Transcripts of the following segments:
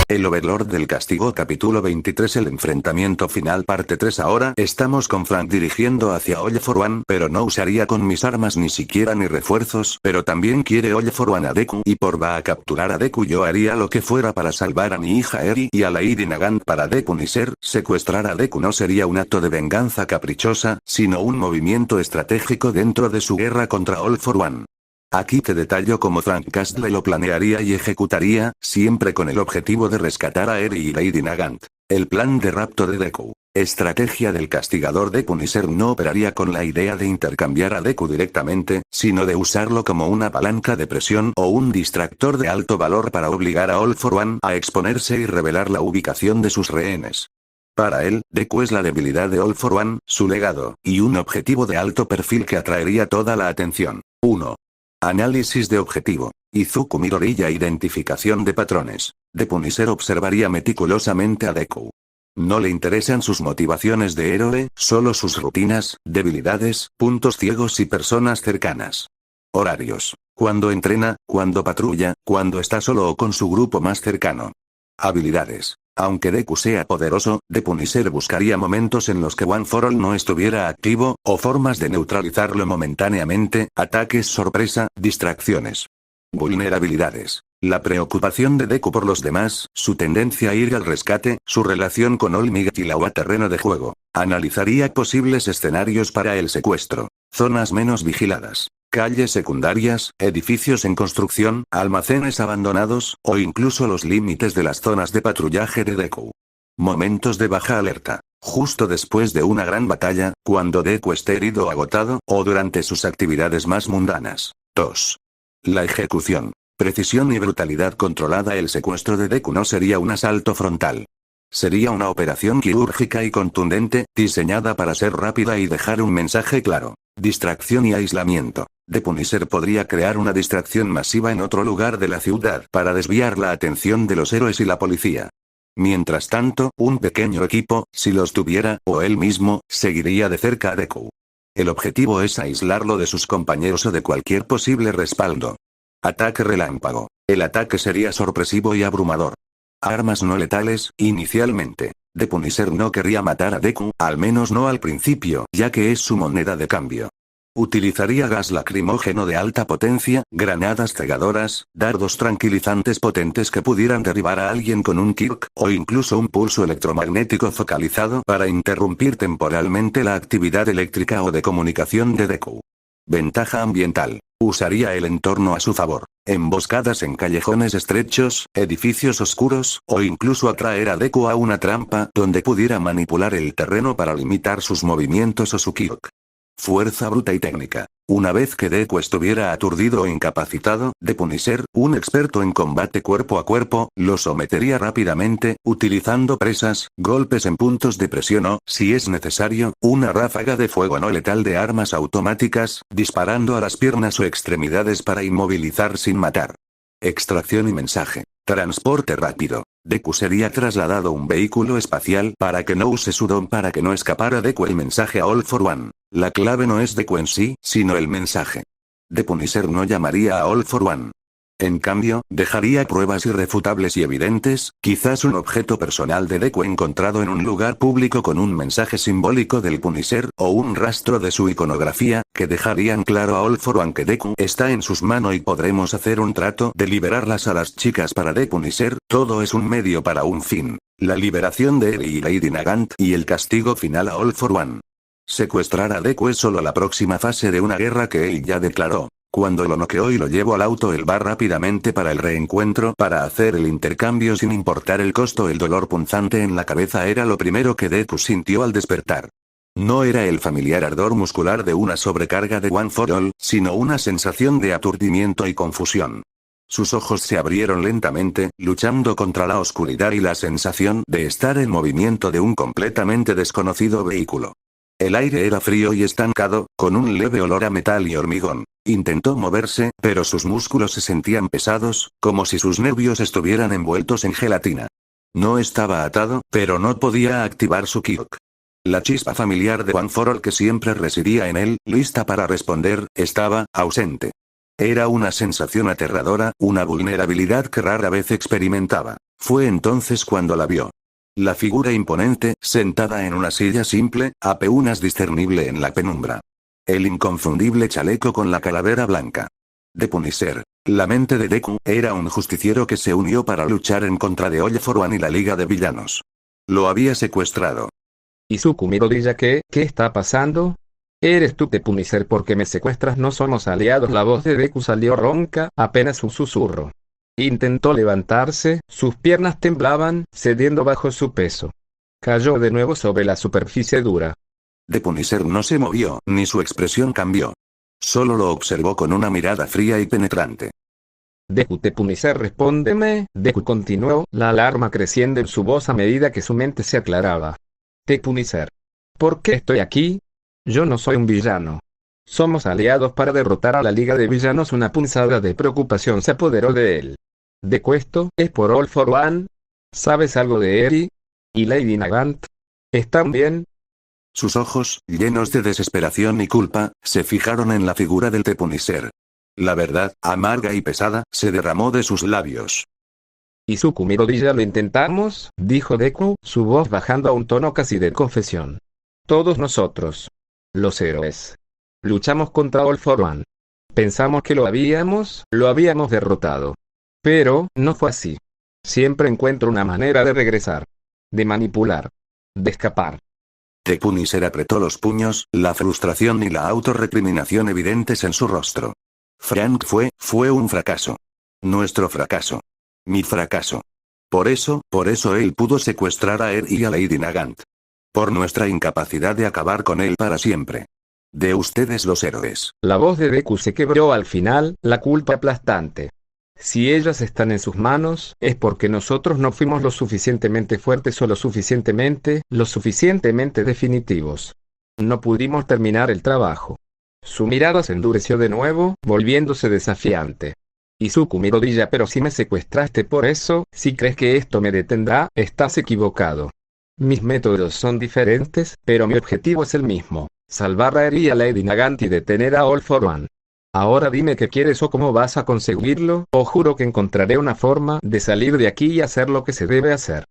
El Overlord del Castigo capítulo 23 El enfrentamiento final parte 3 Ahora estamos con Frank dirigiendo hacia All for One, pero no usaría con mis armas ni siquiera ni refuerzos, pero también quiere All for One a Deku y por va a capturar a Deku yo haría lo que fuera para salvar a mi hija Eri y a Lady Nagant para Deku ni ser, secuestrar a Deku no sería un acto de venganza caprichosa, sino un movimiento estratégico dentro de su guerra contra All for One. Aquí te detallo cómo Frank Castle lo planearía y ejecutaría, siempre con el objetivo de rescatar a Eri y Lady Nagant. El plan de rapto de Deku. Estrategia del castigador de Punisher no operaría con la idea de intercambiar a Deku directamente, sino de usarlo como una palanca de presión o un distractor de alto valor para obligar a All for One a exponerse y revelar la ubicación de sus rehenes. Para él, Deku es la debilidad de All for One, su legado, y un objetivo de alto perfil que atraería toda la atención. 1. Análisis de objetivo. Izuku Midoriya Identificación de patrones. The Punisher observaría meticulosamente a Deku. No le interesan sus motivaciones de héroe, solo sus rutinas, debilidades, puntos ciegos y personas cercanas. Horarios. Cuando entrena, cuando patrulla, cuando está solo o con su grupo más cercano. Habilidades. Aunque Deku sea poderoso, The Punisher buscaría momentos en los que One for All no estuviera activo, o formas de neutralizarlo momentáneamente, ataques sorpresa, distracciones. Vulnerabilidades. La preocupación de Deku por los demás, su tendencia a ir al rescate, su relación con All Might y la terreno de juego. Analizaría posibles escenarios para el secuestro. Zonas menos vigiladas. Calles secundarias, edificios en construcción, almacenes abandonados, o incluso los límites de las zonas de patrullaje de Deku. Momentos de baja alerta. Justo después de una gran batalla, cuando Deku esté herido o agotado, o durante sus actividades más mundanas. 2. La ejecución. Precisión y brutalidad controlada. El secuestro de Deku no sería un asalto frontal. Sería una operación quirúrgica y contundente, diseñada para ser rápida y dejar un mensaje claro. Distracción y aislamiento. The Punisher podría crear una distracción masiva en otro lugar de la ciudad para desviar la atención de los héroes y la policía. Mientras tanto, un pequeño equipo, si los tuviera, o él mismo, seguiría de cerca a Deku. El objetivo es aislarlo de sus compañeros o de cualquier posible respaldo. Ataque relámpago. El ataque sería sorpresivo y abrumador. Armas no letales, inicialmente. The Punisher no querría matar a Deku, al menos no al principio, ya que es su moneda de cambio. Utilizaría gas lacrimógeno de alta potencia, granadas cegadoras, dardos tranquilizantes potentes que pudieran derribar a alguien con un kick, o incluso un pulso electromagnético focalizado para interrumpir temporalmente la actividad eléctrica o de comunicación de Deku. Ventaja ambiental. Usaría el entorno a su favor. Emboscadas en callejones estrechos, edificios oscuros, o incluso atraer a Deku a una trampa donde pudiera manipular el terreno para limitar sus movimientos o su kick. Fuerza bruta y técnica. Una vez que Deku estuviera aturdido o incapacitado, The Punisher, un experto en combate cuerpo a cuerpo, lo sometería rápidamente, utilizando presas, golpes en puntos de presión o, si es necesario, una ráfaga de fuego no letal de armas automáticas, disparando a las piernas o extremidades para inmovilizar sin matar. Extracción y mensaje. Transporte rápido. Deku sería trasladado a un vehículo espacial para que no use su don para que no escapara Deku el mensaje a All for One. La clave no es Deku en sí, sino el mensaje. The Punisher no llamaría a All for One. En cambio, dejaría pruebas irrefutables y evidentes, quizás un objeto personal de Deku encontrado en un lugar público con un mensaje simbólico del Punisher, o un rastro de su iconografía, que dejarían claro a All for One que Deku está en sus manos y podremos hacer un trato de liberarlas a las chicas para The Punisher, todo es un medio para un fin. La liberación de Eri y Lady Nagant y el castigo final a All for One. Secuestrar a Deku es solo la próxima fase de una guerra que él ya declaró. Cuando lo noqueó y lo llevó al auto él va rápidamente para el reencuentro para hacer el intercambio sin importar el costo. El dolor punzante en la cabeza era lo primero que Deku sintió al despertar. No era el familiar ardor muscular de una sobrecarga de One for All, sino una sensación de aturdimiento y confusión. Sus ojos se abrieron lentamente, luchando contra la oscuridad y la sensación de estar en movimiento de un completamente desconocido vehículo. El aire era frío y estancado, con un leve olor a metal y hormigón. Intentó moverse, pero sus músculos se sentían pesados, como si sus nervios estuvieran envueltos en gelatina. No estaba atado, pero no podía activar su kick. La chispa familiar de One for All que siempre residía en él, lista para responder, estaba ausente. Era una sensación aterradora, una vulnerabilidad que rara vez experimentaba. Fue entonces cuando la vio. La figura imponente, sentada en una silla simple, apenas discernible en la penumbra. El inconfundible chaleco con la calavera blanca. De Punisher. La mente de Deku era un justiciero que se unió para luchar en contra de All For One y la Liga de Villanos. Lo había secuestrado. Izuku Midoriya, ¿qué está pasando? ¿Eres tú de Punisher porque me secuestras? No somos aliados. La voz de Deku salió ronca, apenas un susurro. Intentó levantarse, sus piernas temblaban, cediendo bajo su peso. Cayó de nuevo sobre la superficie dura. De Punisher no se movió, ni su expresión cambió. Solo lo observó con una mirada fría y penetrante. Deku de Punisher, respóndeme. Deku continuó, la alarma creciendo en su voz a medida que su mente se aclaraba. De Punisher. ¿Por qué estoy aquí? Yo no soy un villano. Somos aliados para derrotar a la Liga de Villanos. Una punzada de preocupación se apoderó de él. ¿Deku, esto es por All For One? ¿Sabes algo de Eri? ¿Y Lady Nagant? ¿Están bien? Sus ojos, llenos de desesperación y culpa, se fijaron en la figura del The Punisher. La verdad, amarga y pesada, se derramó de sus labios. Izuku Midoriya, lo intentamos, dijo Deku, su voz bajando a un tono casi de confesión. Todos nosotros, los héroes, luchamos contra All For One. Pensamos que lo habíamos derrotado. Pero, no fue así. Siempre encuentro una manera de regresar. De manipular. De escapar. The Punisher apretó los puños, la frustración y la autorrecriminación evidentes en su rostro. Frank fue un fracaso. Nuestro fracaso. Mi fracaso. Por eso él pudo secuestrar a Eri y a Lady Nagant. Por nuestra incapacidad de acabar con él para siempre. De ustedes los héroes. La voz de Deku se quebró al final, la culpa aplastante. Si ellas están en sus manos, es porque nosotros no fuimos lo suficientemente fuertes o lo suficientemente definitivos. No pudimos terminar el trabajo. Su mirada se endureció de nuevo, volviéndose desafiante. Izuku Midoriya, pero si me secuestraste por eso, si crees que esto me detendrá, estás equivocado. Mis métodos son diferentes, pero mi objetivo es el mismo. Salvar a Eri y a Lady Nagant y detener a All For One. Ahora dime qué quieres o cómo vas a conseguirlo, o juro que encontraré una forma de salir de aquí y hacer lo que se debe hacer.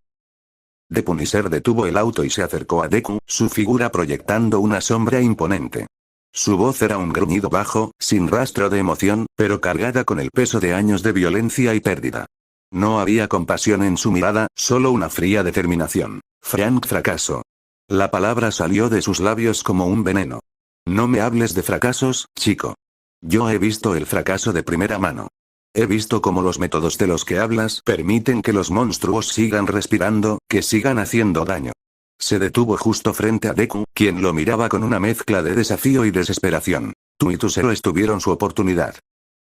The Punisher detuvo el auto y se acercó a Deku, su figura proyectando una sombra imponente. Su voz era un gruñido bajo, sin rastro de emoción, pero cargada con el peso de años de violencia y pérdida. No había compasión en su mirada, solo una fría determinación. Frank, fracaso. La palabra salió de sus labios como un veneno. No me hables de fracasos, chico. Yo he visto el fracaso de primera mano. He visto cómo los métodos de los que hablas permiten que los monstruos sigan respirando, que sigan haciendo daño. Se detuvo justo frente a Deku, quien lo miraba con una mezcla de desafío y desesperación. Tú y tus héroes tuvieron su oportunidad.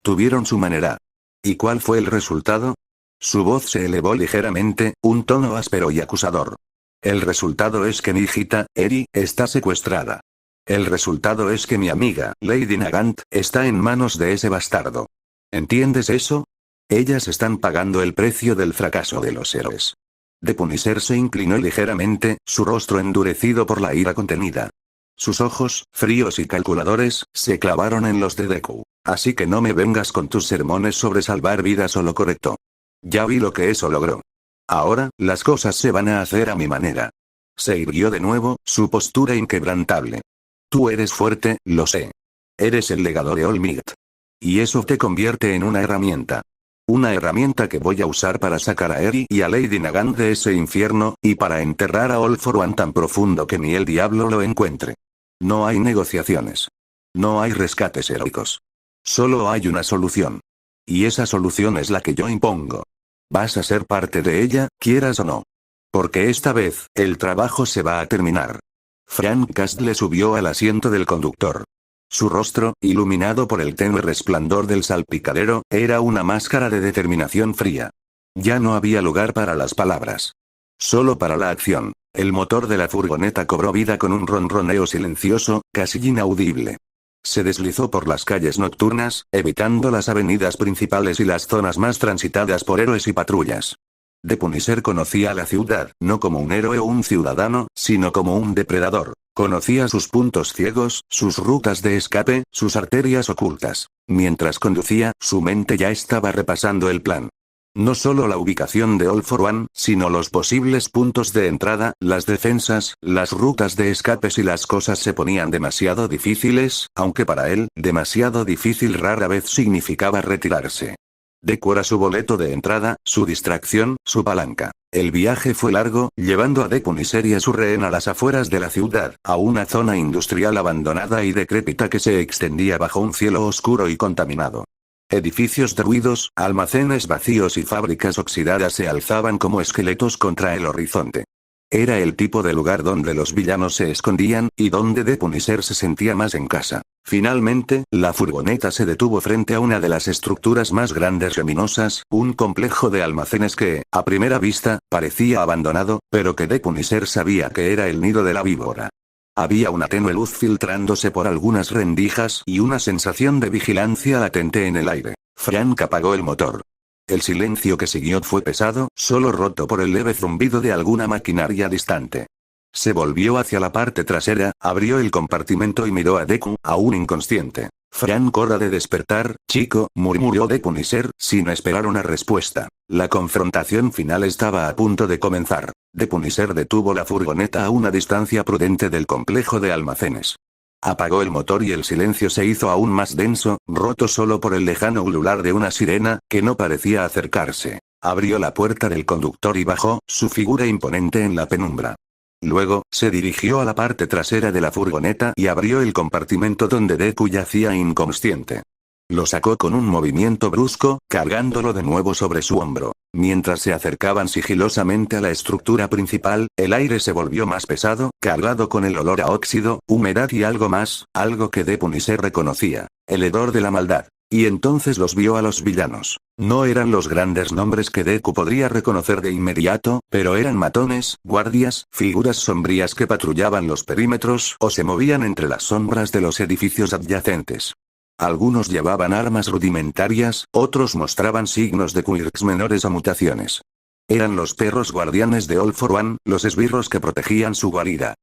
Tuvieron su manera. ¿Y cuál fue el resultado? Su voz se elevó ligeramente, un tono áspero y acusador. El resultado es que mi hijita, Eri, está secuestrada. El resultado es que mi amiga, Lady Nagant, está en manos de ese bastardo. ¿Entiendes eso? Ellas están pagando el precio del fracaso de los héroes. The Punisher se inclinó ligeramente, su rostro endurecido por la ira contenida. Sus ojos, fríos y calculadores, se clavaron en los de Deku. Así que no me vengas con tus sermones sobre salvar vidas o lo correcto. Ya vi lo que eso logró. Ahora, las cosas se van a hacer a mi manera. Se irguió de nuevo, su postura inquebrantable. Tú eres fuerte, lo sé. Eres el legado de All Might. Y eso te convierte en una herramienta. Una herramienta que voy a usar para sacar a Eri y a Lady Nagant de ese infierno, y para enterrar a All For One tan profundo que ni el diablo lo encuentre. No hay negociaciones. No hay rescates heroicos. Solo hay una solución. Y esa solución es la que yo impongo. Vas a ser parte de ella, quieras o no. Porque esta vez, el trabajo se va a terminar. Frank Castle subió al asiento del conductor. Su rostro, iluminado por el tenue resplandor del salpicadero, era una máscara de determinación fría. Ya no había lugar para las palabras. Solo para la acción. El motor de la furgoneta cobró vida con un ronroneo silencioso, casi inaudible. Se deslizó por las calles nocturnas, evitando las avenidas principales y las zonas más transitadas por héroes y patrullas. The Punisher conocía la ciudad, no como un héroe o un ciudadano, sino como un depredador. Conocía sus puntos ciegos, sus rutas de escape, sus arterias ocultas. Mientras conducía, su mente ya estaba repasando el plan. No solo la ubicación de All for One, sino los posibles puntos de entrada, las defensas, las rutas de escapes y las cosas se ponían demasiado difíciles, aunque para él, demasiado difícil rara vez significaba retirarse. Deku era su boleto de entrada, su distracción, su palanca. El viaje fue largo, llevando a Depunisher y a su rehén a las afueras de la ciudad, a una zona industrial abandonada y decrépita que se extendía bajo un cielo oscuro y contaminado. Edificios derruidos, almacenes vacíos y fábricas oxidadas se alzaban como esqueletos contra el horizonte. Era el tipo de lugar donde los villanos se escondían, y donde Depunisher se sentía más en casa. Finalmente, la furgoneta se detuvo frente a una de las estructuras más grandes y ominosas, un complejo de almacenes que, a primera vista, parecía abandonado, pero que Depunisher sabía que era el nido de la víbora. Había una tenue luz filtrándose por algunas rendijas y una sensación de vigilancia latente en el aire. Frank apagó el motor. El silencio que siguió fue pesado, solo roto por el leve zumbido de alguna maquinaria distante. Se volvió hacia la parte trasera, abrió el compartimento y miró a Deku, aún inconsciente. Frank, hora de despertar, chico, murmuró Depunisher, sin esperar una respuesta. La confrontación final estaba a punto de comenzar. Depunisher detuvo la furgoneta a una distancia prudente del complejo de almacenes. Apagó el motor y el silencio se hizo aún más denso, roto solo por el lejano ulular de una sirena, que no parecía acercarse. Abrió la puerta del conductor y bajó, su figura imponente en la penumbra. Luego, se dirigió a la parte trasera de la furgoneta y abrió el compartimento donde Deku yacía inconsciente. Lo sacó con un movimiento brusco, cargándolo de nuevo sobre su hombro. Mientras se acercaban sigilosamente a la estructura principal, el aire se volvió más pesado, cargado con el olor a óxido, humedad y algo más, algo que Depunisher reconocía. El hedor de la maldad. Y entonces los vio a los villanos. No eran los grandes nombres que Deku podría reconocer de inmediato, pero eran matones, guardias, figuras sombrías que patrullaban los perímetros o se movían entre las sombras de los edificios adyacentes. Algunos llevaban armas rudimentarias, otros mostraban signos de quirks menores o mutaciones. Eran los perros guardianes de All for One, los esbirros que protegían su guarida.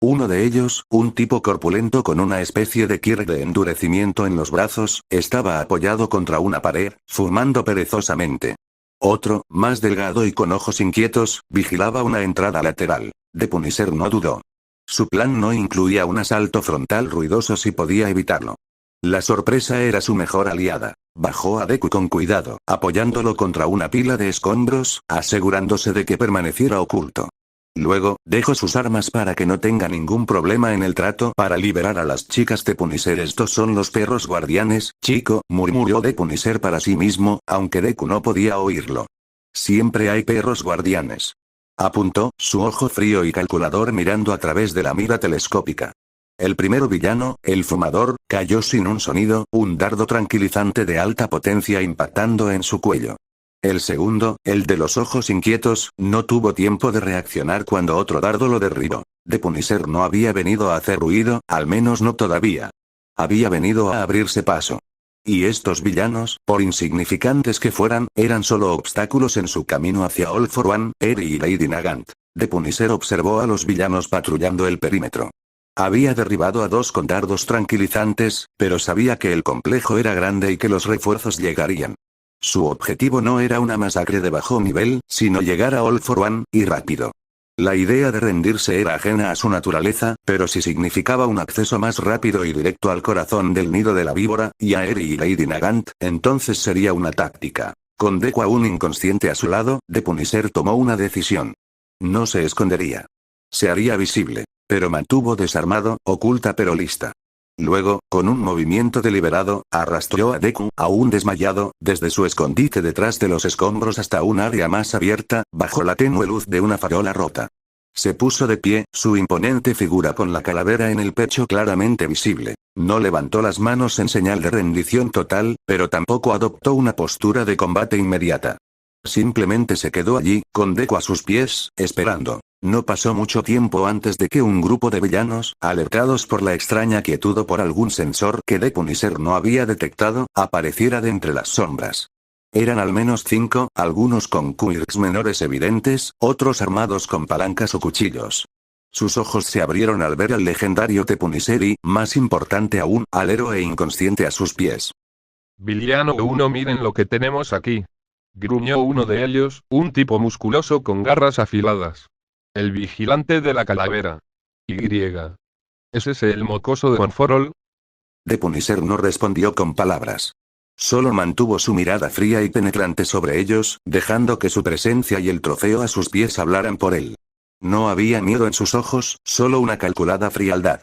Uno de ellos, un tipo corpulento con una especie de quirk de endurecimiento en los brazos, estaba apoyado contra una pared, fumando perezosamente. Otro, más delgado y con ojos inquietos, vigilaba una entrada lateral. Depunisher no dudó. Su plan no incluía un asalto frontal ruidoso si podía evitarlo. La sorpresa era su mejor aliada. Bajó a Deku con cuidado, apoyándolo contra una pila de escombros, asegurándose de que permaneciera oculto. Luego, dejó sus armas para que no tenga ningún problema en el trato para liberar a las chicas de Punisher. Estos son los perros guardianes, chico, murmuró Depunisher para sí mismo, aunque Deku no podía oírlo. Siempre hay perros guardianes. Apuntó, su ojo frío y calculador mirando a través de la mira telescópica. El primero villano, el fumador, cayó sin un sonido, un dardo tranquilizante de alta potencia impactando en su cuello. El segundo, el de los ojos inquietos, no tuvo tiempo de reaccionar cuando otro dardo lo derribó. Depunisher no había venido a hacer ruido, al menos no todavía. Había venido a abrirse paso. Y estos villanos, por insignificantes que fueran, eran solo obstáculos en su camino hacia All for One, Eri y Lady Nagant. Depunisher observó a los villanos patrullando el perímetro. Había derribado a dos con dardos tranquilizantes, pero sabía que el complejo era grande y que los refuerzos llegarían. Su objetivo no era una masacre de bajo nivel, sino llegar a All for One, y rápido. La idea de rendirse era ajena a su naturaleza, pero si significaba un acceso más rápido y directo al corazón del nido de la víbora, y a Eri y Lady Nagant, entonces sería una táctica. Con Deku aún inconsciente a su lado, Depunisher tomó una decisión. No se escondería. Se haría visible. Pero mantuvo desarmado, oculta pero lista. Luego, con un movimiento deliberado, arrastró a Deku, aún desmayado, desde su escondite detrás de los escombros hasta un área más abierta, bajo la tenue luz de una farola rota. Se puso de pie, su imponente figura con la calavera en el pecho claramente visible. No levantó las manos en señal de rendición total, pero tampoco adoptó una postura de combate inmediata. Simplemente se quedó allí, con Deku a sus pies, esperando. No pasó mucho tiempo antes de que un grupo de villanos, alertados por la extraña quietud o por algún sensor que Depunisher no había detectado, apareciera de entre las sombras. Eran al menos 5, algunos con quirks menores evidentes, otros armados con palancas o cuchillos. Sus ojos se abrieron al ver al legendario Depunisher y, más importante aún, al héroe inconsciente a sus pies. Villano 1, miren lo que tenemos aquí. gruñó uno de ellos, un tipo musculoso con garras afiladas. El vigilante de la calavera. Y. ¿Es ese el mocoso de One-for-All? The Punisher no respondió con palabras. Solo mantuvo su mirada fría y penetrante sobre ellos, dejando que su presencia y el trofeo a sus pies hablaran por él. No había miedo en sus ojos, solo una calculada frialdad.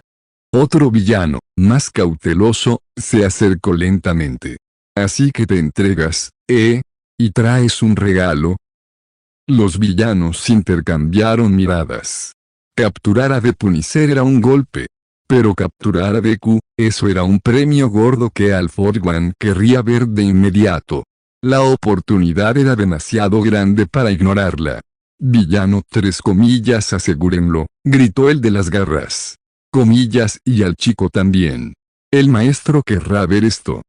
Otro villano, más cauteloso, se acercó lentamente. Así que te entregas, y traes un regalo. Los villanos intercambiaron miradas. Capturar a The Punisher era un golpe. Pero capturar a Deku, eso era un premio gordo que All For One querría ver de inmediato. La oportunidad era demasiado grande para ignorarla. Villano 3 comillas asegúrenlo, gritó el de las garras. Comillas y al chico también. El maestro querrá ver esto.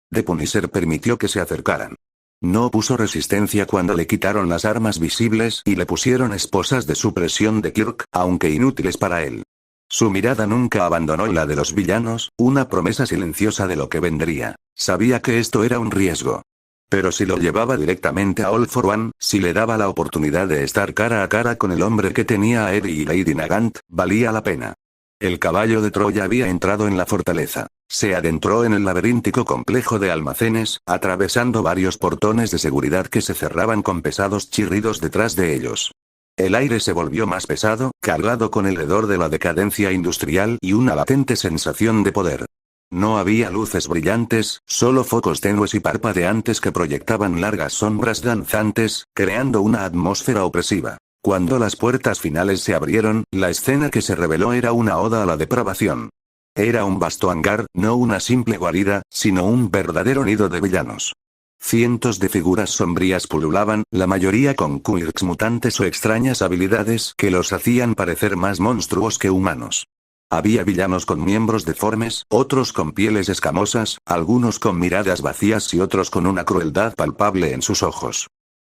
The Punisher permitió que se acercaran. No puso resistencia cuando le quitaron las armas visibles y le pusieron esposas de supresión de Kirk, aunque inútiles para él. Su mirada nunca abandonó la de los villanos, una promesa silenciosa de lo que vendría. Sabía que esto era un riesgo. Pero si lo llevaba directamente a All For One, si le daba la oportunidad de estar cara a cara con el hombre que tenía a Eri y Lady Nagant, valía la pena. El caballo de Troya había entrado en la fortaleza. Se adentró en el laberíntico complejo de almacenes, atravesando varios portones de seguridad que se cerraban con pesados chirridos detrás de ellos. El aire se volvió más pesado, cargado con el hedor de la decadencia industrial y una latente sensación de poder. No había luces brillantes, solo focos tenues y parpadeantes que proyectaban largas sombras danzantes, creando una atmósfera opresiva. Cuando las puertas finales se abrieron, la escena que se reveló era una oda a la depravación. Era un vasto hangar, no una simple guarida, sino un verdadero nido de villanos. Cientos de figuras sombrías pululaban, la mayoría con quirks mutantes o extrañas habilidades que los hacían parecer más monstruos que humanos. Había villanos con miembros deformes, otros con pieles escamosas, algunos con miradas vacías y otros con una crueldad palpable en sus ojos.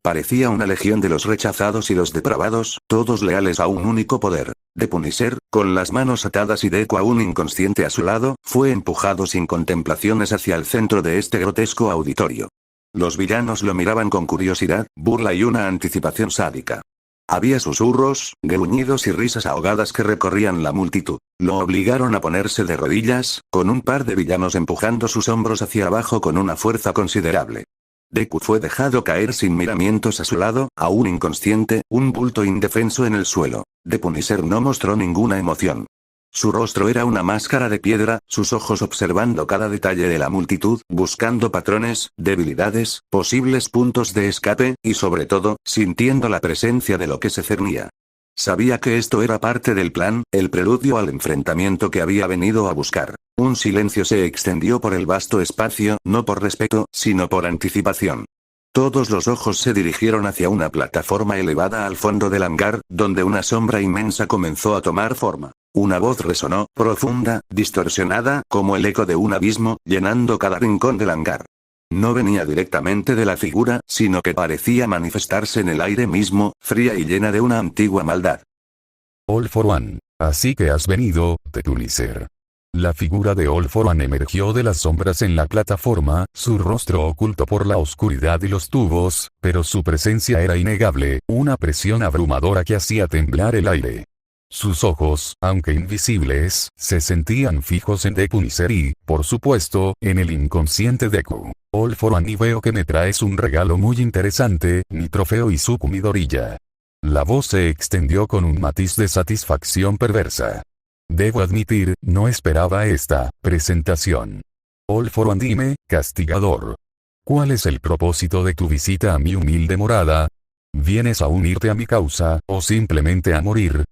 Parecía una legión de los rechazados y los depravados, todos leales a un único poder. The Punisher, con las manos atadas y Deku aún inconsciente a su lado, fue empujado sin contemplaciones hacia el centro de este grotesco auditorio. Los villanos lo miraban con curiosidad, burla y una anticipación sádica. Había susurros, gruñidos y risas ahogadas que recorrían la multitud. Lo obligaron a ponerse de rodillas, con un par de villanos empujando sus hombros hacia abajo con una fuerza considerable. Deku fue dejado caer sin miramientos a su lado, aún inconsciente, un bulto indefenso en el suelo. The Punisher no mostró ninguna emoción. Su rostro era una máscara de piedra, sus ojos observando cada detalle de la multitud, buscando patrones, debilidades, posibles puntos de escape, y sobre todo, sintiendo la presencia de lo que se cernía. Sabía que esto era parte del plan, el preludio al enfrentamiento que había venido a buscar. Un silencio se extendió por el vasto espacio, no por respeto, sino por anticipación. Todos los ojos se dirigieron hacia una plataforma elevada al fondo del hangar, donde una sombra inmensa comenzó a tomar forma. Una voz resonó, profunda, distorsionada, como el eco de un abismo, llenando cada rincón del hangar. No venía directamente de la figura, sino que parecía manifestarse en el aire mismo, fría y llena de una antigua maldad. All For One, así que has venido, The Punisher. La figura de All For One emergió de las sombras en la plataforma, su rostro oculto por la oscuridad y los tubos, pero su presencia era innegable, una presión abrumadora que hacía temblar el aire. Sus ojos, aunque invisibles, se sentían fijos en The Punisher y, por supuesto, en el inconsciente Deku. All For One, y veo que me traes un regalo muy interesante, mi trofeo Izuku Midoriya. La voz se extendió con un matiz de satisfacción perversa. Debo admitir, no esperaba esta presentación. All For One, dime, castigador. ¿Cuál es el propósito de tu visita a mi humilde morada? ¿Vienes a unirte a mi causa, o simplemente a morir?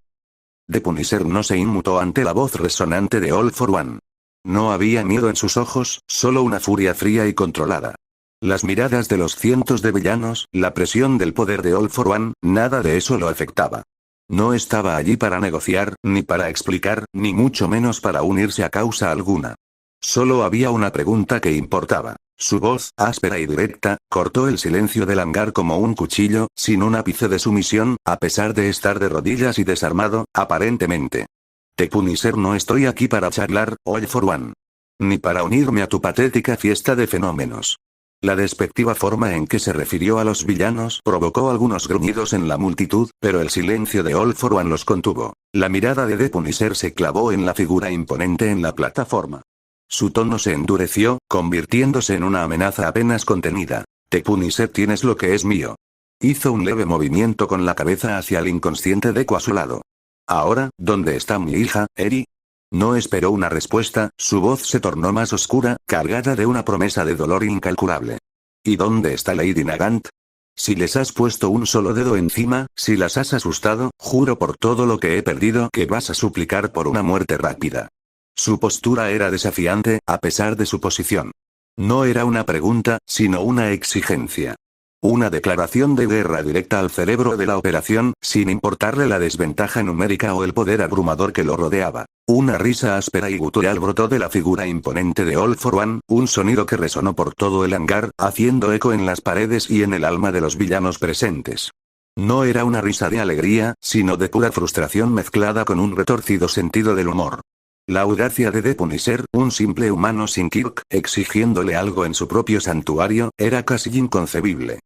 The Punisher no se inmutó ante la voz resonante de All For One. No había miedo en sus ojos, solo una furia fría y controlada. Las miradas de los cientos de villanos, la presión del poder de All For One, nada de eso lo afectaba. No estaba allí para negociar, ni para explicar, ni mucho menos para unirse a causa alguna. Solo había una pregunta que importaba. Su voz, áspera y directa, cortó el silencio del hangar como un cuchillo, sin un ápice de sumisión, a pesar de estar de rodillas y desarmado, aparentemente. The Punisher, no estoy aquí para charlar, All For One. Ni para unirme a tu patética fiesta de fenómenos. La despectiva forma en que se refirió a los villanos provocó algunos gruñidos en la multitud, pero el silencio de All For One los contuvo. La mirada de The Punisher se clavó en la figura imponente en la plataforma. Su tono se endureció, convirtiéndose en una amenaza apenas contenida. The Punisher, tienes lo que es mío. Hizo un leve movimiento con la cabeza hacia el inconsciente Deku a su lado. Ahora, ¿dónde está mi hija, Eri? No esperó una respuesta, su voz se tornó más oscura, cargada de una promesa de dolor incalculable. ¿Y dónde está Lady Nagant? Si les has puesto un solo dedo encima, si las has asustado, juro por todo lo que he perdido que vas a suplicar por una muerte rápida. Su postura era desafiante, a pesar de su posición. No era una pregunta, sino una exigencia. Una declaración de guerra directa al cerebro de la operación, sin importarle la desventaja numérica o el poder abrumador que lo rodeaba. Una risa áspera y gutural brotó de la figura imponente de All For One, un sonido que resonó por todo el hangar, haciendo eco en las paredes y en el alma de los villanos presentes. No era una risa de alegría, sino de pura frustración mezclada con un retorcido sentido del humor. La audacia de The Punisher, un simple humano sin Kirk, exigiéndole algo en su propio santuario, era casi inconcebible.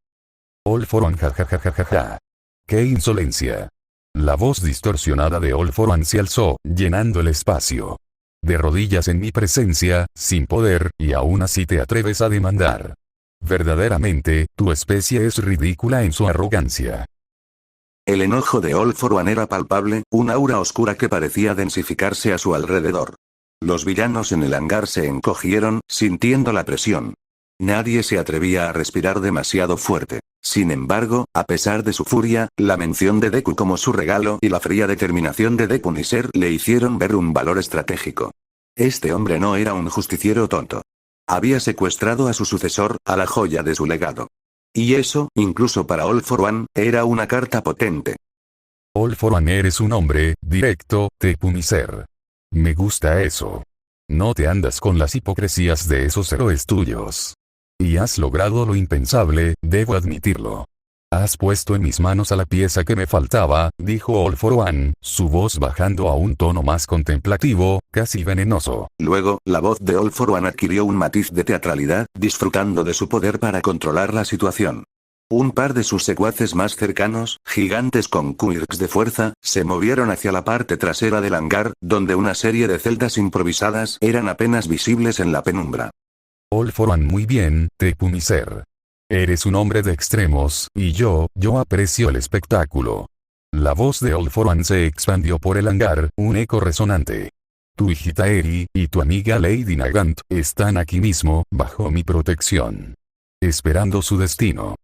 All For One, jajajajaja. ¡Qué insolencia! La voz distorsionada de All For One se alzó, llenando el espacio. De rodillas en mi presencia, sin poder, y aún así te atreves a demandar. Verdaderamente, tu especie es ridícula en su arrogancia. El enojo de All For One era palpable, una aura oscura que parecía densificarse a su alrededor. Los villanos en el hangar se encogieron, sintiendo la presión. Nadie se atrevía a respirar demasiado fuerte. Sin embargo, a pesar de su furia, la mención de Deku como su regalo y la fría determinación de The Punisher le hicieron ver un valor estratégico. Este hombre no era un justiciero tonto. Había secuestrado a su sucesor, a la joya de su legado. Y eso, incluso para All For One, era una carta potente. All For One, eres un hombre directo, The Punisher. Me gusta eso. No te andas con las hipocresías de esos héroes tuyos. Y has logrado lo impensable, debo admitirlo. Has puesto en mis manos a la pieza que me faltaba, dijo All For One, su voz bajando a un tono más contemplativo, casi venenoso. Luego, la voz de All For One adquirió un matiz de teatralidad, disfrutando de su poder para controlar la situación. Un par de sus secuaces más cercanos, gigantes con quirks de fuerza, se movieron hacia la parte trasera del hangar, donde una serie de celdas improvisadas eran apenas visibles en la penumbra. All For One, muy bien, The Punisher. Eres un hombre de extremos, y yo aprecio el espectáculo. La voz de All For One se expandió por el hangar, un eco resonante. Tu hijita Eri, y tu amiga Lady Nagant, están aquí mismo, bajo mi protección. Esperando su destino.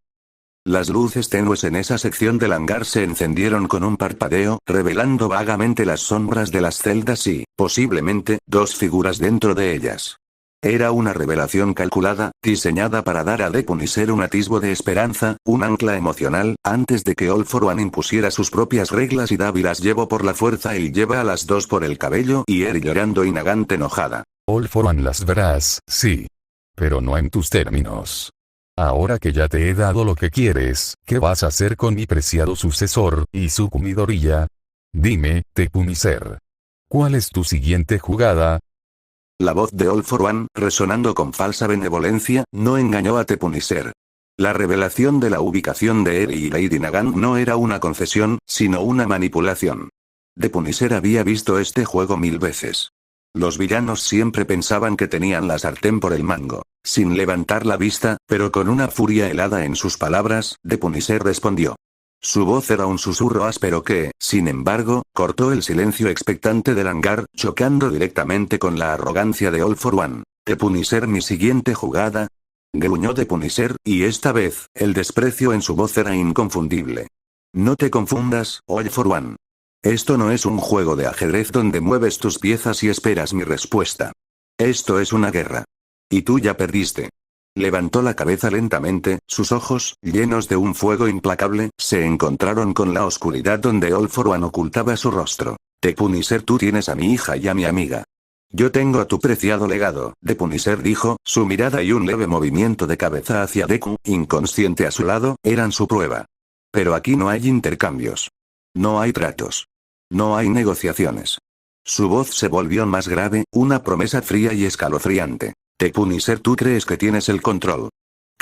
Las luces tenues en esa sección del hangar se encendieron con un parpadeo, revelando vagamente las sombras de las celdas y, posiblemente, dos figuras dentro de ellas. Era una revelación calculada, diseñada para dar a The Punisher un atisbo de esperanza, un ancla emocional, antes de que All For One impusiera sus propias reglas y Davy las llevó por la fuerza y lleva a las dos por el cabello y Eri llorando y Nagant enojada. All For One, las verás, sí. Pero no en tus términos. Ahora que ya te he dado lo que quieres, ¿qué vas a hacer con mi preciado sucesor, Izuku Midoriya? Dime, The Punisher. ¿Cuál es tu siguiente jugada? La voz de All For One, resonando con falsa benevolencia, no engañó a The Punisher. La revelación de la ubicación de Eri y Lady Nagant no era una concesión, sino una manipulación. The Punisher había visto este juego 1000 veces. Los villanos siempre pensaban que tenían la sartén por el mango. Sin levantar la vista, pero con una furia helada en sus palabras, The Punisher respondió. Su voz era un susurro áspero que, sin embargo, cortó el silencio expectante del hangar, chocando directamente con la arrogancia de All For One. The Punisher, mi siguiente jugada. Gruñó The Punisher, y esta vez, el desprecio en su voz era inconfundible. No te confundas, All For One. Esto no es un juego de ajedrez donde mueves tus piezas y esperas mi respuesta. Esto es una guerra. Y tú ya perdiste. Levantó la cabeza lentamente, sus ojos, llenos de un fuego implacable, se encontraron con la oscuridad donde All For One ocultaba su rostro. The Punisher, tú tienes a mi hija y a mi amiga. Yo tengo a tu preciado legado, The Punisher dijo, su mirada y un leve movimiento de cabeza hacia Deku, inconsciente a su lado, eran su prueba. Pero aquí no hay intercambios. No hay tratos. No hay negociaciones. Su voz se volvió más grave, una promesa fría y escalofriante. The Punisher, tú crees que tienes el control.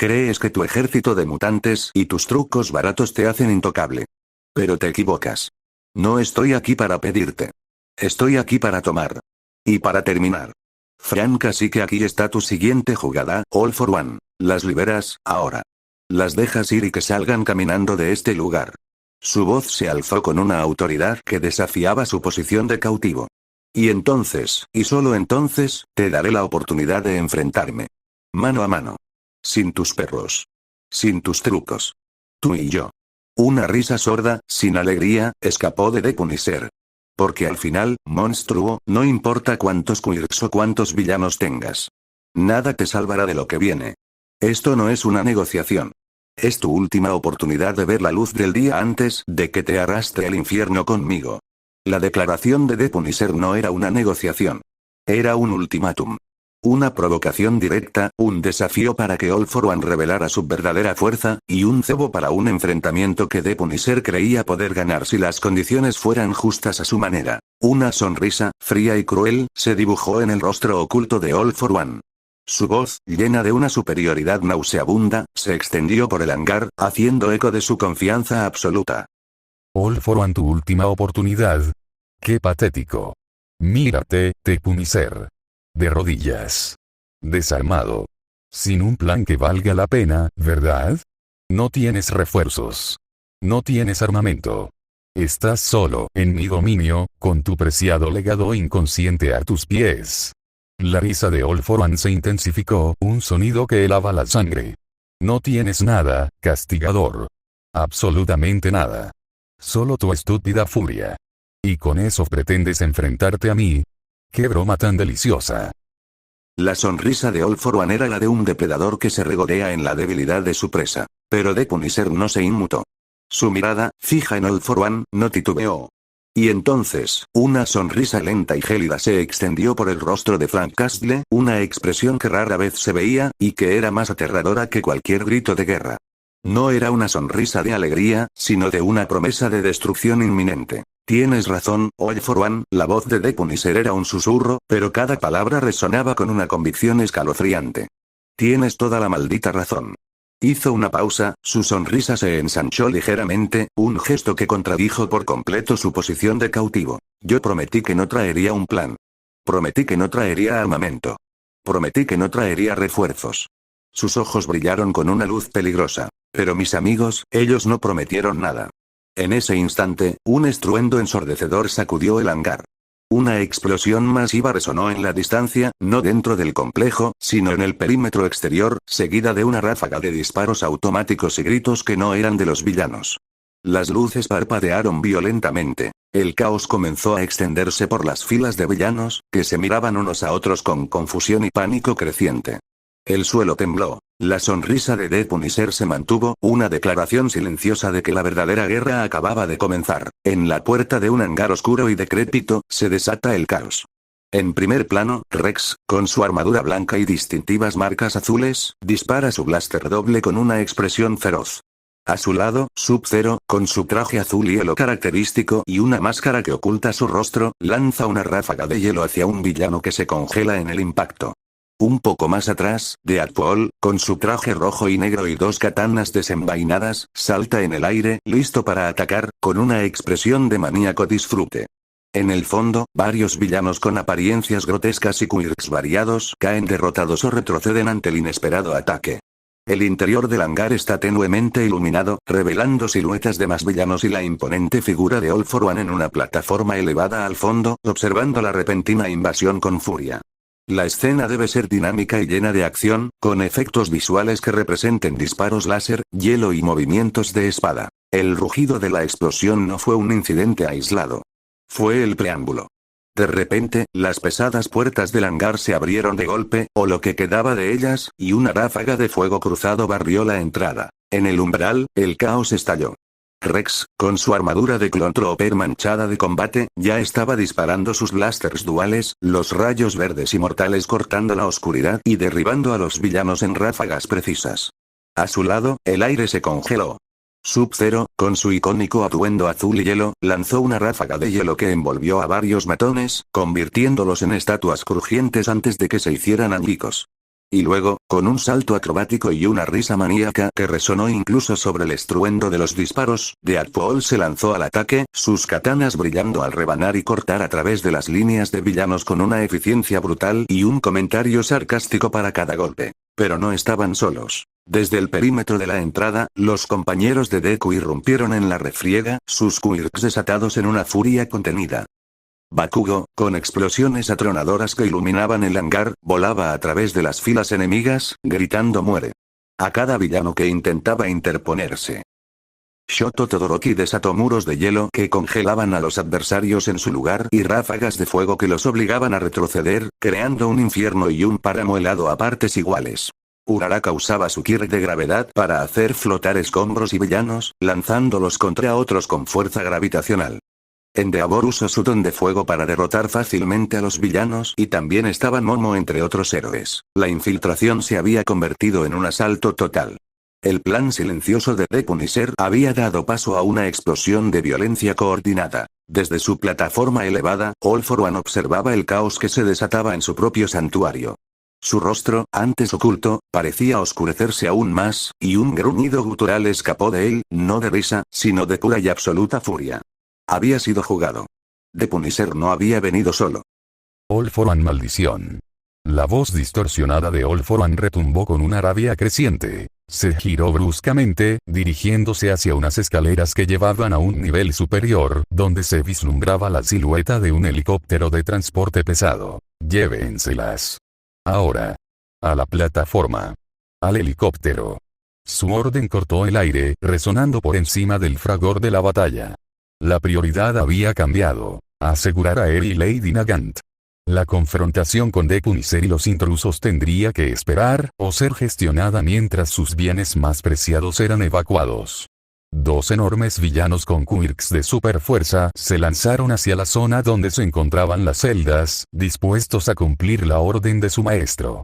Crees que tu ejército de mutantes y tus trucos baratos te hacen intocable. Pero te equivocas. No estoy aquí para pedirte. Estoy aquí para tomar. Y para terminar. Frank, así que aquí está tu siguiente jugada, All for One. Las liberas, ahora. Las dejas ir y que salgan caminando de este lugar. Su voz se alzó con una autoridad que desafiaba su posición de cautivo. Y entonces, y solo entonces, te daré la oportunidad de enfrentarme. Mano a mano. Sin tus perros. Sin tus trucos. Tú y yo. Una risa sorda, sin alegría, escapó de Punisher. Porque al final, monstruo, no importa cuántos quirks o cuántos villanos tengas. Nada te salvará de lo que viene. Esto no es una negociación. Es tu última oportunidad de ver la luz del día antes de que te arrastre al infierno conmigo. La declaración de Punisher no era una negociación. Era un ultimátum. Una provocación directa, un desafío para que All for One revelara su verdadera fuerza, y un cebo para un enfrentamiento que Punisher creía poder ganar si las condiciones fueran justas a su manera. Una sonrisa, fría y cruel, se dibujó en el rostro oculto de All for One. Su voz, llena de una superioridad nauseabunda, se extendió por el hangar, haciendo eco de su confianza absoluta. All for One, tu última oportunidad. ¡Qué patético! Mírate, Punisher. De rodillas. Desarmado. Sin un plan que valga la pena, ¿verdad? No tienes refuerzos. No tienes armamento. Estás solo, en mi dominio, con tu preciado legado inconsciente a tus pies. La risa de All for One se intensificó, un sonido que helaba la sangre. No tienes nada, castigador. Absolutamente nada. Solo tu estúpida furia. ¿Y con eso pretendes enfrentarte a mí? ¡Qué broma tan deliciosa! La sonrisa de All for One era la de un depredador que se regodea en la debilidad de su presa. Pero Punisher no se inmutó. Su mirada, fija en All for One, no titubeó. Y entonces, una sonrisa lenta y gélida se extendió por el rostro de Frank Castle, una expresión que rara vez se veía, y que era más aterradora que cualquier grito de guerra. No era una sonrisa de alegría, sino de una promesa de destrucción inminente. Tienes razón, All for One, la voz de Punisher era un susurro, pero cada palabra resonaba con una convicción escalofriante. Tienes toda la maldita razón. Hizo una pausa, su sonrisa se ensanchó ligeramente, un gesto que contradijo por completo su posición de cautivo. Yo prometí que no traería un plan. Prometí que no traería armamento. Prometí que no traería refuerzos. Sus ojos brillaron con una luz peligrosa. Pero mis amigos, ellos no prometieron nada. En ese instante, un estruendo ensordecedor sacudió el hangar. Una explosión masiva resonó en la distancia, no dentro del complejo, sino en el perímetro exterior, seguida de una ráfaga de disparos automáticos y gritos que no eran de los villanos. Las luces parpadearon violentamente. El caos comenzó a extenderse por las filas de villanos, que se miraban unos a otros con confusión y pánico creciente. El suelo tembló. La sonrisa de Punisher se mantuvo, una declaración silenciosa de que la verdadera guerra acababa de comenzar. En la puerta de un hangar oscuro y decrépito, se desata el caos. En primer plano, Rex, con su armadura blanca y distintivas marcas azules, dispara su blaster doble con una expresión feroz. A su lado, Sub-Zero, con su traje azul y hielo característico y una máscara que oculta su rostro, lanza una ráfaga de hielo hacia un villano que se congela en el impacto. Un poco más atrás, Deadpool, con su traje rojo y negro y dos katanas desenvainadas, salta en el aire, listo para atacar, con una expresión de maníaco disfrute. En el fondo, varios villanos con apariencias grotescas y quirks variados caen derrotados o retroceden ante el inesperado ataque. El interior del hangar está tenuemente iluminado, revelando siluetas de más villanos y la imponente figura de All for One en una plataforma elevada al fondo, observando la repentina invasión con furia. La escena debe ser dinámica y llena de acción, con efectos visuales que representen disparos láser, hielo y movimientos de espada. El rugido de la explosión no fue un incidente aislado. Fue el preámbulo. De repente, las pesadas puertas del hangar se abrieron de golpe, o lo que quedaba de ellas, y una ráfaga de fuego cruzado barrió la entrada. En el umbral, el caos estalló. Rex, con su armadura de Clone Trooper manchada de combate, ya estaba disparando sus blasters duales, los rayos verdes y mortales cortando la oscuridad y derribando a los villanos en ráfagas precisas. A su lado, el aire se congeló. Sub-Zero, con su icónico atuendo azul y hielo, lanzó una ráfaga de hielo que envolvió a varios matones, convirtiéndolos en estatuas crujientes antes de que se hicieran añicos. Y luego, con un salto acrobático y una risa maníaca que resonó incluso sobre el estruendo de los disparos, Deadpool se lanzó al ataque, sus katanas brillando al rebanar y cortar a través de las líneas de villanos con una eficiencia brutal y un comentario sarcástico para cada golpe. Pero no estaban solos. Desde el perímetro de la entrada, los compañeros de Deku irrumpieron en la refriega, sus quirks desatados en una furia contenida. Bakugo, con explosiones atronadoras que iluminaban el hangar, volaba a través de las filas enemigas, gritando muere a cada villano que intentaba interponerse. Shoto Todoroki desató muros de hielo que congelaban a los adversarios en su lugar y ráfagas de fuego que los obligaban a retroceder, creando un infierno y un páramo helado a partes iguales. Uraraka usaba su Kirk de gravedad para hacer flotar escombros y villanos, lanzándolos contra otros con fuerza gravitacional. Endeavor usó su don de fuego para derrotar fácilmente a los villanos y también estaba Momo entre otros héroes. La infiltración se había convertido en un asalto total. El plan silencioso de The Punisher había dado paso a una explosión de violencia coordinada. Desde su plataforma elevada, All For One observaba el caos que se desataba en su propio santuario. Su rostro, antes oculto, parecía oscurecerse aún más, y un gruñido gutural escapó de él, no de risa, sino de pura y absoluta furia. Había sido jugado. The Punisher no había venido solo. All For One maldición. La voz distorsionada de All For One retumbó con una rabia creciente. Se giró bruscamente, dirigiéndose hacia unas escaleras que llevaban a un nivel superior, donde se vislumbraba la silueta de un helicóptero de transporte pesado. Llévenselas. Ahora. A la plataforma. Al helicóptero. Su orden cortó el aire, resonando por encima del fragor de la batalla. La prioridad había cambiado. Asegurar a Eri y Lady Nagant. La confrontación con The Punisher y los intrusos tendría que esperar, o ser gestionada mientras sus bienes más preciados eran evacuados. Dos enormes villanos con quirks de superfuerza se lanzaron hacia la zona donde se encontraban las celdas, dispuestos a cumplir la orden de su maestro.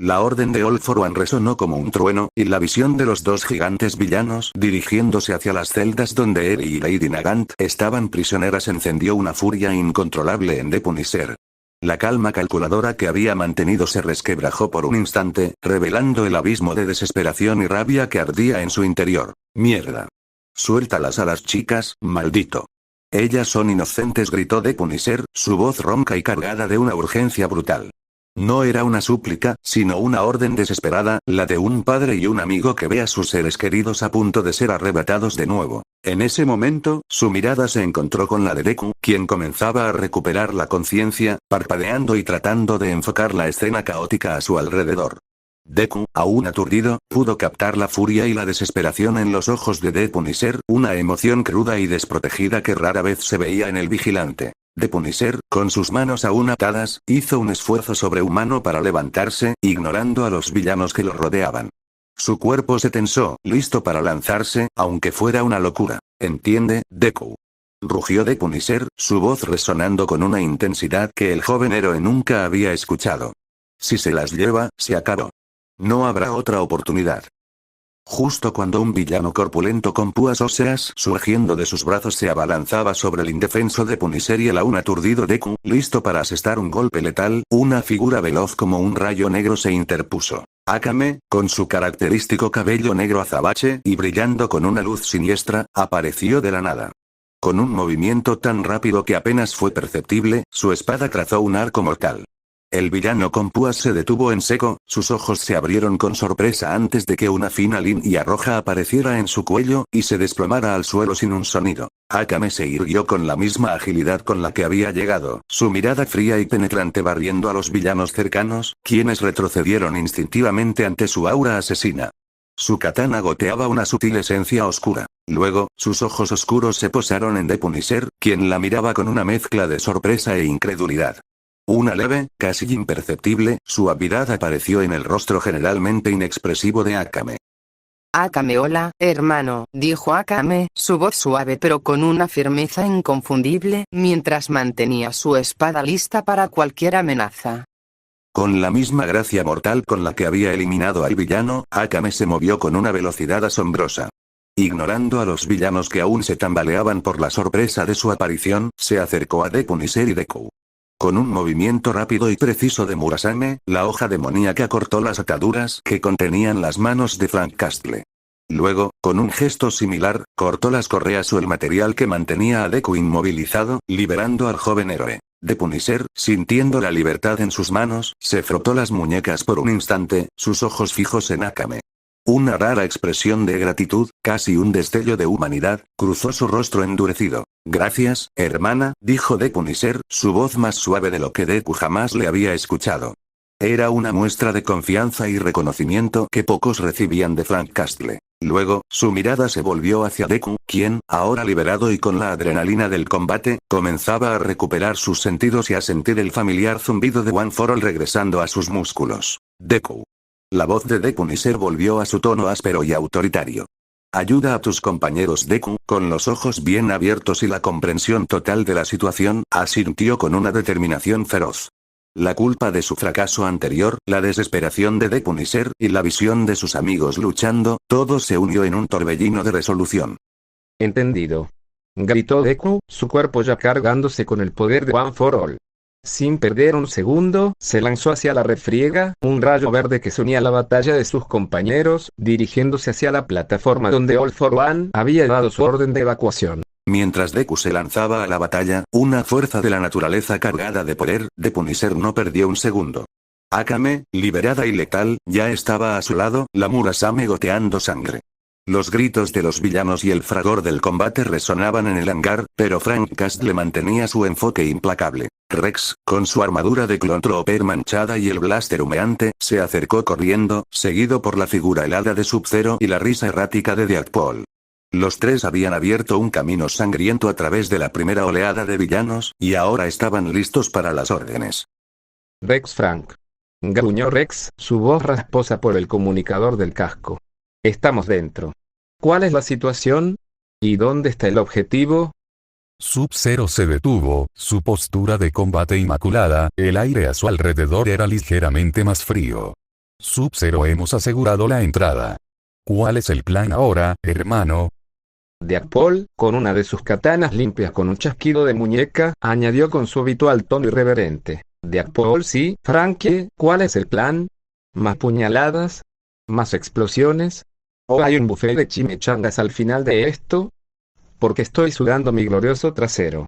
La orden de All For One resonó como un trueno, y la visión de los dos gigantes villanos dirigiéndose hacia las celdas donde Eri y Lady Nagant estaban prisioneras encendió una furia incontrolable en The Punisher. La calma calculadora que había mantenido se resquebrajó por un instante, revelando el abismo de desesperación y rabia que ardía en su interior. ¡Mierda! Suéltalas a las chicas, maldito. Ellas son inocentes, gritó The Punisher, su voz ronca y cargada de una urgencia brutal. No era una súplica, sino una orden desesperada, la de un padre y un amigo que ve a sus seres queridos a punto de ser arrebatados de nuevo. En ese momento, su mirada se encontró con la de Deku, quien comenzaba a recuperar la conciencia, parpadeando y tratando de enfocar la escena caótica a su alrededor. Deku, aún aturdido, pudo captar la furia y la desesperación en los ojos de The Punisher, una emoción cruda y desprotegida que rara vez se veía en el vigilante. The Punisher, con sus manos aún atadas, hizo un esfuerzo sobrehumano para levantarse, ignorando a los villanos que lo rodeaban. Su cuerpo se tensó, listo para lanzarse, aunque fuera una locura. ¿Entiende, Deku? Rugió The Punisher, su voz resonando con una intensidad que el joven héroe nunca había escuchado. Si se las lleva, se acabó. No habrá otra oportunidad. Justo cuando un villano corpulento con púas óseas surgiendo de sus brazos se abalanzaba sobre el indefenso The Punisher y el aún aturdido Deku, listo para asestar un golpe letal, una figura veloz como un rayo negro se interpuso. Akame, con su característico cabello negro azabache y brillando con una luz siniestra, apareció de la nada. Con un movimiento tan rápido que apenas fue perceptible, su espada trazó un arco mortal. El villano con púas se detuvo en seco, sus ojos se abrieron con sorpresa antes de que una fina línea roja apareciera en su cuello, y se desplomara al suelo sin un sonido. Akame se irguió con la misma agilidad con la que había llegado, su mirada fría y penetrante barriendo a los villanos cercanos, quienes retrocedieron instintivamente ante su aura asesina. Su katana goteaba una sutil esencia oscura. Luego, sus ojos oscuros se posaron en The Punisher, quien la miraba con una mezcla de sorpresa e incredulidad. Una leve, casi imperceptible, suavidad apareció en el rostro generalmente inexpresivo de Akame. Akame, hola, hermano, dijo Akame, su voz suave pero con una firmeza inconfundible, mientras mantenía su espada lista para cualquier amenaza. Con la misma gracia mortal con la que había eliminado al villano, Akame se movió con una velocidad asombrosa. Ignorando a los villanos que aún se tambaleaban por la sorpresa de su aparición, se acercó a The Punisher y Deku. Con un movimiento rápido y preciso de Murasame, la hoja demoníaca cortó las ataduras que contenían las manos de Frank Castle. Luego, con un gesto similar, cortó las correas o el material que mantenía a Deku inmovilizado, liberando al joven héroe. The Punisher, sintiendo la libertad en sus manos, se frotó las muñecas por un instante, sus ojos fijos en Akame. Una rara expresión de gratitud, casi un destello de humanidad, cruzó su rostro endurecido. Gracias, hermana, dijo The Punisher, su voz más suave de lo que Deku jamás le había escuchado. Era una muestra de confianza y reconocimiento que pocos recibían de Frank Castle. Luego, su mirada se volvió hacia Deku, quien, ahora liberado y con la adrenalina del combate, comenzaba a recuperar sus sentidos y a sentir el familiar zumbido de One for All regresando a sus músculos. Deku. La voz de The Punisher volvió a su tono áspero y autoritario. Ayuda a tus compañeros. Deku, con los ojos bien abiertos y la comprensión total de la situación, asintió con una determinación feroz. La culpa de su fracaso anterior, la desesperación de The Punisher y la visión de sus amigos luchando, todo se unió en un torbellino de resolución. Entendido. Gritó Deku, su cuerpo ya cargándose con el poder de One for All. Sin perder un segundo, se lanzó hacia la refriega, un rayo verde que se unía a la batalla de sus compañeros, dirigiéndose hacia la plataforma donde All for One había dado su orden de evacuación. Mientras Deku se lanzaba a la batalla, una fuerza de la naturaleza cargada de poder, The Punisher no perdió un segundo. Akame, liberada y letal, ya estaba a su lado, la Murasame goteando sangre. Los gritos de los villanos y el fragor del combate resonaban en el hangar, pero Frank Castle mantenía su enfoque implacable. Rex, con su armadura de Clone Trooper manchada y el blaster humeante, se acercó corriendo, seguido por la figura helada de Sub-Zero y la risa errática de Deadpool. Los tres habían abierto un camino sangriento a través de la primera oleada de villanos, y ahora estaban listos para las órdenes. Rex Frank. Gruñó Rex, su voz rasposa por el comunicador del casco. Estamos dentro. ¿Cuál es la situación? ¿Y dónde está el objetivo? Sub-Zero se detuvo, su postura de combate inmaculada, el aire a su alrededor era ligeramente más frío. Sub-Zero, hemos asegurado la entrada. ¿Cuál es el plan ahora, hermano? Deadpool, con una de sus katanas limpias con un chasquido de muñeca, añadió con su habitual tono irreverente. Deadpool, sí, Frankie, ¿cuál es el plan? ¿Más puñaladas? ¿Más explosiones? ¿O hay un buffet de chimichangas al final de esto? Porque estoy sudando mi glorioso trasero.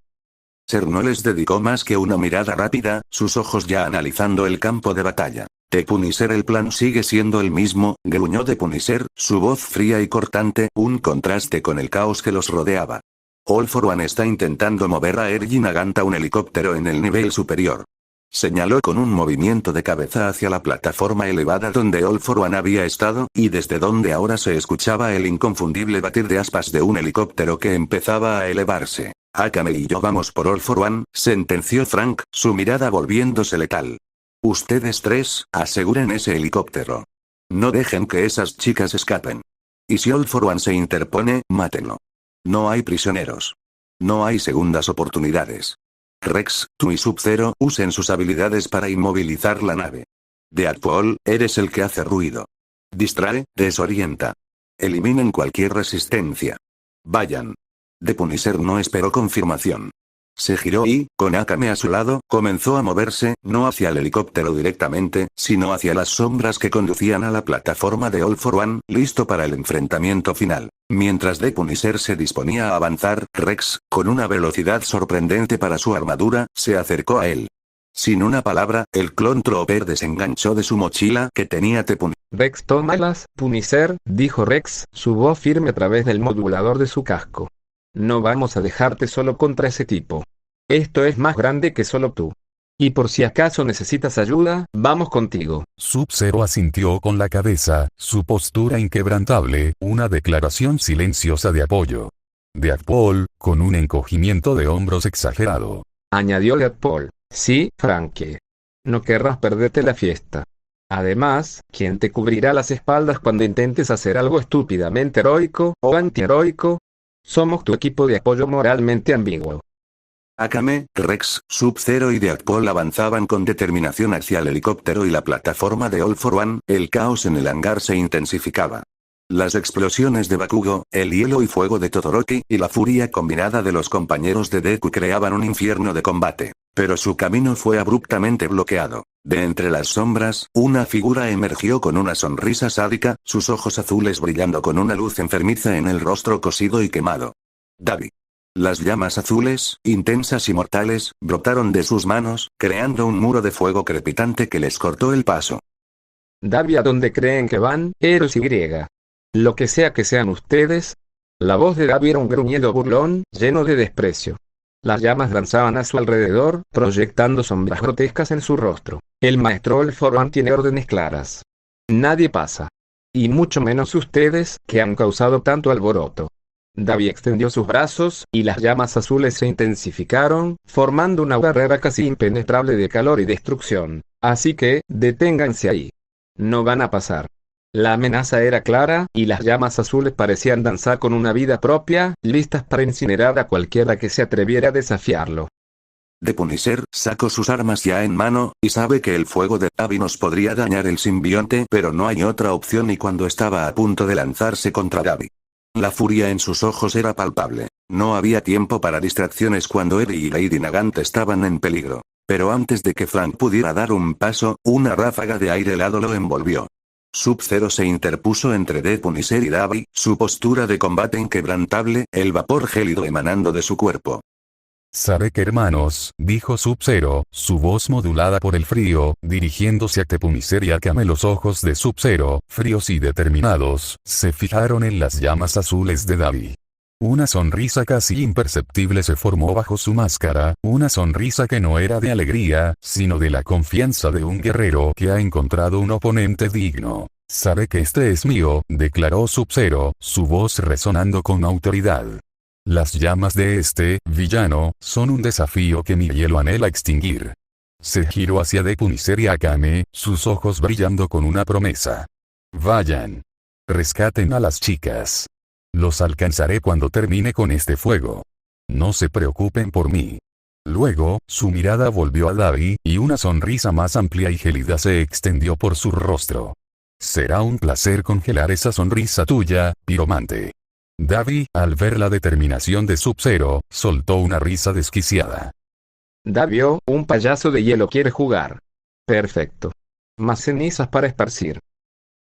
Ser no les dedicó más que una mirada rápida, sus ojos ya analizando el campo de batalla. The Punisher, el plan sigue siendo el mismo, gruñó The Punisher, su voz fría y cortante, un contraste con el caos que los rodeaba. All for One está intentando mover a Ergin Naganta un helicóptero en el nivel superior. Señaló con un movimiento de cabeza hacia la plataforma elevada donde All for One había estado, y desde donde ahora se escuchaba el inconfundible batir de aspas de un helicóptero que empezaba a elevarse. Akame y yo vamos por All for One, sentenció Frank, su mirada volviéndose letal. Ustedes tres, aseguren ese helicóptero. No dejen que esas chicas escapen. Y si All for One se interpone, mátenlo. No hay prisioneros. No hay segundas oportunidades. Rex, tú y Sub-Zero, usen sus habilidades para inmovilizar la nave. Deadpool, eres el que hace ruido. Distrae, desorienta. Eliminen cualquier resistencia. Vayan. The Punisher no esperó confirmación. Se giró y, con Akame a su lado, comenzó a moverse, no hacia el helicóptero directamente, sino hacia las sombras que conducían a la plataforma de All for One, listo para el enfrentamiento final. Mientras The Punisher se disponía a avanzar, Rex, con una velocidad sorprendente para su armadura, se acercó a él. Sin una palabra, el Clone Trooper desenganchó de su mochila que tenía The Punisher. Rex, tómalas, Punisher, dijo Rex, su voz firme a través del modulador de su casco. No vamos a dejarte solo contra ese tipo. Esto es más grande que solo tú. Y por si acaso necesitas ayuda, vamos contigo. Sub-Zero asintió con la cabeza, su postura inquebrantable, una declaración silenciosa de apoyo. Deadpool, con un encogimiento de hombros exagerado. Añadió Deadpool. Sí, Frankie. No querrás perderte la fiesta. Además, ¿quién te cubrirá las espaldas cuando intentes hacer algo estúpidamente heroico o antiheroico? Somos tu equipo de apoyo moralmente ambiguo. Akame, Rex, Sub-Zero y Deadpool avanzaban con determinación hacia el helicóptero y la plataforma de All for One, el caos en el hangar se intensificaba. Las explosiones de Bakugo, el hielo y fuego de Todoroki, y la furia combinada de los compañeros de Deku creaban un infierno de combate. Pero su camino fue abruptamente bloqueado. De entre las sombras, una figura emergió con una sonrisa sádica, sus ojos azules brillando con una luz enfermiza en el rostro cosido y quemado. Davi. Las llamas azules, intensas y mortales, brotaron de sus manos, creando un muro de fuego crepitante que les cortó el paso. Davi, ¿a dónde creen que van, Eros y griega? Lo que sea que sean ustedes. La voz de Davi era un gruñido burlón, lleno de desprecio. Las llamas danzaban a su alrededor, proyectando sombras grotescas en su rostro. El maestro All For One tiene órdenes claras. Nadie pasa. Y mucho menos ustedes, que han causado tanto alboroto. Davi extendió sus brazos, y las llamas azules se intensificaron, formando una barrera casi impenetrable de calor y destrucción. Así que, deténganse ahí. No van a pasar. La amenaza era clara, y las llamas azules parecían danzar con una vida propia, listas para incinerar a cualquiera que se atreviera a desafiarlo. De Punisher sacó sus armas ya en mano, y sabe que el fuego de Davi nos podría dañar el simbionte, pero no hay otra opción, y cuando estaba a punto de lanzarse contra Davi. La furia en sus ojos era palpable. No había tiempo para distracciones cuando Eri y Lady Nagant estaban en peligro. Pero antes de que Frank pudiera dar un paso, una ráfaga de aire helado lo envolvió. Sub-Zero se interpuso entre The Punisher y Davi, su postura de combate inquebrantable, el vapor gélido emanando de su cuerpo. «Sabe que hermanos», dijo Sub-Zero, su voz modulada por el frío, dirigiéndose a The Punisher y Akame. Los ojos de Sub-Zero, fríos y determinados, se fijaron en las llamas azules de Davi. Una sonrisa casi imperceptible se formó bajo su máscara, una sonrisa que no era de alegría, sino de la confianza de un guerrero que ha encontrado un oponente digno. «Sabe que este es mío», declaró Sub-Zero, su voz resonando con autoridad. «Las llamas de este villano son un desafío que mi hielo anhela extinguir». Se giró hacia The Punisher y Akame, sus ojos brillando con una promesa. «Vayan. Rescaten a las chicas. Los alcanzaré cuando termine con este fuego. No se preocupen por mí». Luego, su mirada volvió a Davi, y una sonrisa más amplia y gélida se extendió por su rostro. «Será un placer congelar esa sonrisa tuya, piromante». Davi, al ver la determinación de Sub-Zero, soltó una risa desquiciada. Davi, un payaso de hielo quiere jugar. Perfecto. Más cenizas para esparcir.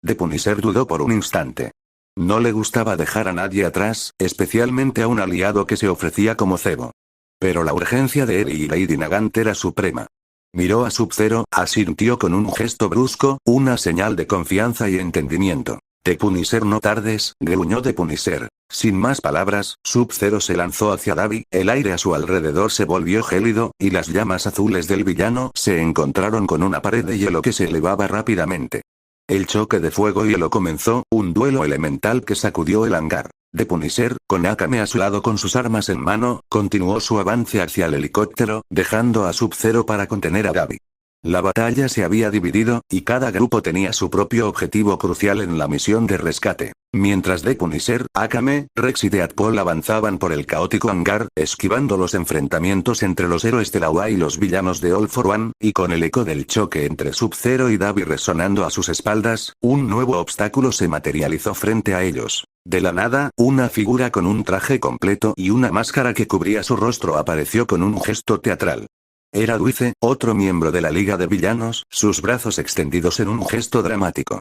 The Punisher dudó por un instante. No le gustaba dejar a nadie atrás, especialmente a un aliado que se ofrecía como cebo. Pero la urgencia de Eri y Lady Nagant era suprema. Miró a Sub-Zero, asintió con un gesto brusco, una señal de confianza y entendimiento. «The Punisher, no tardes», gruñó The Punisher. Sin más palabras, Sub-Zero se lanzó hacia Davi, el aire a su alrededor se volvió gélido, y las llamas azules del villano se encontraron con una pared de hielo que se elevaba rápidamente. El choque de fuego-hielo comenzó, un duelo elemental que sacudió el hangar. The Punisher, con Akame a su lado con sus armas en mano, continuó su avance hacia el helicóptero, dejando a Sub-Zero para contener a Davi. La batalla se había dividido, y cada grupo tenía su propio objetivo crucial en la misión de rescate. Mientras The Punisher, Akame, Rex y Deadpool avanzaban por el caótico hangar, esquivando los enfrentamientos entre los héroes de la UA y los villanos de All For One, y con el eco del choque entre Sub-Zero y Davi resonando a sus espaldas, un nuevo obstáculo se materializó frente a ellos. De la nada, una figura con un traje completo y una máscara que cubría su rostro apareció con un gesto teatral. Era Dwayne, otro miembro de la Liga de Villanos, sus brazos extendidos en un gesto dramático.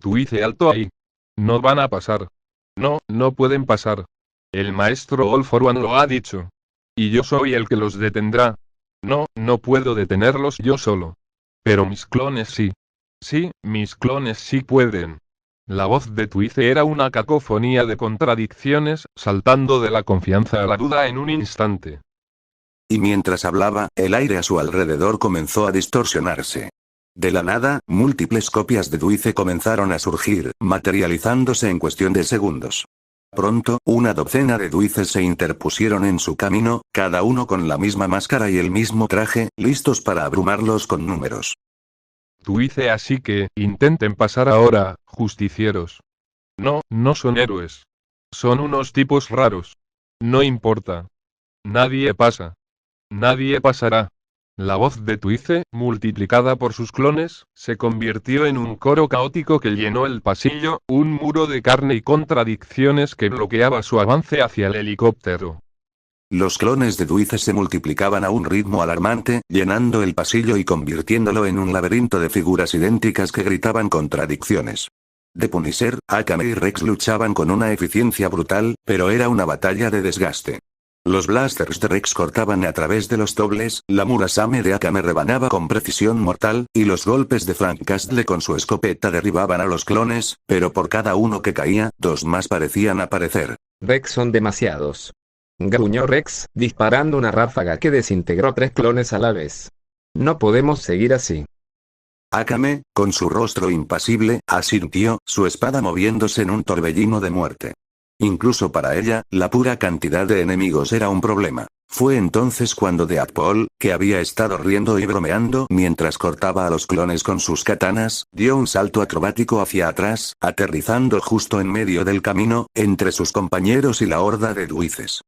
Dwayne, alto ahí. No van a pasar. No, no pueden pasar. El maestro All For One lo ha dicho. Y yo soy el que los detendrá. No, no puedo detenerlos yo solo. Pero mis clones sí. Sí, mis clones sí pueden. La voz de Dwayne era una cacofonía de contradicciones, saltando de la confianza a la duda en un instante. Y mientras hablaba, el aire a su alrededor comenzó a distorsionarse. De la nada, múltiples copias de Dwayne comenzaron a surgir, materializándose en cuestión de segundos. Pronto, una docena de Dwayne se interpusieron en su camino, cada uno con la misma máscara y el mismo traje, listos para abrumarlos con números. Dwayne, así que, intenten pasar ahora, justicieros. No, no son héroes. Son unos tipos raros. No importa. Nadie pasa. Nadie pasará. La voz de Dwayne, multiplicada por sus clones, se convirtió en un coro caótico que llenó el pasillo, un muro de carne y contradicciones que bloqueaba su avance hacia el helicóptero. Los clones de Duices se multiplicaban a un ritmo alarmante, llenando el pasillo y convirtiéndolo en un laberinto de figuras idénticas que gritaban contradicciones. The Punisher, Akame y Rex luchaban con una eficiencia brutal, pero era una batalla de desgaste. Los blasters de Rex cortaban a través de los dobles, la Murasame de Akame rebanaba con precisión mortal, y los golpes de Frank Castle con su escopeta derribaban a los clones, pero por cada uno que caía, dos más parecían aparecer. Rex son demasiados. Gruñó Rex, disparando una ráfaga que desintegró 3 clones a la vez. No podemos seguir así. Akame, con su rostro impasible, asintió, su espada moviéndose en un torbellino de muerte. Incluso para ella, la pura cantidad de enemigos era un problema. Fue entonces cuando Deadpool, que había estado riendo y bromeando mientras cortaba a los clones con sus katanas, dio un salto acrobático hacia atrás, aterrizando justo en medio del camino, entre sus compañeros y la horda de Duices.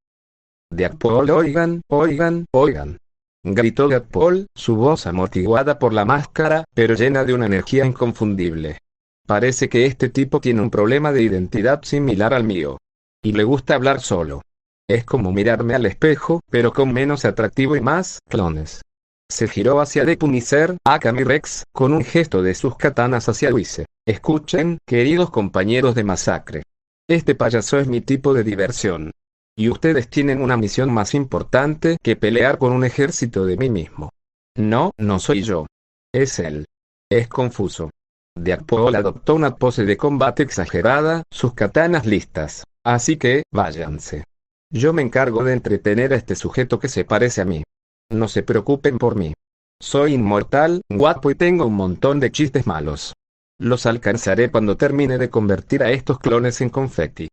Deadpool, oigan, oigan, oigan. Gritó Deadpool, su voz amortiguada por la máscara, pero llena de una energía inconfundible. Parece que este tipo tiene un problema de identidad similar al mío. Y le gusta hablar solo. Es como mirarme al espejo, pero con menos atractivo y más clones. Se giró hacia The Punisher, Akame y Rex, con un gesto de sus katanas hacia Luise. Escuchen, queridos compañeros de masacre. Este payaso es mi tipo de diversión. Y ustedes tienen una misión más importante que pelear con un ejército de mí mismo. No, no soy yo. Es él. Es confuso. Deadpool adoptó una pose de combate exagerada, sus katanas listas. Así que, váyanse. Yo me encargo de entretener a este sujeto que se parece a mí. No se preocupen por mí. Soy inmortal, guapo y tengo un montón de chistes malos. Los alcanzaré cuando termine de convertir a estos clones en confeti.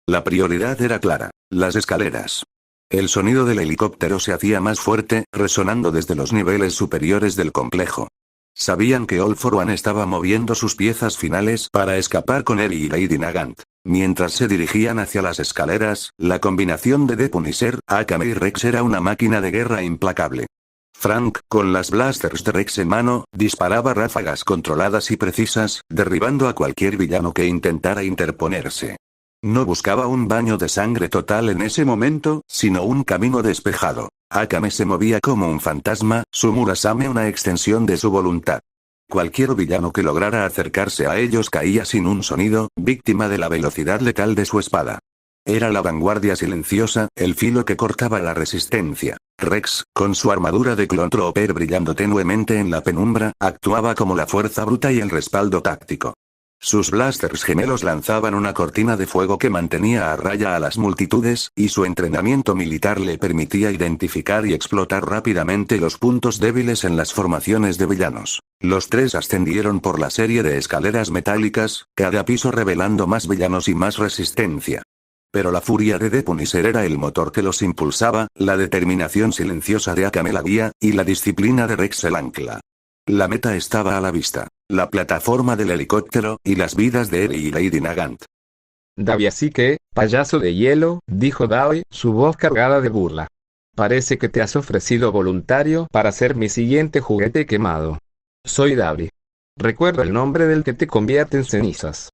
La prioridad era clara: las escaleras. El sonido del helicóptero se hacía más fuerte, resonando desde los niveles superiores del complejo. Sabían que All for One estaba moviendo sus piezas finales para escapar con Eri y Lady Nagant. Mientras se dirigían hacia las escaleras, la combinación de The Punisher, Akame y Rex era una máquina de guerra implacable. Frank, con las blasters de Rex en mano, disparaba ráfagas controladas y precisas, derribando a cualquier villano que intentara interponerse. No buscaba un baño de sangre total en ese momento, sino un camino despejado. Akame se movía como un fantasma, su Murasame una extensión de su voluntad. Cualquier villano que lograra acercarse a ellos caía sin un sonido, víctima de la velocidad letal de su espada. Era la vanguardia silenciosa, el filo que cortaba la resistencia. Rex, con su armadura de Clone Trooper brillando tenuemente en la penumbra, actuaba como la fuerza bruta y el respaldo táctico. Sus blasters gemelos lanzaban una cortina de fuego que mantenía a raya a las multitudes, y su entrenamiento militar le permitía identificar y explotar rápidamente los puntos débiles en las formaciones de villanos. Los tres ascendieron por la serie de escaleras metálicas, cada piso revelando más villanos y más resistencia. Pero la furia de The Punisher era el motor que los impulsaba, la determinación silenciosa de Akame la guía, y la disciplina de Rex el ancla. La meta estaba a la vista: la plataforma del helicóptero, y las vidas de Eri y Lady Nagant. Davi, así que, payaso de hielo, dijo Davi, su voz cargada de burla. Parece que te has ofrecido voluntario para ser mi siguiente juguete quemado. Soy Davi. Recuerda el nombre del que te convierte en cenizas.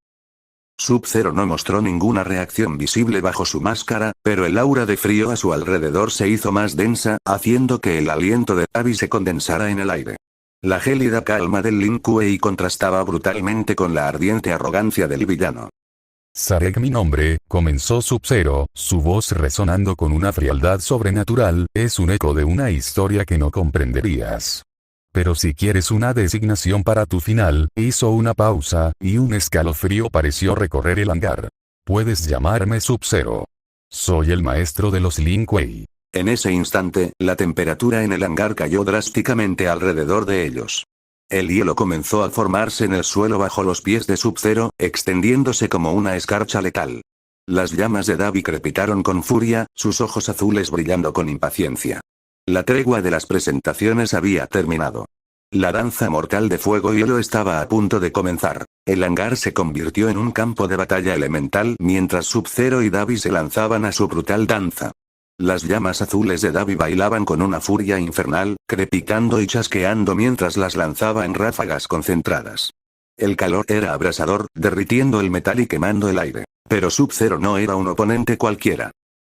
Sub-Zero no mostró ninguna reacción visible bajo su máscara, pero el aura de frío a su alrededor se hizo más densa, haciendo que el aliento de Davi se condensara en el aire. La gélida calma del Lin Kuei contrastaba brutalmente con la ardiente arrogancia del villano. Sarek, mi nombre, comenzó Sub-Zero, su voz resonando con una frialdad sobrenatural, es un eco de una historia que no comprenderías. Pero si quieres una designación para tu final, hizo una pausa, y un escalofrío pareció recorrer el hangar. Puedes llamarme Sub-Zero. Soy el maestro de los Lin Kuei. En ese instante, la temperatura en el hangar cayó drásticamente alrededor de ellos. El hielo comenzó a formarse en el suelo bajo los pies de Sub-Zero, extendiéndose como una escarcha letal. Las llamas de Davi crepitaron con furia, sus ojos azules brillando con impaciencia. La tregua de las presentaciones había terminado. La danza mortal de fuego y hielo estaba a punto de comenzar. El hangar se convirtió en un campo de batalla elemental mientras Sub-Zero y Davi se lanzaban a su brutal danza. Las llamas azules de Davi bailaban con una furia infernal, crepitando y chasqueando mientras las lanzaba en ráfagas concentradas. El calor era abrasador, derritiendo el metal y quemando el aire. Pero Sub-Zero no era un oponente cualquiera.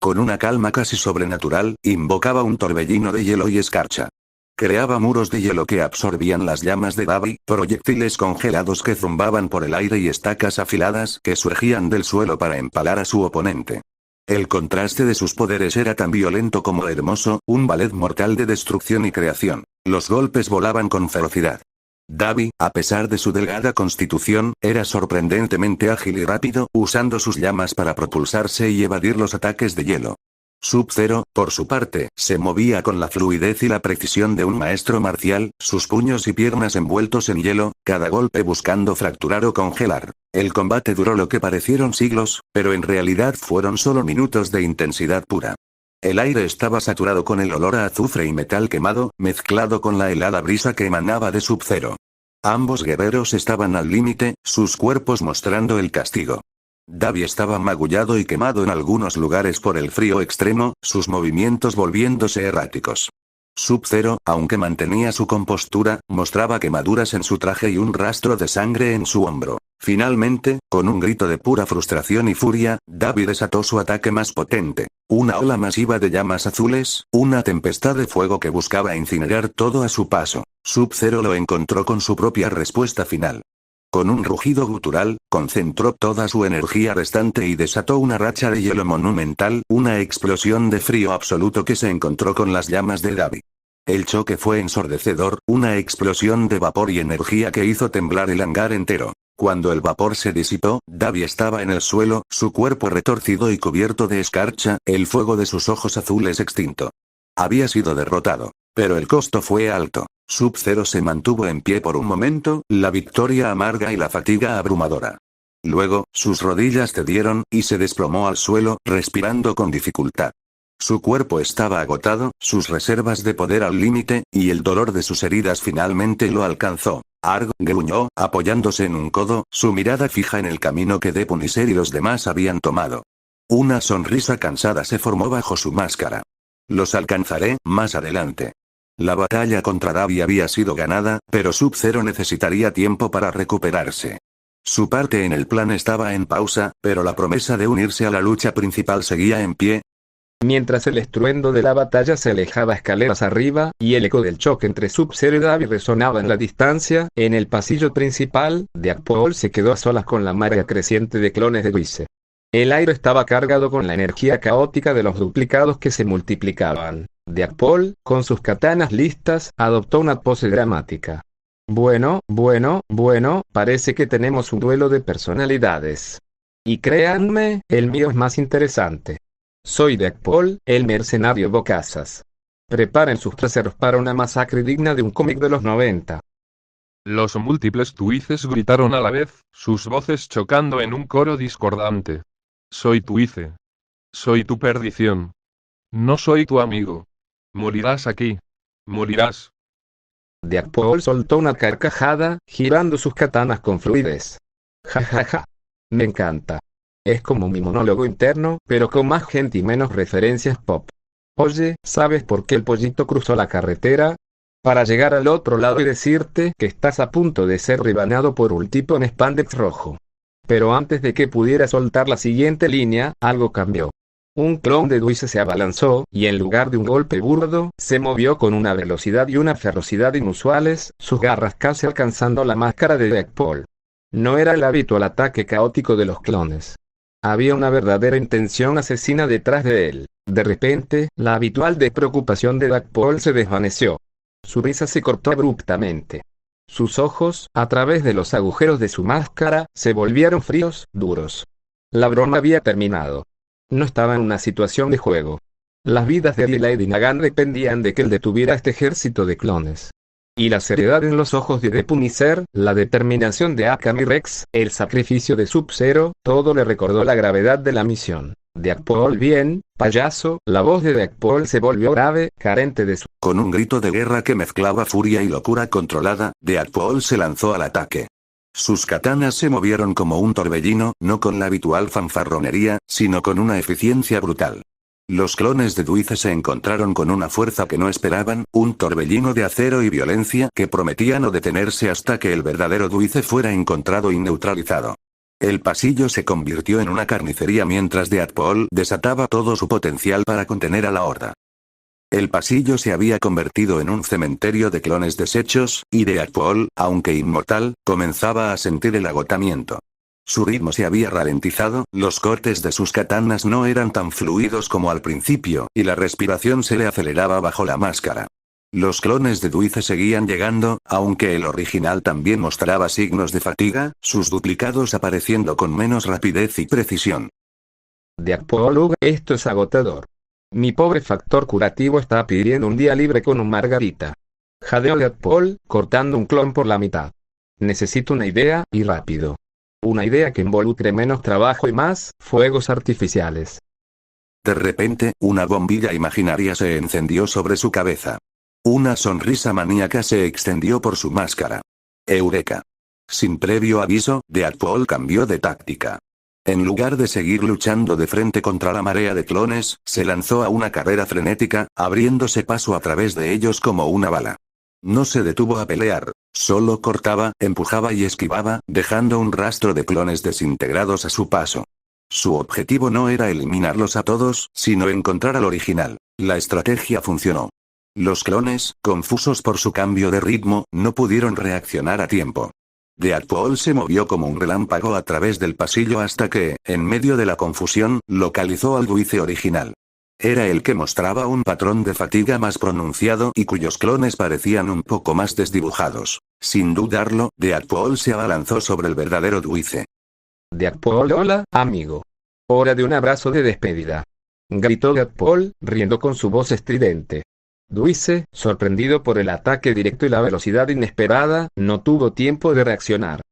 Con una calma casi sobrenatural, invocaba un torbellino de hielo y escarcha. Creaba muros de hielo que absorbían las llamas de Davi, proyectiles congelados que zumbaban por el aire y estacas afiladas que surgían del suelo para empalar a su oponente. El contraste de sus poderes era tan violento como hermoso, un ballet mortal de destrucción y creación. Los golpes volaban con ferocidad. Davi, a pesar de su delgada constitución, era sorprendentemente ágil y rápido, usando sus llamas para propulsarse y evadir los ataques de hielo. Sub-Zero, por su parte, se movía con la fluidez y la precisión de un maestro marcial, sus puños y piernas envueltos en hielo, cada golpe buscando fracturar o congelar. El combate duró lo que parecieron siglos, pero en realidad fueron solo minutos de intensidad pura. El aire estaba saturado con el olor a azufre y metal quemado, mezclado con la helada brisa que emanaba de Sub-Zero. Ambos guerreros estaban al límite, sus cuerpos mostrando el castigo. Davi estaba magullado y quemado en algunos lugares por el frío extremo, sus movimientos volviéndose erráticos. Sub-Zero, aunque mantenía su compostura, mostraba quemaduras en su traje y un rastro de sangre en su hombro. Finalmente, con un grito de pura frustración y furia, Davi desató su ataque más potente. Una ola masiva de llamas azules, una tempestad de fuego que buscaba incinerar todo a su paso. Sub-Zero lo encontró con su propia respuesta final. Con un rugido gutural, concentró toda su energía restante y desató una racha de hielo monumental, una explosión de frío absoluto que se encontró con las llamas de Davi. El choque fue ensordecedor, una explosión de vapor y energía que hizo temblar el hangar entero. Cuando el vapor se disipó, Davi estaba en el suelo, su cuerpo retorcido y cubierto de escarcha, el fuego de sus ojos azules extinto. Había sido derrotado. Pero el costo fue alto. Sub-Zero se mantuvo en pie por un momento, la victoria amarga y la fatiga abrumadora. Luego, sus rodillas cedieron, y se desplomó al suelo, respirando con dificultad. Su cuerpo estaba agotado, sus reservas de poder al límite, y el dolor de sus heridas finalmente lo alcanzó. Arg, gruñó, apoyándose en un codo, su mirada fija en el camino que de Punisher y los demás habían tomado. Una sonrisa cansada se formó bajo su máscara. Los alcanzaré, más adelante. La batalla contra Davi había sido ganada, pero Sub-Zero necesitaría tiempo para recuperarse. Su parte en el plan estaba en pausa, pero la promesa de unirse a la lucha principal seguía en pie. Mientras el estruendo de la batalla se alejaba escaleras arriba, y el eco del choque entre Sub-Zero y Davi resonaba en la distancia, en el pasillo principal, Deadpool se quedó a solas con la marea creciente de clones de Luise. El aire estaba cargado con la energía caótica de los duplicados que se multiplicaban. Deadpool, con sus katanas listas, adoptó una pose dramática. Bueno, parece que tenemos un duelo de personalidades. Y créanme, el mío es más interesante. Soy Deadpool, el mercenario bocazas. Preparen sus traseros para una masacre digna de un cómic de los 90. Los múltiples Twices gritaron a la vez, sus voces chocando en un coro discordante. Soy Twice. Soy tu perdición. No soy tu amigo. Morirás aquí. Morirás. Deadpool soltó una carcajada, girando sus katanas con fluidez. Ja. Me encanta. Es como mi monólogo interno, pero con más gente y menos referencias pop. Oye, ¿sabes por qué el pollito cruzó la carretera? Para llegar al otro lado y decirte que estás a punto de ser rebanado por un tipo en spandex rojo. Pero antes de que pudiera soltar la siguiente línea, algo cambió. Un clon de Luise se abalanzó, y en lugar de un golpe burdo, se movió con una velocidad y una ferocidad inusuales, sus garras casi alcanzando la máscara de Deadpool. No era el habitual ataque caótico de los clones. Había una verdadera intención asesina detrás de él. De repente, la habitual despreocupación de Deadpool se desvaneció. Su risa se cortó abruptamente. Sus ojos, a través de los agujeros de su máscara, se volvieron fríos, duros. La broma había terminado. No estaba en una situación de juego. Las vidas de él y Lady Nagan dependían de que él detuviera este ejército de clones. Y la seriedad en los ojos de The Punisher, la determinación de Akame Rex, el sacrificio de Sub-Zero, todo le recordó la gravedad de la misión. Deadpool bien, payaso. La voz de Deadpool se volvió grave, carente de su... Con un grito de guerra que mezclaba furia y locura controlada, Deadpool se lanzó al ataque. Sus katanas se movieron como un torbellino, no con la habitual fanfarronería, sino con una eficiencia brutal. Los clones de Duice se encontraron con una fuerza que no esperaban, un torbellino de acero y violencia que prometía no detenerse hasta que el verdadero Duice fuera encontrado y neutralizado. El pasillo se convirtió en una carnicería mientras Deadpool desataba todo su potencial para contener a la horda. El pasillo se había convertido en un cementerio de clones deshechos, y Deadpool, aunque inmortal, comenzaba a sentir el agotamiento. Su ritmo se había ralentizado, los cortes de sus katanas no eran tan fluidos como al principio, y la respiración se le aceleraba bajo la máscara. Los clones de Deuce seguían llegando, aunque el original también mostraba signos de fatiga, sus duplicados apareciendo con menos rapidez y precisión. Deadpool, esto es agotador. Mi pobre factor curativo está pidiendo un día libre con un margarita. Jadeó Deadpool, cortando un clon por la mitad. Necesito una idea, y rápido. Una idea que involucre menos trabajo y más fuegos artificiales. De repente, una bombilla imaginaria se encendió sobre su cabeza. Una sonrisa maníaca se extendió por su máscara. ¡Eureka! Sin previo aviso, Deadpool cambió de táctica. En lugar de seguir luchando de frente contra la marea de clones, se lanzó a una carrera frenética, abriéndose paso a través de ellos como una bala. No se detuvo a pelear, solo cortaba, empujaba y esquivaba, dejando un rastro de clones desintegrados a su paso. Su objetivo no era eliminarlos a todos, sino encontrar al original. La estrategia funcionó. Los clones, confusos por su cambio de ritmo, no pudieron reaccionar a tiempo. Deadpool se movió como un relámpago a través del pasillo hasta que, en medio de la confusión, localizó al Deuce original. Era el que mostraba un patrón de fatiga más pronunciado y cuyos clones parecían un poco más desdibujados. Sin dudarlo, Deadpool se abalanzó sobre el verdadero Deuce. Deadpool, hola, amigo. Hora de un abrazo de despedida. Gritó Deadpool, riendo con su voz estridente. Deuce, sorprendido por el ataque directo y la velocidad inesperada, no tuvo tiempo de reaccionar.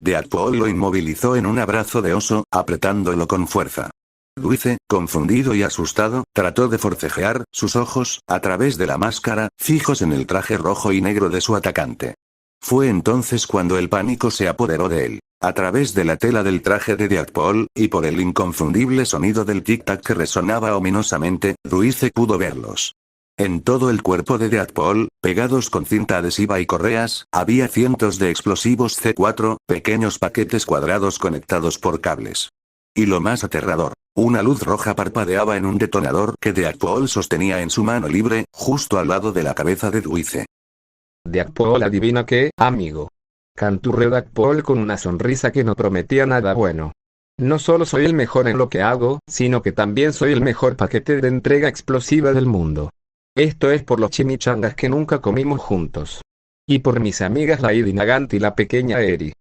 Deadpool lo inmovilizó en un abrazo de oso, apretándolo con fuerza. Deuce, confundido y asustado, trató de forcejear, sus ojos, a través de la máscara, fijos en el traje rojo y negro de su atacante. Fue entonces cuando el pánico se apoderó de él. A través de la tela del traje de Deadpool, y por el inconfundible sonido del tic-tac que resonaba ominosamente, Deuce pudo verlos. En todo el cuerpo de Deadpool, pegados con cinta adhesiva y correas, había cientos de explosivos C4, pequeños paquetes cuadrados conectados por cables. Y lo más aterrador, una luz roja parpadeaba en un detonador que Deadpool sostenía en su mano libre, justo al lado de la cabeza de Deuce. Deadpool, adivina qué, amigo. Canturreó Deadpool con una sonrisa que no prometía nada bueno. No solo soy el mejor en lo que hago, sino que también soy el mejor paquete de entrega explosiva del mundo. Esto es por los chimichangas que nunca comimos juntos. Y por mis amigas Lady Nagant y la pequeña Eri.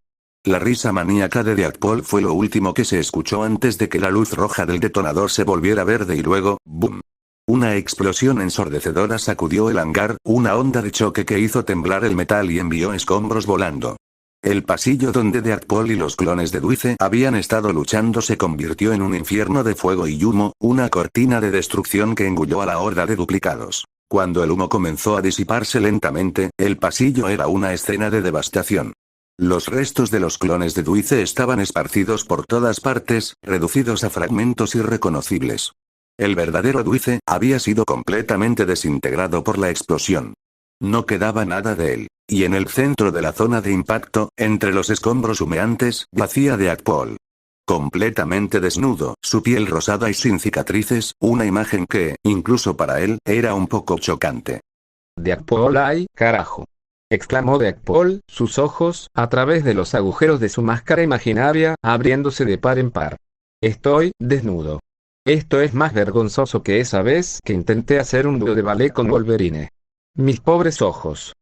La risa maníaca de Deadpool fue lo último que se escuchó antes de que la luz roja del detonador se volviera verde y luego, ¡boom! Una explosión ensordecedora sacudió el hangar, una onda de choque que hizo temblar el metal y envió escombros volando. El pasillo donde Deadpool y los clones de Deuce habían estado luchando se convirtió en un infierno de fuego y humo, una cortina de destrucción que engulló a la horda de duplicados. Cuando el humo comenzó a disiparse lentamente, el pasillo era una escena de devastación. Los restos de los clones de Deuce estaban esparcidos por todas partes, reducidos a fragmentos irreconocibles. El verdadero Deuce había sido completamente desintegrado por la explosión. No quedaba nada de él. Y en el centro de la zona de impacto, entre los escombros humeantes, yacía Deadpool. Completamente desnudo, su piel rosada y sin cicatrices, una imagen que, incluso para él, era un poco chocante. Deadpool, ¡ay, carajo! Exclamó Deadpool, sus ojos, a través de los agujeros de su máscara imaginaria, abriéndose de par en par. Estoy desnudo. Esto es más vergonzoso que esa vez que intenté hacer un dúo de ballet con Wolverine. Mis pobres ojos.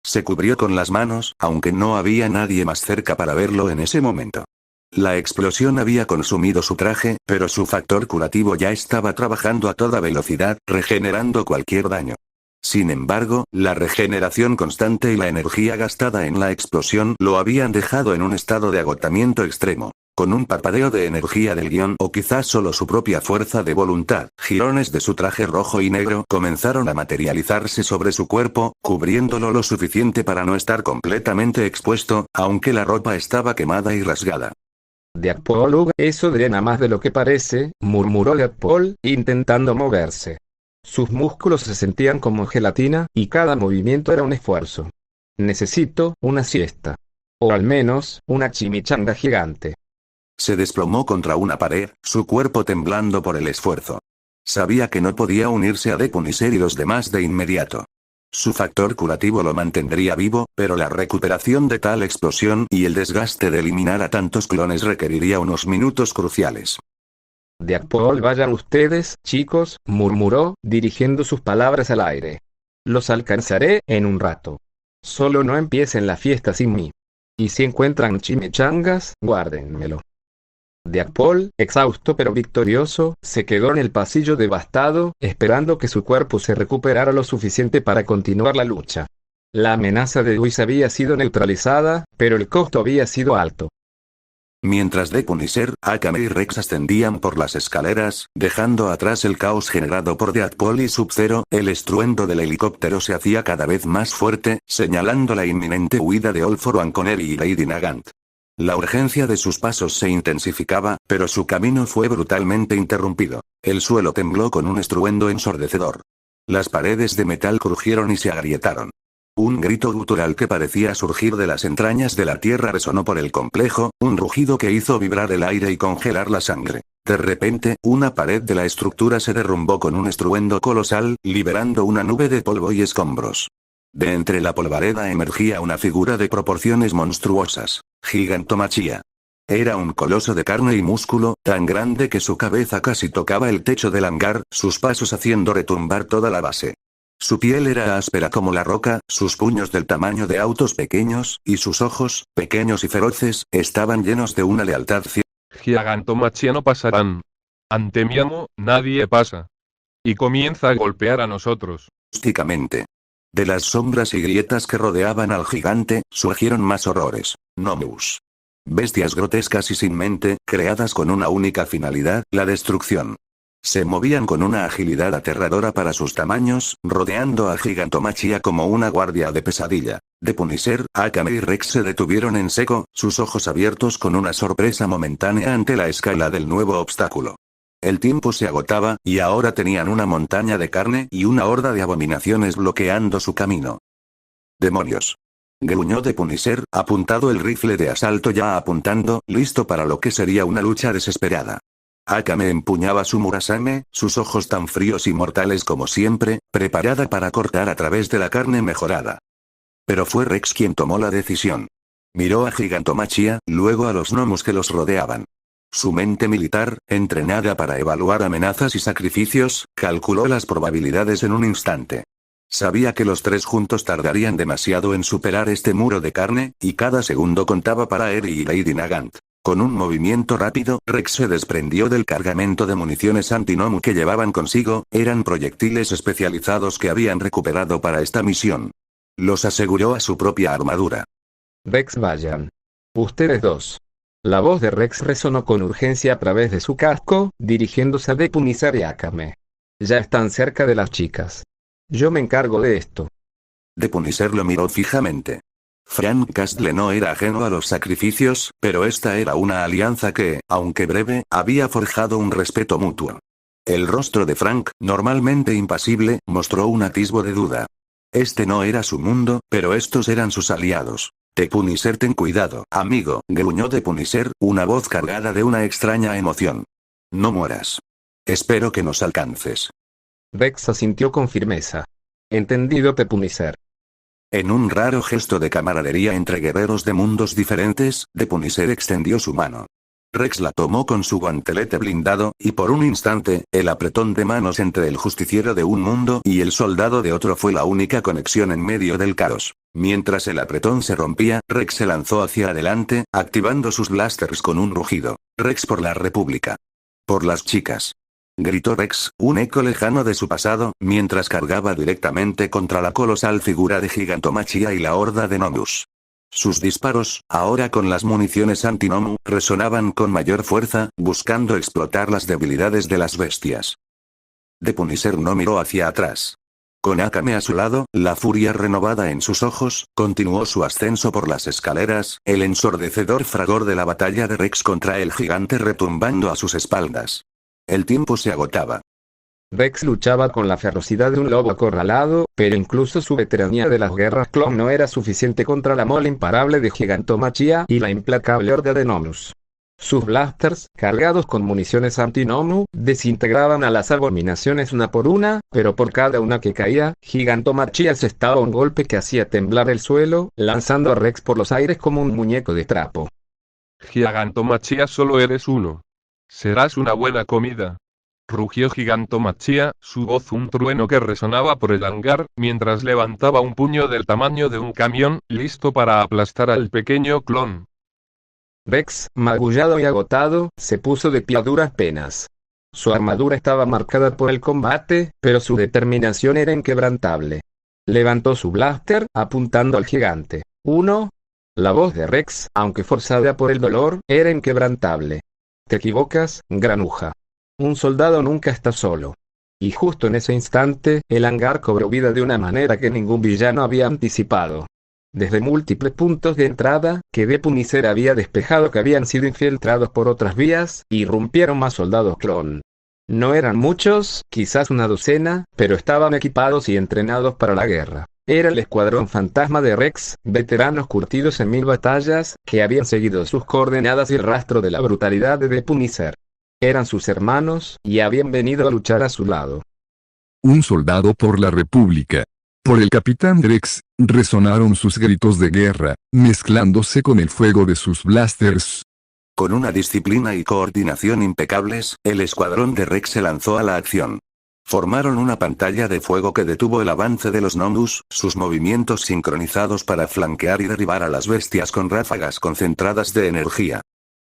Se cubrió con las manos, aunque no había nadie más cerca para verlo en ese momento. La explosión había consumido su traje, pero su factor curativo ya estaba trabajando a toda velocidad, regenerando cualquier daño. Sin embargo, la regeneración constante y la energía gastada en la explosión lo habían dejado en un estado de agotamiento extremo. Con un parpadeo de energía del guión o quizás solo su propia fuerza de voluntad, jirones de su traje rojo y negro comenzaron a materializarse sobre su cuerpo, cubriéndolo lo suficiente para no estar completamente expuesto, aunque la ropa estaba quemada y rasgada. Deadpool, eso drena más de lo que parece, murmuró Deadpool, intentando moverse. Sus músculos se sentían como gelatina, y cada movimiento era un esfuerzo. Necesito una siesta. O al menos, una chimichanga gigante. Se desplomó contra una pared, su cuerpo temblando por el esfuerzo. Sabía que no podía unirse a Depunisher y los demás de inmediato. Su factor curativo lo mantendría vivo, pero la recuperación de tal explosión y el desgaste de eliminar a tantos clones requeriría unos minutos cruciales. Deadpool, vayan ustedes, chicos, murmuró, dirigiendo sus palabras al aire. Los alcanzaré en un rato. Solo no empiecen la fiesta sin mí. Y si encuentran chimichangas, guárdenmelo. Deadpool, exhausto pero victorioso, se quedó en el pasillo devastado, esperando que su cuerpo se recuperara lo suficiente para continuar la lucha. La amenaza de Whis había sido neutralizada, pero el costo había sido alto. Mientras Depunisher, Akame y Rex ascendían por las escaleras, dejando atrás el caos generado por Deadpool y Sub-Zero, el estruendo del helicóptero se hacía cada vez más fuerte, señalando la inminente huida de All For One con Eri y Lady Nagant. La urgencia de sus pasos se intensificaba, pero su camino fue brutalmente interrumpido. El suelo tembló con un estruendo ensordecedor. Las paredes de metal crujieron y se agrietaron. Un grito gutural que parecía surgir de las entrañas de la tierra resonó por el complejo, un rugido que hizo vibrar el aire y congelar la sangre. De repente, una pared de la estructura se derrumbó con un estruendo colosal, liberando una nube de polvo y escombros. De entre la polvareda emergía una figura de proporciones monstruosas, Gigantomachia. Era un coloso de carne y músculo, tan grande que su cabeza casi tocaba el techo del hangar, sus pasos haciendo retumbar toda la base. Su piel era áspera como la roca, sus puños del tamaño de autos pequeños, y sus ojos, pequeños y feroces, estaban llenos de una lealtad ciega. Gigantomachia no pasarán. Ante mi amo, nadie pasa. Y comienza a golpear a nosotros. De las sombras y grietas que rodeaban al gigante, surgieron más horrores. Nomus. Bestias grotescas y sin mente, creadas con una única finalidad, la destrucción. Se movían con una agilidad aterradora para sus tamaños, rodeando a Gigantomachia como una guardia de pesadilla. Depunisher, Akame y Rex se detuvieron en seco, sus ojos abiertos con una sorpresa momentánea ante la escala del nuevo obstáculo. El tiempo se agotaba, y ahora tenían una montaña de carne y una horda de abominaciones bloqueando su camino. ¡Demonios! Gruñó Depunisher, apuntado el rifle de asalto ya apuntando, listo para lo que sería una lucha desesperada. Akame empuñaba su Murasame, sus ojos tan fríos y mortales como siempre, preparada para cortar a través de la carne mejorada. Pero fue Rex quien tomó la decisión. Miró a Gigantomachia, luego a los gnomos que los rodeaban. Su mente militar, entrenada para evaluar amenazas y sacrificios, calculó las probabilidades en un instante. Sabía que los tres juntos tardarían demasiado en superar este muro de carne, y cada segundo contaba para Eri y Lady Nagant. Con un movimiento rápido, Rex se desprendió del cargamento de municiones antinomu que llevaban consigo, eran proyectiles especializados que habían recuperado para esta misión. Los aseguró a su propia armadura. Rex, vayan. Ustedes dos. La voz de Rex resonó con urgencia a través de su casco, dirigiéndose a Depunisher y Akame. Ya están cerca de las chicas. Yo me encargo de esto. Depunisher lo miró fijamente. Frank Castle no era ajeno a los sacrificios, pero esta era una alianza que, aunque breve, había forjado un respeto mutuo. El rostro de Frank, normalmente impasible, mostró un atisbo de duda. Este no era su mundo, pero estos eran sus aliados. Depunisher, ten cuidado, amigo, gruñó Depunisher, una voz cargada de una extraña emoción. No mueras. Espero que nos alcances. Rex asintió con firmeza. Entendido, Depunisher. En un raro gesto de camaradería entre guerreros de mundos diferentes, Depunisher extendió su mano. Rex la tomó con su guantelete blindado, y por un instante, el apretón de manos entre el justiciero de un mundo y el soldado de otro fue la única conexión en medio del caos. Mientras el apretón se rompía, Rex se lanzó hacia adelante, activando sus blasters con un rugido. Rex por la República. Por las chicas. Gritó Rex, un eco lejano de su pasado, mientras cargaba directamente contra la colosal figura de Gigantomachia y la horda de Nomus. Sus disparos, ahora con las municiones antinomu, resonaban con mayor fuerza, buscando explotar las debilidades de las bestias. Depunisher no miró hacia atrás. Con Akame a su lado, la furia renovada en sus ojos, continuó su ascenso por las escaleras, el ensordecedor fragor de la batalla de Rex contra el gigante retumbando a sus espaldas. El tiempo se agotaba. Rex luchaba con la ferocidad de un lobo acorralado, pero incluso su veteranía de las guerras clon no era suficiente contra la mole imparable de Gigantomachia y la implacable horda de Nomus. Sus blasters, cargados con municiones anti-Nomu, desintegraban a las abominaciones una por una, pero por cada una que caía, Gigantomachia asestaba un golpe que hacía temblar el suelo, lanzando a Rex por los aires como un muñeco de trapo. Gigantomachia, solo eres uno. Serás una buena comida. Rugió Gigantomachia, su voz un trueno que resonaba por el hangar, mientras levantaba un puño del tamaño de un camión, listo para aplastar al pequeño clon. Rex, magullado y agotado, se puso de pie a duras penas. Su armadura estaba marcada por el combate, pero su determinación era inquebrantable. Levantó su blaster, apuntando al gigante. La voz de Rex, aunque forzada por el dolor, era inquebrantable. Te equivocas, granuja. Un soldado nunca está solo. Y justo en ese instante, el hangar cobró vida de una manera que ningún villano había anticipado. Desde múltiples puntos de entrada, que de Punisher había despejado que habían sido infiltrados por otras vías, irrumpieron más soldados clon. No eran muchos, quizás una docena, pero estaban equipados y entrenados para la guerra. Era el escuadrón fantasma de Rex, veteranos curtidos en 1000 batallas, que habían seguido sus coordenadas y el rastro de la brutalidad de The Punisher. Eran sus hermanos, y habían venido a luchar a su lado. Un soldado por la República. Por el Capitán Rex, resonaron sus gritos de guerra, mezclándose con el fuego de sus blasters. Con una disciplina y coordinación impecables, el escuadrón de Rex se lanzó a la acción. Formaron una pantalla de fuego que detuvo el avance de los Nomus, sus movimientos sincronizados para flanquear y derribar a las bestias con ráfagas concentradas de energía.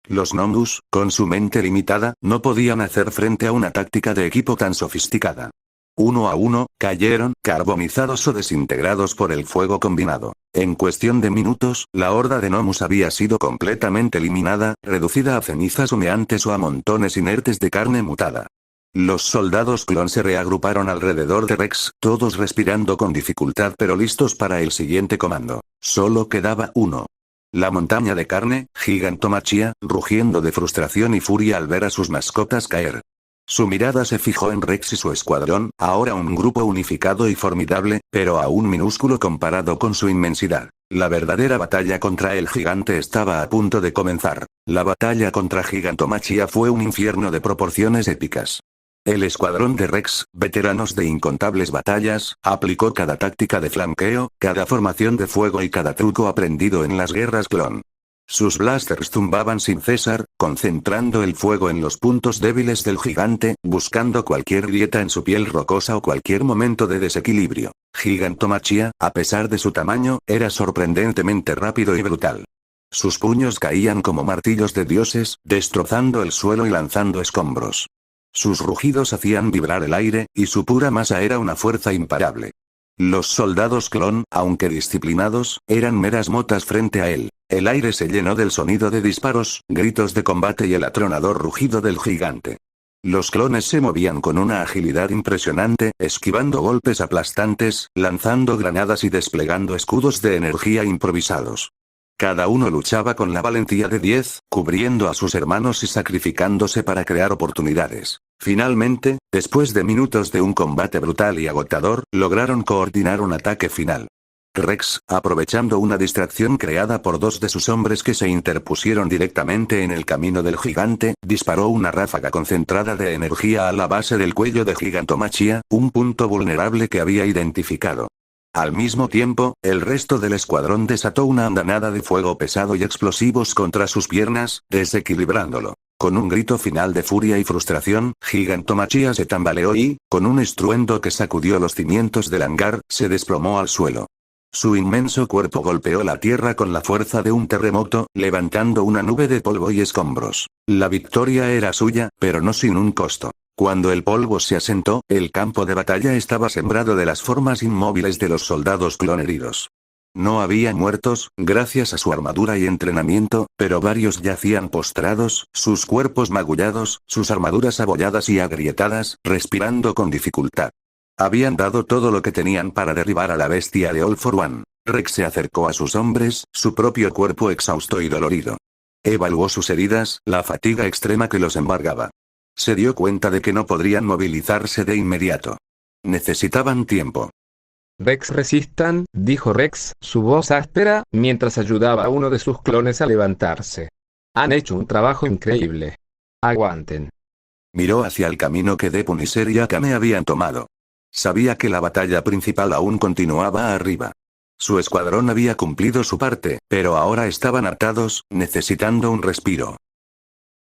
Los Nomus, con su mente limitada, no podían hacer frente a una táctica de equipo tan sofisticada. Uno a uno, cayeron, carbonizados o desintegrados por el fuego combinado. En cuestión de minutos, la horda de Nomus había sido completamente eliminada, reducida a cenizas humeantes o a montones inertes de carne mutada. Los soldados clon se reagruparon alrededor de Rex, todos respirando con dificultad pero listos para el siguiente comando. Solo quedaba uno. La montaña de carne, Gigantomachia, rugiendo de frustración y furia al ver a sus mascotas caer. Su mirada se fijó en Rex y su escuadrón, ahora un grupo unificado y formidable, pero aún minúsculo comparado con su inmensidad. La verdadera batalla contra el gigante estaba a punto de comenzar. La batalla contra Gigantomachia fue un infierno de proporciones épicas. El escuadrón de Rex, veteranos de incontables batallas, aplicó cada táctica de flanqueo, cada formación de fuego y cada truco aprendido en las guerras clon. Sus blasters zumbaban sin cesar, concentrando el fuego en los puntos débiles del gigante, buscando cualquier grieta en su piel rocosa o cualquier momento de desequilibrio. Gigantomachia, a pesar de su tamaño, era sorprendentemente rápido y brutal. Sus puños caían como martillos de dioses, destrozando el suelo y lanzando escombros. Sus rugidos hacían vibrar el aire, y su pura masa era una fuerza imparable. Los soldados clon, aunque disciplinados, eran meras motas frente a él. El aire se llenó del sonido de disparos, gritos de combate y el atronador rugido del gigante. Los clones se movían con una agilidad impresionante, esquivando golpes aplastantes, lanzando granadas y desplegando escudos de energía improvisados. Cada uno luchaba con la valentía de 10, cubriendo a sus hermanos y sacrificándose para crear oportunidades. Finalmente, después de minutos de un combate brutal y agotador, lograron coordinar un ataque final. Rex, aprovechando una distracción creada por dos de sus hombres que se interpusieron directamente en el camino del gigante, disparó una ráfaga concentrada de energía a la base del cuello de Gigantomachia, un punto vulnerable que había identificado. Al mismo tiempo, el resto del escuadrón desató una andanada de fuego pesado y explosivos contra sus piernas, desequilibrándolo. Con un grito final de furia y frustración, Gigantomachia se tambaleó y, con un estruendo que sacudió los cimientos del hangar, se desplomó al suelo. Su inmenso cuerpo golpeó la tierra con la fuerza de un terremoto, levantando una nube de polvo y escombros. La victoria era suya, pero no sin un costo. Cuando el polvo se asentó, el campo de batalla estaba sembrado de las formas inmóviles de los soldados clon heridos. No había muertos, gracias a su armadura y entrenamiento, pero varios yacían postrados, sus cuerpos magullados, sus armaduras abolladas y agrietadas, respirando con dificultad. Habían dado todo lo que tenían para derribar a la bestia de All for One. Rex se acercó a sus hombres, su propio cuerpo exhausto y dolorido. Evaluó sus heridas, la fatiga extrema que los embargaba. Se dio cuenta de que no podrían movilizarse de inmediato. Necesitaban tiempo. Rex resistan, dijo Rex, su voz áspera, mientras ayudaba a uno de sus clones a levantarse. Han hecho un trabajo increíble. Aguanten. Miró hacia el camino que de Punisher y Akame habían tomado. Sabía que la batalla principal aún continuaba arriba. Su escuadrón había cumplido su parte, pero ahora estaban atados, necesitando un respiro.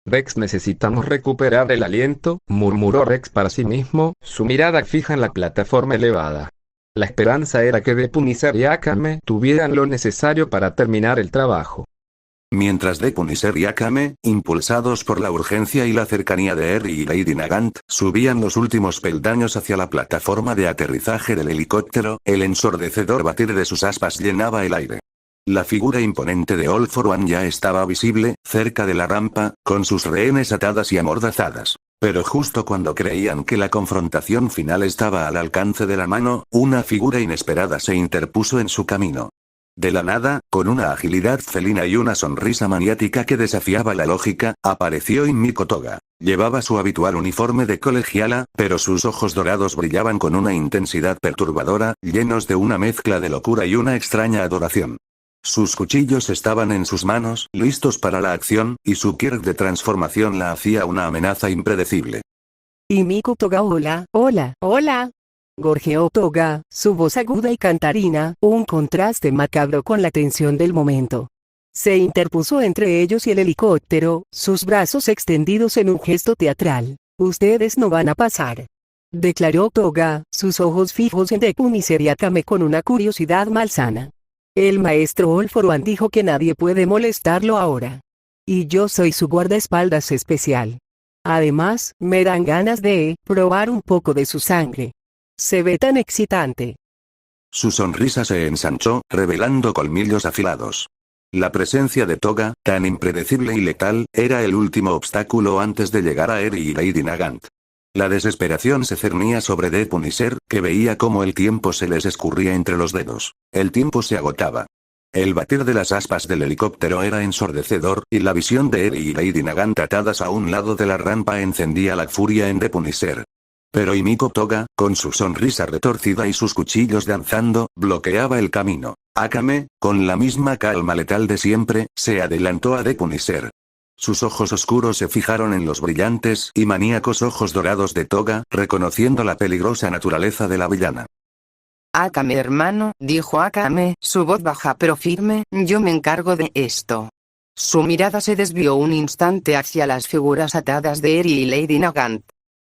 Rex, necesitamos recuperar el aliento, murmuró Rex para sí mismo, su mirada fija en la plataforma elevada. La esperanza era que de Punisher y Akame tuvieran lo necesario para terminar el trabajo. Mientras de Punisher y Akame, impulsados por la urgencia y la cercanía de Eri y Lady Nagant, subían los últimos peldaños hacia la plataforma de aterrizaje del helicóptero, el ensordecedor batir de sus aspas llenaba el aire. La figura imponente de All For One ya estaba visible, cerca de la rampa, con sus rehenes atadas y amordazadas. Pero justo cuando creían que la confrontación final estaba al alcance de la mano, una figura inesperada se interpuso en su camino. De la nada, con una agilidad felina y una sonrisa maniática que desafiaba la lógica, apareció Himiko Toga. Llevaba su habitual uniforme de colegiala, pero sus ojos dorados brillaban con una intensidad perturbadora, llenos de una mezcla de locura y una extraña adoración. Sus cuchillos estaban en sus manos, listos para la acción, y su quirk de transformación la hacía una amenaza impredecible. Himiko Toga, hola, hola, hola. Gorgeo Toga, su voz aguda y cantarina, un contraste macabro con la tensión del momento. Se interpuso entre ellos y el helicóptero, sus brazos extendidos en un gesto teatral. Ustedes no van a pasar, declaró Toga, sus ojos fijos en de Punisher y Akame con una curiosidad malsana. El maestro All For One dijo que nadie puede molestarlo ahora. Y yo soy su guardaespaldas especial. Además, me dan ganas de probar un poco de su sangre. Se ve tan excitante. Su sonrisa se ensanchó, revelando colmillos afilados. La presencia de Toga, tan impredecible y letal, era el último obstáculo antes de llegar a Eri y Lady Nagant. La desesperación se cernía sobre de Punisher, que veía cómo el tiempo se les escurría entre los dedos. El tiempo se agotaba. El batir de las aspas del helicóptero era ensordecedor, y la visión de Eri y Lady Nagant atadas a un lado de la rampa encendía la furia en de Punisher. Pero Himiko Toga, con su sonrisa retorcida y sus cuchillos danzando, bloqueaba el camino. Akame, con la misma calma letal de siempre, se adelantó a de Punisher. Sus ojos oscuros se fijaron en los brillantes y maníacos ojos dorados de Toga, reconociendo la peligrosa naturaleza de la villana. Akame hermano, dijo Akame, su voz baja pero firme, yo me encargo de esto. Su mirada se desvió un instante hacia las figuras atadas de Eri y Lady Nagant.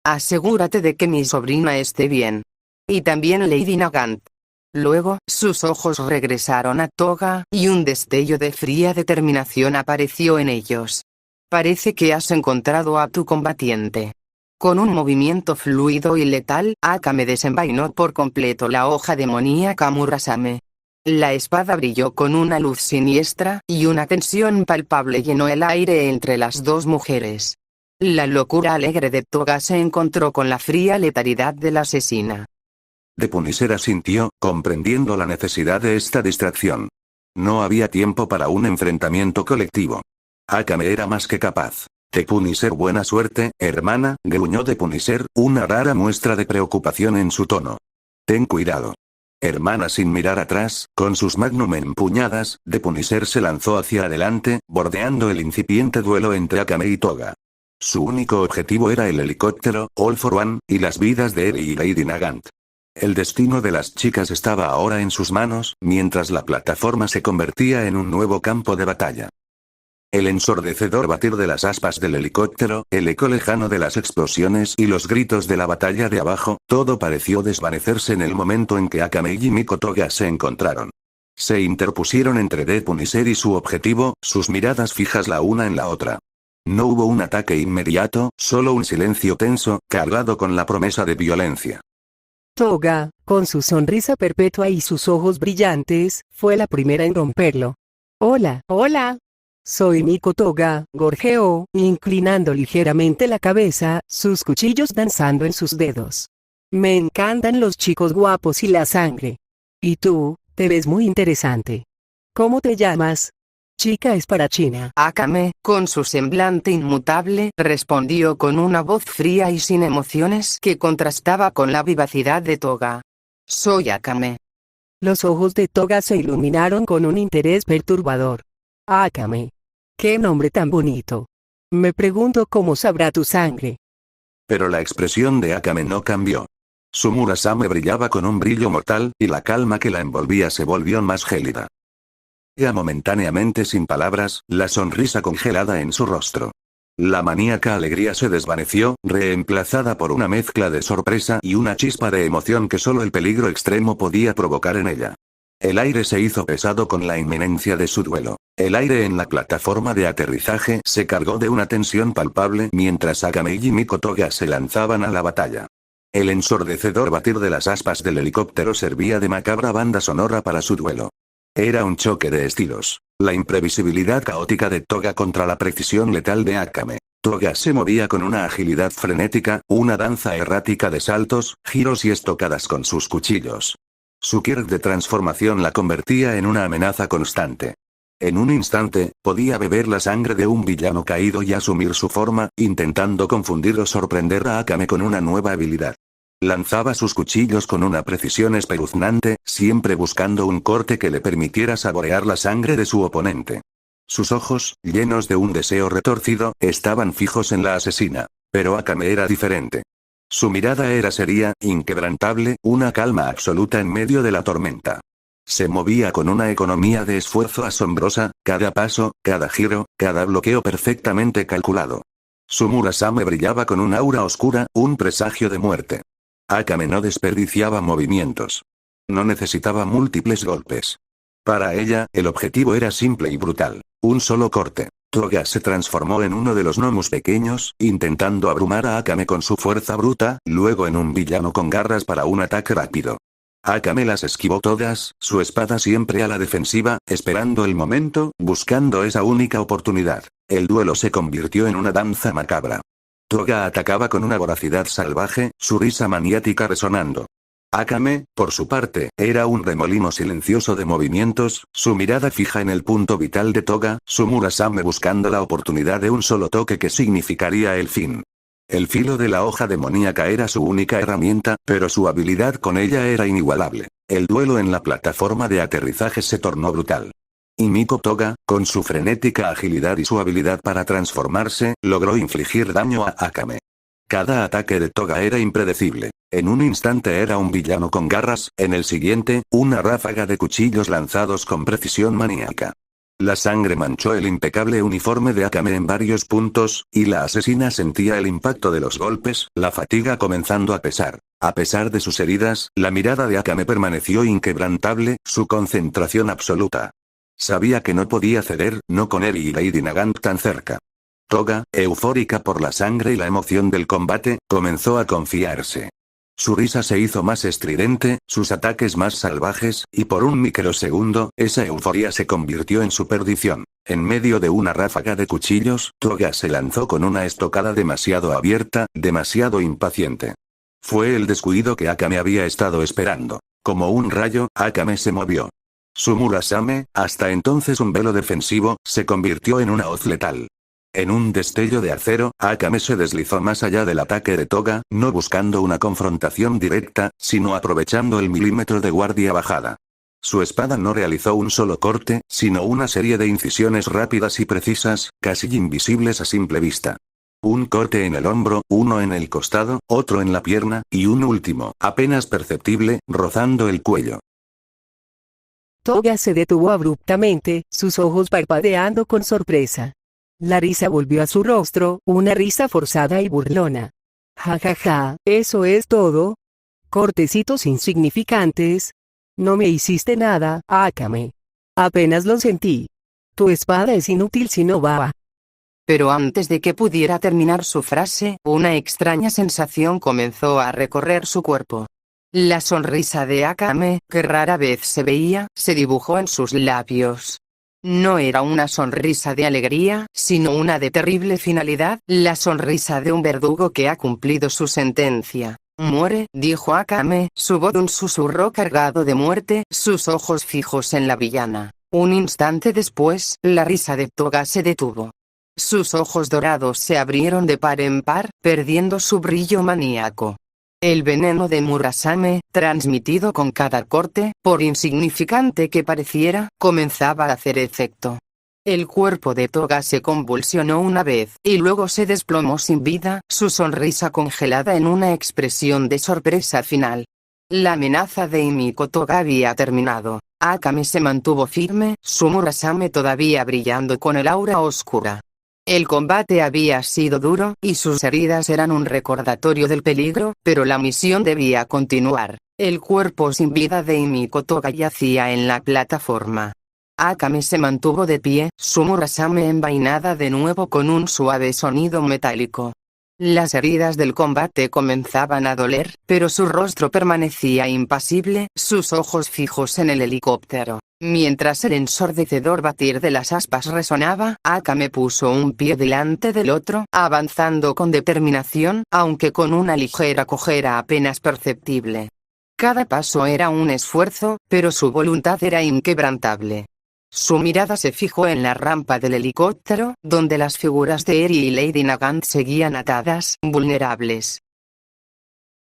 Asegúrate de que mi sobrina esté bien. Y también Lady Nagant. Luego, sus ojos regresaron a Toga, y un destello de fría determinación apareció en ellos. Parece que has encontrado a tu combatiente. Con un movimiento fluido y letal, Akame desenvainó por completo la hoja demoníaca Murasame. La espada brilló con una luz siniestra, y una tensión palpable llenó el aire entre las dos mujeres. La locura alegre de Toga se encontró con la fría letalidad de la asesina. De Punisher asintió, comprendiendo la necesidad de esta distracción. No había tiempo para un enfrentamiento colectivo. Akame era más que capaz. De Punisher, buena suerte, hermana, gruñó de Punisher, una rara muestra de preocupación en su tono. Ten cuidado. Hermana, sin mirar atrás, con sus magnum empuñadas, de Punisher se lanzó hacia adelante, bordeando el incipiente duelo entre Akame y Toga. Su único objetivo era el helicóptero, All For One, y las vidas de Eri y Lady Nagant. El destino de las chicas estaba ahora en sus manos, mientras la plataforma se convertía en un nuevo campo de batalla. El ensordecedor batir de las aspas del helicóptero, el eco lejano de las explosiones y los gritos de la batalla de abajo, todo pareció desvanecerse en el momento en que Akame y Himiko Toga se encontraron. Se interpusieron entre de Punisher y su objetivo, sus miradas fijas la una en la otra. No hubo un ataque inmediato, solo un silencio tenso, cargado con la promesa de violencia. Toga, con su sonrisa perpetua y sus ojos brillantes, fue la primera en romperlo. Hola, hola. Soy Himiko Toga, gorjeó, inclinando ligeramente la cabeza, sus cuchillos danzando en sus dedos. Me encantan los chicos guapos y la sangre. Y tú, te ves muy interesante. ¿Cómo te llamas? Chica espadachina. Akame, con su semblante inmutable, respondió con una voz fría y sin emociones que contrastaba con la vivacidad de Toga. Soy Akame. Los ojos de Toga se iluminaron con un interés perturbador. Akame. ¡Qué nombre tan bonito! Me pregunto cómo sabrá tu sangre. Pero la expresión de Akame no cambió. Su Murasame brillaba con un brillo mortal, y la calma que la envolvía se volvió más gélida. Ya momentáneamente sin palabras, la sonrisa congelada en su rostro. La maníaca alegría se desvaneció, reemplazada por una mezcla de sorpresa y una chispa de emoción que solo el peligro extremo podía provocar en ella. El aire se hizo pesado con la inminencia de su duelo. El aire en la plataforma de aterrizaje se cargó de una tensión palpable mientras Akame y Miko Toga se lanzaban a la batalla. El ensordecedor batir de las aspas del helicóptero servía de macabra banda sonora para su duelo. Era un choque de estilos. La imprevisibilidad caótica de Toga contra la precisión letal de Akame. Toga se movía con una agilidad frenética, una danza errática de saltos, giros y estocadas con sus cuchillos. Su quirk de transformación la convertía en una amenaza constante. En un instante, podía beber la sangre de un villano caído y asumir su forma, intentando confundir o sorprender a Akame con una nueva habilidad. Lanzaba sus cuchillos con una precisión espeluznante, siempre buscando un corte que le permitiera saborear la sangre de su oponente. Sus ojos, llenos de un deseo retorcido, estaban fijos en la asesina. Pero Akame era diferente. Su mirada era seria, inquebrantable, una calma absoluta en medio de la tormenta. Se movía con una economía de esfuerzo asombrosa, cada paso, cada giro, cada bloqueo perfectamente calculado. Su Murasame brillaba con un aura oscura, un presagio de muerte. Akame no desperdiciaba movimientos. No necesitaba múltiples golpes. Para ella, el objetivo era simple y brutal. Un solo corte. Toga se transformó en uno de los gnomos pequeños, intentando abrumar a Akame con su fuerza bruta, luego en un villano con garras para un ataque rápido. Akame las esquivó todas, su espada siempre a la defensiva, esperando el momento, buscando esa única oportunidad. El duelo se convirtió en una danza macabra. Toga atacaba con una voracidad salvaje, su risa maniática resonando. Akame, por su parte, era un remolino silencioso de movimientos, su mirada fija en el punto vital de Toga, su Murasame buscando la oportunidad de un solo toque que significaría el fin. El filo de la hoja demoníaca era su única herramienta, pero su habilidad con ella era inigualable. El duelo en la plataforma de aterrizaje se tornó brutal. Y Miko Toga, con su frenética agilidad y su habilidad para transformarse, logró infligir daño a Akame. Cada ataque de Toga era impredecible. En un instante era un villano con garras, en el siguiente, una ráfaga de cuchillos lanzados con precisión maníaca. La sangre manchó el impecable uniforme de Akame en varios puntos, y la asesina sentía el impacto de los golpes, la fatiga comenzando a pesar. A pesar de sus heridas, la mirada de Akame permaneció inquebrantable, su concentración absoluta. Sabía que no podía ceder, no con Eri y Lady Nagant tan cerca. Toga, eufórica por la sangre y la emoción del combate, comenzó a confiarse. Su risa se hizo más estridente, sus ataques más salvajes, y por un microsegundo, esa euforia se convirtió en su perdición. En medio de una ráfaga de cuchillos, Toga se lanzó con una estocada demasiado abierta, demasiado impaciente. Fue el descuido que Akame había estado esperando. Como un rayo, Akame se movió. Su Murasame, hasta entonces un velo defensivo, se convirtió en una hoz letal. En un destello de acero, Akame se deslizó más allá del ataque de Toga, no buscando una confrontación directa, sino aprovechando el milímetro de guardia bajada. Su espada no realizó un solo corte, sino una serie de incisiones rápidas y precisas, casi invisibles a simple vista. Un corte en el hombro, uno en el costado, otro en la pierna, y un último, apenas perceptible, rozando el cuello. Toga se detuvo abruptamente, sus ojos parpadeando con sorpresa. La risa volvió a su rostro, una risa forzada y burlona. Ja ja ja, ¿eso es todo? Cortecitos insignificantes. No me hiciste nada, Akame. Apenas lo sentí. Tu espada es inútil si no va. Pero antes de que pudiera terminar su frase, una extraña sensación comenzó a recorrer su cuerpo. La sonrisa de Akame, que rara vez se veía, se dibujó en sus labios. No era una sonrisa de alegría, sino una de terrible finalidad, la sonrisa de un verdugo que ha cumplido su sentencia. Muere, dijo Akame, su voz un susurro cargado de muerte, sus ojos fijos en la villana. Un instante después, la risa de Toga se detuvo. Sus ojos dorados se abrieron de par en par, perdiendo su brillo maníaco. El veneno de Murasame, transmitido con cada corte, por insignificante que pareciera, comenzaba a hacer efecto. El cuerpo de Toga se convulsionó una vez, y luego se desplomó sin vida, su sonrisa congelada en una expresión de sorpresa final. La amenaza de Himiko Toga había terminado. Akame se mantuvo firme, su Murasame todavía brillando con el aura oscura. El combate había sido duro, y sus heridas eran un recordatorio del peligro, pero la misión debía continuar. El cuerpo sin vida de Himiko Toga yacía en la plataforma. Akame se mantuvo de pie, su Murasame envainada de nuevo con un suave sonido metálico. Las heridas del combate comenzaban a doler, pero su rostro permanecía impasible, sus ojos fijos en el helicóptero. Mientras el ensordecedor batir de las aspas resonaba, Akame puso un pie delante del otro, avanzando con determinación, aunque con una ligera cojera apenas perceptible. Cada paso era un esfuerzo, pero su voluntad era inquebrantable. Su mirada se fijó en la rampa del helicóptero, donde las figuras de Eri y Lady Nagant seguían atadas, vulnerables.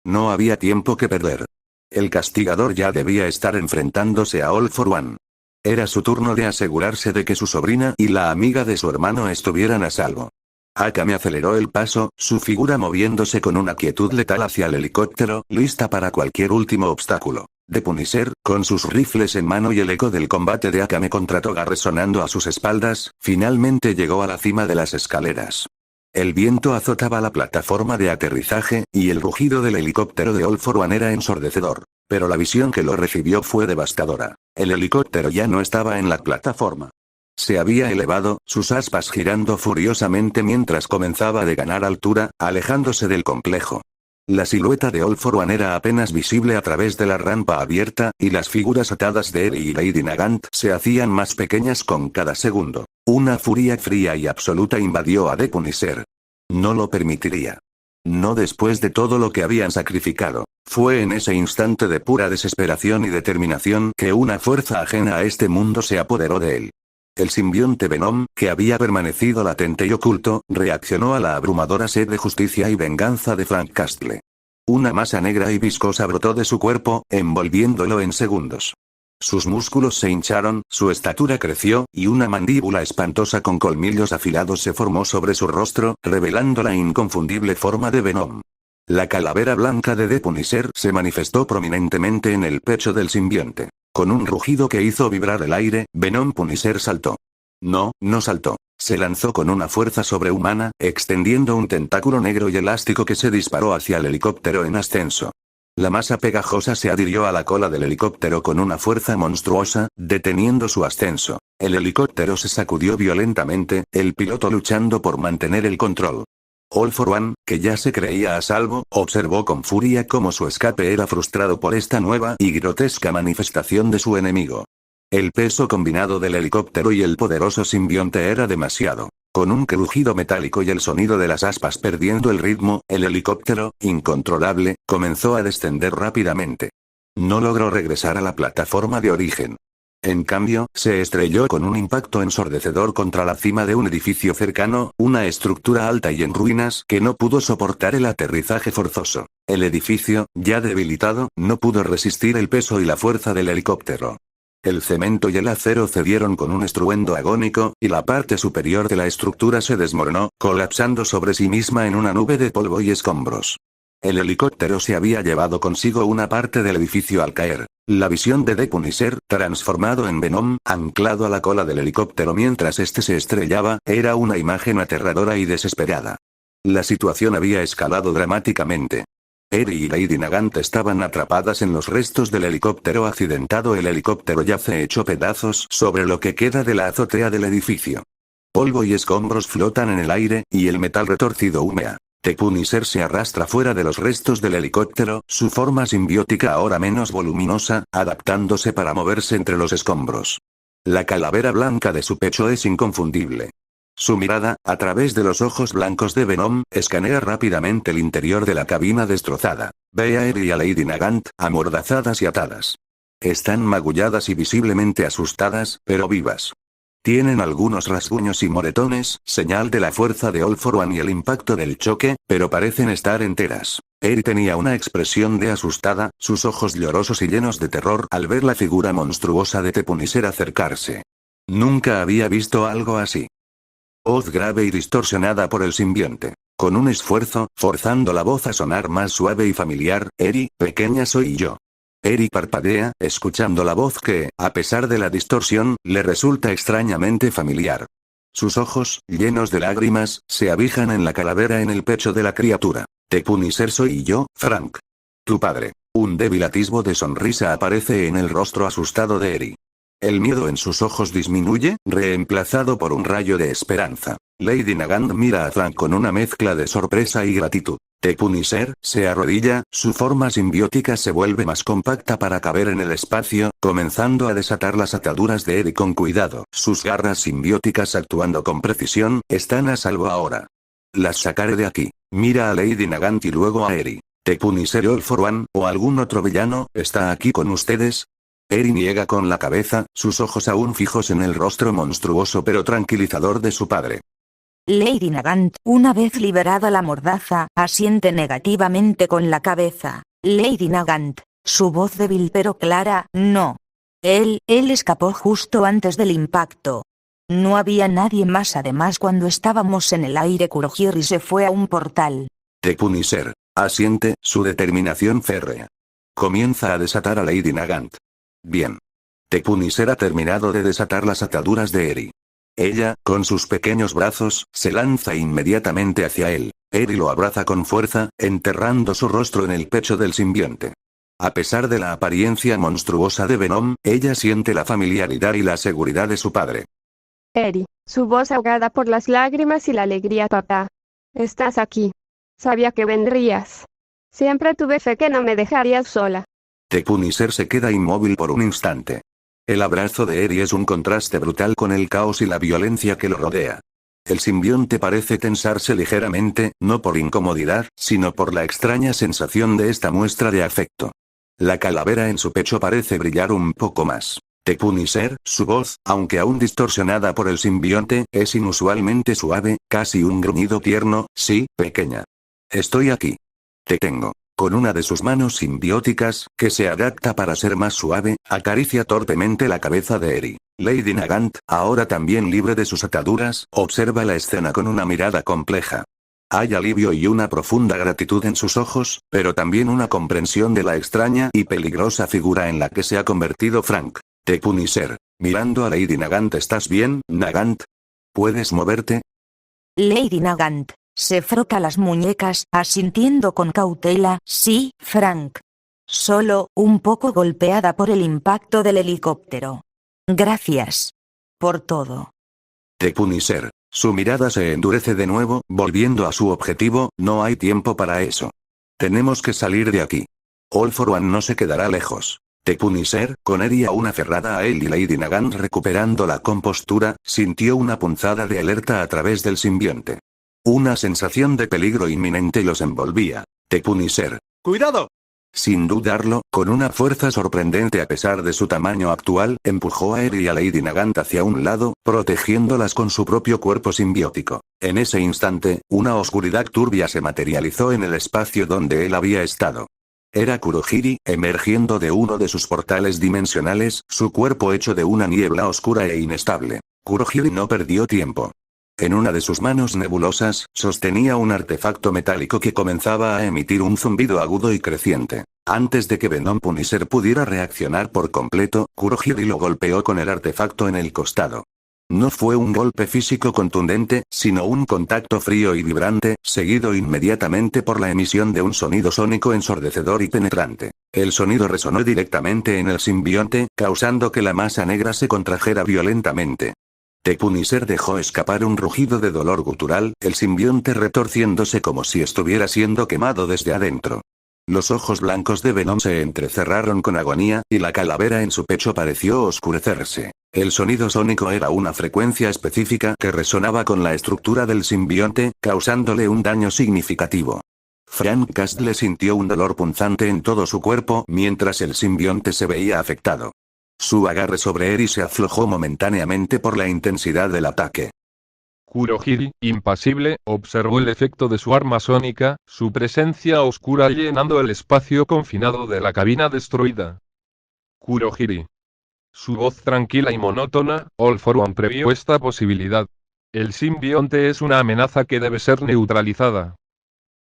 No había tiempo que perder. El castigador ya debía estar enfrentándose a All for One. Era su turno de asegurarse de que su sobrina y la amiga de su hermano estuvieran a salvo. Akame aceleró el paso, su figura moviéndose con una quietud letal hacia el helicóptero, lista para cualquier último obstáculo. The Punisher, con sus rifles en mano y el eco del combate de Akame contra Toga resonando a sus espaldas, finalmente llegó a la cima de las escaleras. El viento azotaba la plataforma de aterrizaje, y el rugido del helicóptero de All for One era ensordecedor. Pero la visión que lo recibió fue devastadora. El helicóptero ya no estaba en la plataforma. Se había elevado, sus aspas girando furiosamente mientras comenzaba a ganar altura, alejándose del complejo. La silueta de All for One era apenas visible a través de la rampa abierta, y las figuras atadas de Eri y Lady Nagant se hacían más pequeñas con cada segundo. Una furia fría y absoluta invadió a The Punisher. No lo permitiría. No después de todo lo que habían sacrificado. Fue en ese instante de pura desesperación y determinación que una fuerza ajena a este mundo se apoderó de él. El simbionte Venom, que había permanecido latente y oculto, reaccionó a la abrumadora sed de justicia y venganza de Frank Castle. Una masa negra y viscosa brotó de su cuerpo, envolviéndolo en segundos. Sus músculos se hincharon, su estatura creció, y una mandíbula espantosa con colmillos afilados se formó sobre su rostro, revelando la inconfundible forma de Venom. La calavera blanca de The Punisher se manifestó prominentemente en el pecho del simbionte. Con un rugido que hizo vibrar el aire, Venom Punisher saltó. No saltó. Se lanzó con una fuerza sobrehumana, extendiendo un tentáculo negro y elástico que se disparó hacia el helicóptero en ascenso. La masa pegajosa se adhirió a la cola del helicóptero con una fuerza monstruosa, deteniendo su ascenso. El helicóptero se sacudió violentamente, el piloto luchando por mantener el control. All for One, que ya se creía a salvo, observó con furia cómo su escape era frustrado por esta nueva y grotesca manifestación de su enemigo. El peso combinado del helicóptero y el poderoso simbionte era demasiado. Con un crujido metálico y el sonido de las aspas perdiendo el ritmo, el helicóptero, incontrolable, comenzó a descender rápidamente. No logró regresar a la plataforma de origen. En cambio, se estrelló con un impacto ensordecedor contra la cima de un edificio cercano, una estructura alta y en ruinas que no pudo soportar el aterrizaje forzoso. El edificio, ya debilitado, no pudo resistir el peso y la fuerza del helicóptero. El cemento y el acero cedieron con un estruendo agónico, y la parte superior de la estructura se desmoronó, colapsando sobre sí misma en una nube de polvo y escombros. El helicóptero se había llevado consigo una parte del edificio al caer. La visión de The Punisher, transformado en Venom, anclado a la cola del helicóptero mientras este se estrellaba, era una imagen aterradora y desesperada. La situación había escalado dramáticamente. Eri y Lady Nagant estaban atrapadas en los restos del helicóptero accidentado. El helicóptero yace hecho pedazos sobre lo que queda de la azotea del edificio. Polvo y escombros flotan en el aire, y el metal retorcido humea. The Punisher se arrastra fuera de los restos del helicóptero, su forma simbiótica ahora menos voluminosa, adaptándose para moverse entre los escombros. La calavera blanca de su pecho es inconfundible. Su mirada, a través de los ojos blancos de Venom, escanea rápidamente el interior de la cabina destrozada. Ve a Eri y a Lady Nagant, amordazadas y atadas. Están magulladas y visiblemente asustadas, pero vivas. Tienen algunos rasguños y moretones, señal de la fuerza de All for One y el impacto del choque, pero parecen estar enteras. Eri tenía una expresión de asustada, sus ojos llorosos y llenos de terror al ver la figura monstruosa de The Punisher acercarse. Nunca había visto algo así. Voz grave y distorsionada por el simbionte. Con un esfuerzo, forzando la voz a sonar más suave y familiar, Eri, pequeña soy yo. Eri parpadea, escuchando la voz que, a pesar de la distorsión, le resulta extrañamente familiar. Sus ojos, llenos de lágrimas, se abijan en la calavera en el pecho de la criatura. Te Punisher soy yo, Frank. Tu padre. Un débil atisbo de sonrisa aparece en el rostro asustado de Eri. El miedo en sus ojos disminuye, reemplazado por un rayo de esperanza. Lady Nagant mira a Frank con una mezcla de sorpresa y gratitud. The Punisher se arrodilla, su forma simbiótica se vuelve más compacta para caber en el espacio, comenzando a desatar las ataduras de Eri con cuidado. Sus garras simbióticas actuando con precisión, están a salvo ahora. Las sacaré de aquí. Mira a Lady Nagant y luego a Eri. The Punisher All for One, o algún otro villano, ¿está aquí con ustedes? Eri niega con la cabeza, sus ojos aún fijos en el rostro monstruoso pero tranquilizador de su padre. Lady Nagant, una vez liberada la mordaza, asiente negativamente con la cabeza. Lady Nagant, su voz débil pero clara, no. Él escapó justo antes del impacto. No había nadie más. Además, cuando estábamos en el aire, Kurohiri se fue a un portal. The Punisher asiente, su determinación férrea. Comienza a desatar a Lady Nagant. Bien. The Punisher ha terminado de desatar las ataduras de Eri. Ella, con sus pequeños brazos, se lanza inmediatamente hacia él. Eri lo abraza con fuerza, enterrando su rostro en el pecho del simbionte. A pesar de la apariencia monstruosa de Venom, ella siente la familiaridad y la seguridad de su padre. Eri, su voz ahogada por las lágrimas y la alegría. Papá. Estás aquí. Sabía que vendrías. Siempre tuve fe que no me dejarías sola. The Punisher se queda inmóvil por un instante. El abrazo de Eri es un contraste brutal con el caos y la violencia que lo rodea. El simbionte parece tensarse ligeramente, no por incomodidad, sino por la extraña sensación de esta muestra de afecto. La calavera en su pecho parece brillar un poco más. The Punisher, su voz, aunque aún distorsionada por el simbionte, es inusualmente suave, casi un gruñido tierno. Sí, pequeña. Estoy aquí. Te tengo. Con una de sus manos simbióticas, que se adapta para ser más suave, acaricia torpemente la cabeza de Eri. Lady Nagant, ahora también libre de sus ataduras, observa la escena con una mirada compleja. Hay alivio y una profunda gratitud en sus ojos, pero también una comprensión de la extraña y peligrosa figura en la que se ha convertido Frank. The Punisher, mirando a Lady Nagant. ¿Estás bien, Nagant? ¿Puedes moverte? Lady Nagant se frota las muñecas, asintiendo con cautela. Sí, Frank. Solo, un poco golpeada por el impacto del helicóptero. Gracias. Por todo. The Punisher, su mirada se endurece de nuevo, volviendo a su objetivo. No hay tiempo para eso. Tenemos que salir de aquí. All for One no se quedará lejos. The Punisher, con Eri aún aferrada a él y Lady Nagant recuperando la compostura, sintió una punzada de alerta a través del simbionte. Una sensación de peligro inminente los envolvía. The Punisher. ¡Cuidado! Sin dudarlo, con una fuerza sorprendente a pesar de su tamaño actual, empujó a Eri y a Lady Nagant hacia un lado, protegiéndolas con su propio cuerpo simbiótico. En ese instante, una oscuridad turbia se materializó en el espacio donde él había estado. Era Kurohiri, emergiendo de uno de sus portales dimensionales, su cuerpo hecho de una niebla oscura e inestable. Kurohiri no perdió tiempo. En una de sus manos nebulosas, sostenía un artefacto metálico que comenzaba a emitir un zumbido agudo y creciente. Antes de que Venom Punisher pudiera reaccionar por completo, Kurohiri lo golpeó con el artefacto en el costado. No fue un golpe físico contundente, sino un contacto frío y vibrante, seguido inmediatamente por la emisión de un sonido sónico ensordecedor y penetrante. El sonido resonó directamente en el simbionte, causando que la masa negra se contrajera violentamente. The Punisher dejó escapar un rugido de dolor gutural, el simbionte retorciéndose como si estuviera siendo quemado desde adentro. Los ojos blancos de Venom se entrecerraron con agonía, y la calavera en su pecho pareció oscurecerse. El sonido sónico era una frecuencia específica que resonaba con la estructura del simbionte, causándole un daño significativo. Frank Castle sintió un dolor punzante en todo su cuerpo mientras el simbionte se veía afectado. Su agarre sobre Eri se aflojó momentáneamente por la intensidad del ataque. Kurohiri, impasible, observó el efecto de su arma sónica, su presencia oscura llenando el espacio confinado de la cabina destruida. Kurohiri. Su voz tranquila y monótona, All for One previó esta posibilidad. El simbionte es una amenaza que debe ser neutralizada.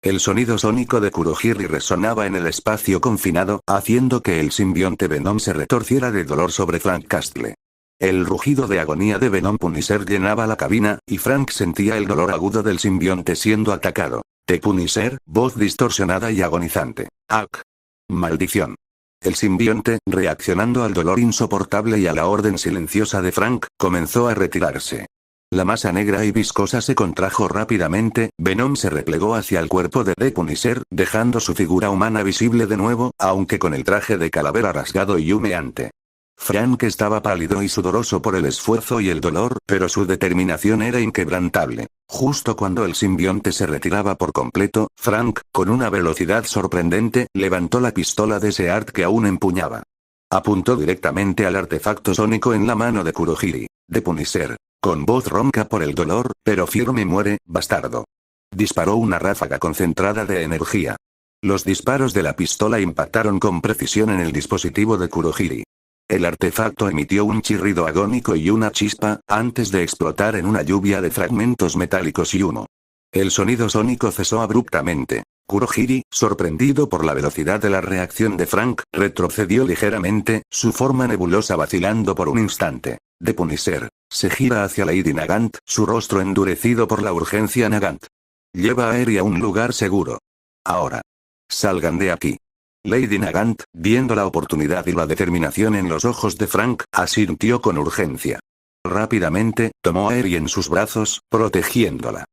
El sonido sónico de Kurohiri resonaba en el espacio confinado, haciendo que el simbionte Venom se retorciera de dolor sobre Frank Castle. El rugido de agonía de Venom Punisher llenaba la cabina, y Frank sentía el dolor agudo del simbionte siendo atacado. The Punisher, voz distorsionada y agonizante. ¡Ak! ¡Maldición! El simbionte, reaccionando al dolor insoportable y a la orden silenciosa de Frank, comenzó a retirarse. La masa negra y viscosa se contrajo rápidamente, Venom se replegó hacia el cuerpo de The Punisher, dejando su figura humana visible de nuevo, aunque con el traje de calavera rasgado y humeante. Frank estaba pálido y sudoroso por el esfuerzo y el dolor, pero su determinación era inquebrantable. Justo cuando el simbionte se retiraba por completo, Frank, con una velocidad sorprendente, levantó la pistola de Seart que aún empuñaba. Apuntó directamente al artefacto sónico en la mano de Kurohiri. The Punisher, con voz ronca por el dolor, pero firme: muere, bastardo. Disparó una ráfaga concentrada de energía. Los disparos de la pistola impactaron con precisión en el dispositivo de Kurohiri. El artefacto emitió un chirrido agónico y una chispa, antes de explotar en una lluvia de fragmentos metálicos y humo. El sonido sónico cesó abruptamente. Kurohiri, sorprendido por la velocidad de la reacción de Frank, retrocedió ligeramente, su forma nebulosa vacilando por un instante. The Punisher se gira hacia Lady Nagant, su rostro endurecido por la urgencia. Nagant. Lleva a Eri a un lugar seguro. Ahora. Salgan de aquí. Lady Nagant, viendo la oportunidad y la determinación en los ojos de Frank, asintió con urgencia. Rápidamente, tomó a Eri en sus brazos, protegiéndola.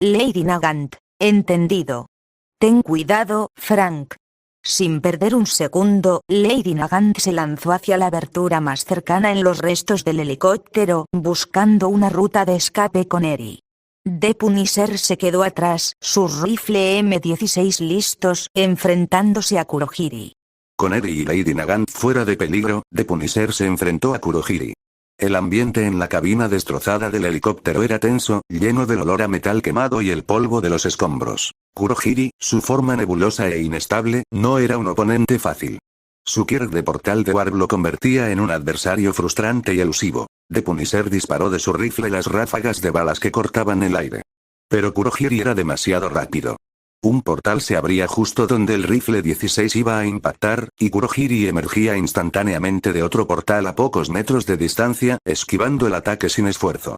Lady Nagant, entendido. Ten cuidado, Frank. Sin perder un segundo, Lady Nagant se lanzó hacia la abertura más cercana en los restos del helicóptero, buscando una ruta de escape con Eri. The Punisher se quedó atrás, sus rifle M16 listos, enfrentándose a Kurohiri. Con Eri y Lady Nagant fuera de peligro, The Punisher se enfrentó a Kurohiri. El ambiente en la cabina destrozada del helicóptero era tenso, lleno del olor a metal quemado y el polvo de los escombros. Kurohiri, su forma nebulosa e inestable, no era un oponente fácil. Su Kirk de portal de Warp lo convertía en un adversario frustrante y elusivo. The Punisher disparó de su rifle las ráfagas de balas que cortaban el aire. Pero Kurohiri era demasiado rápido. Un portal se abría justo donde el rifle 16 iba a impactar, y Kurohiri emergía instantáneamente de otro portal a pocos metros de distancia, esquivando el ataque sin esfuerzo.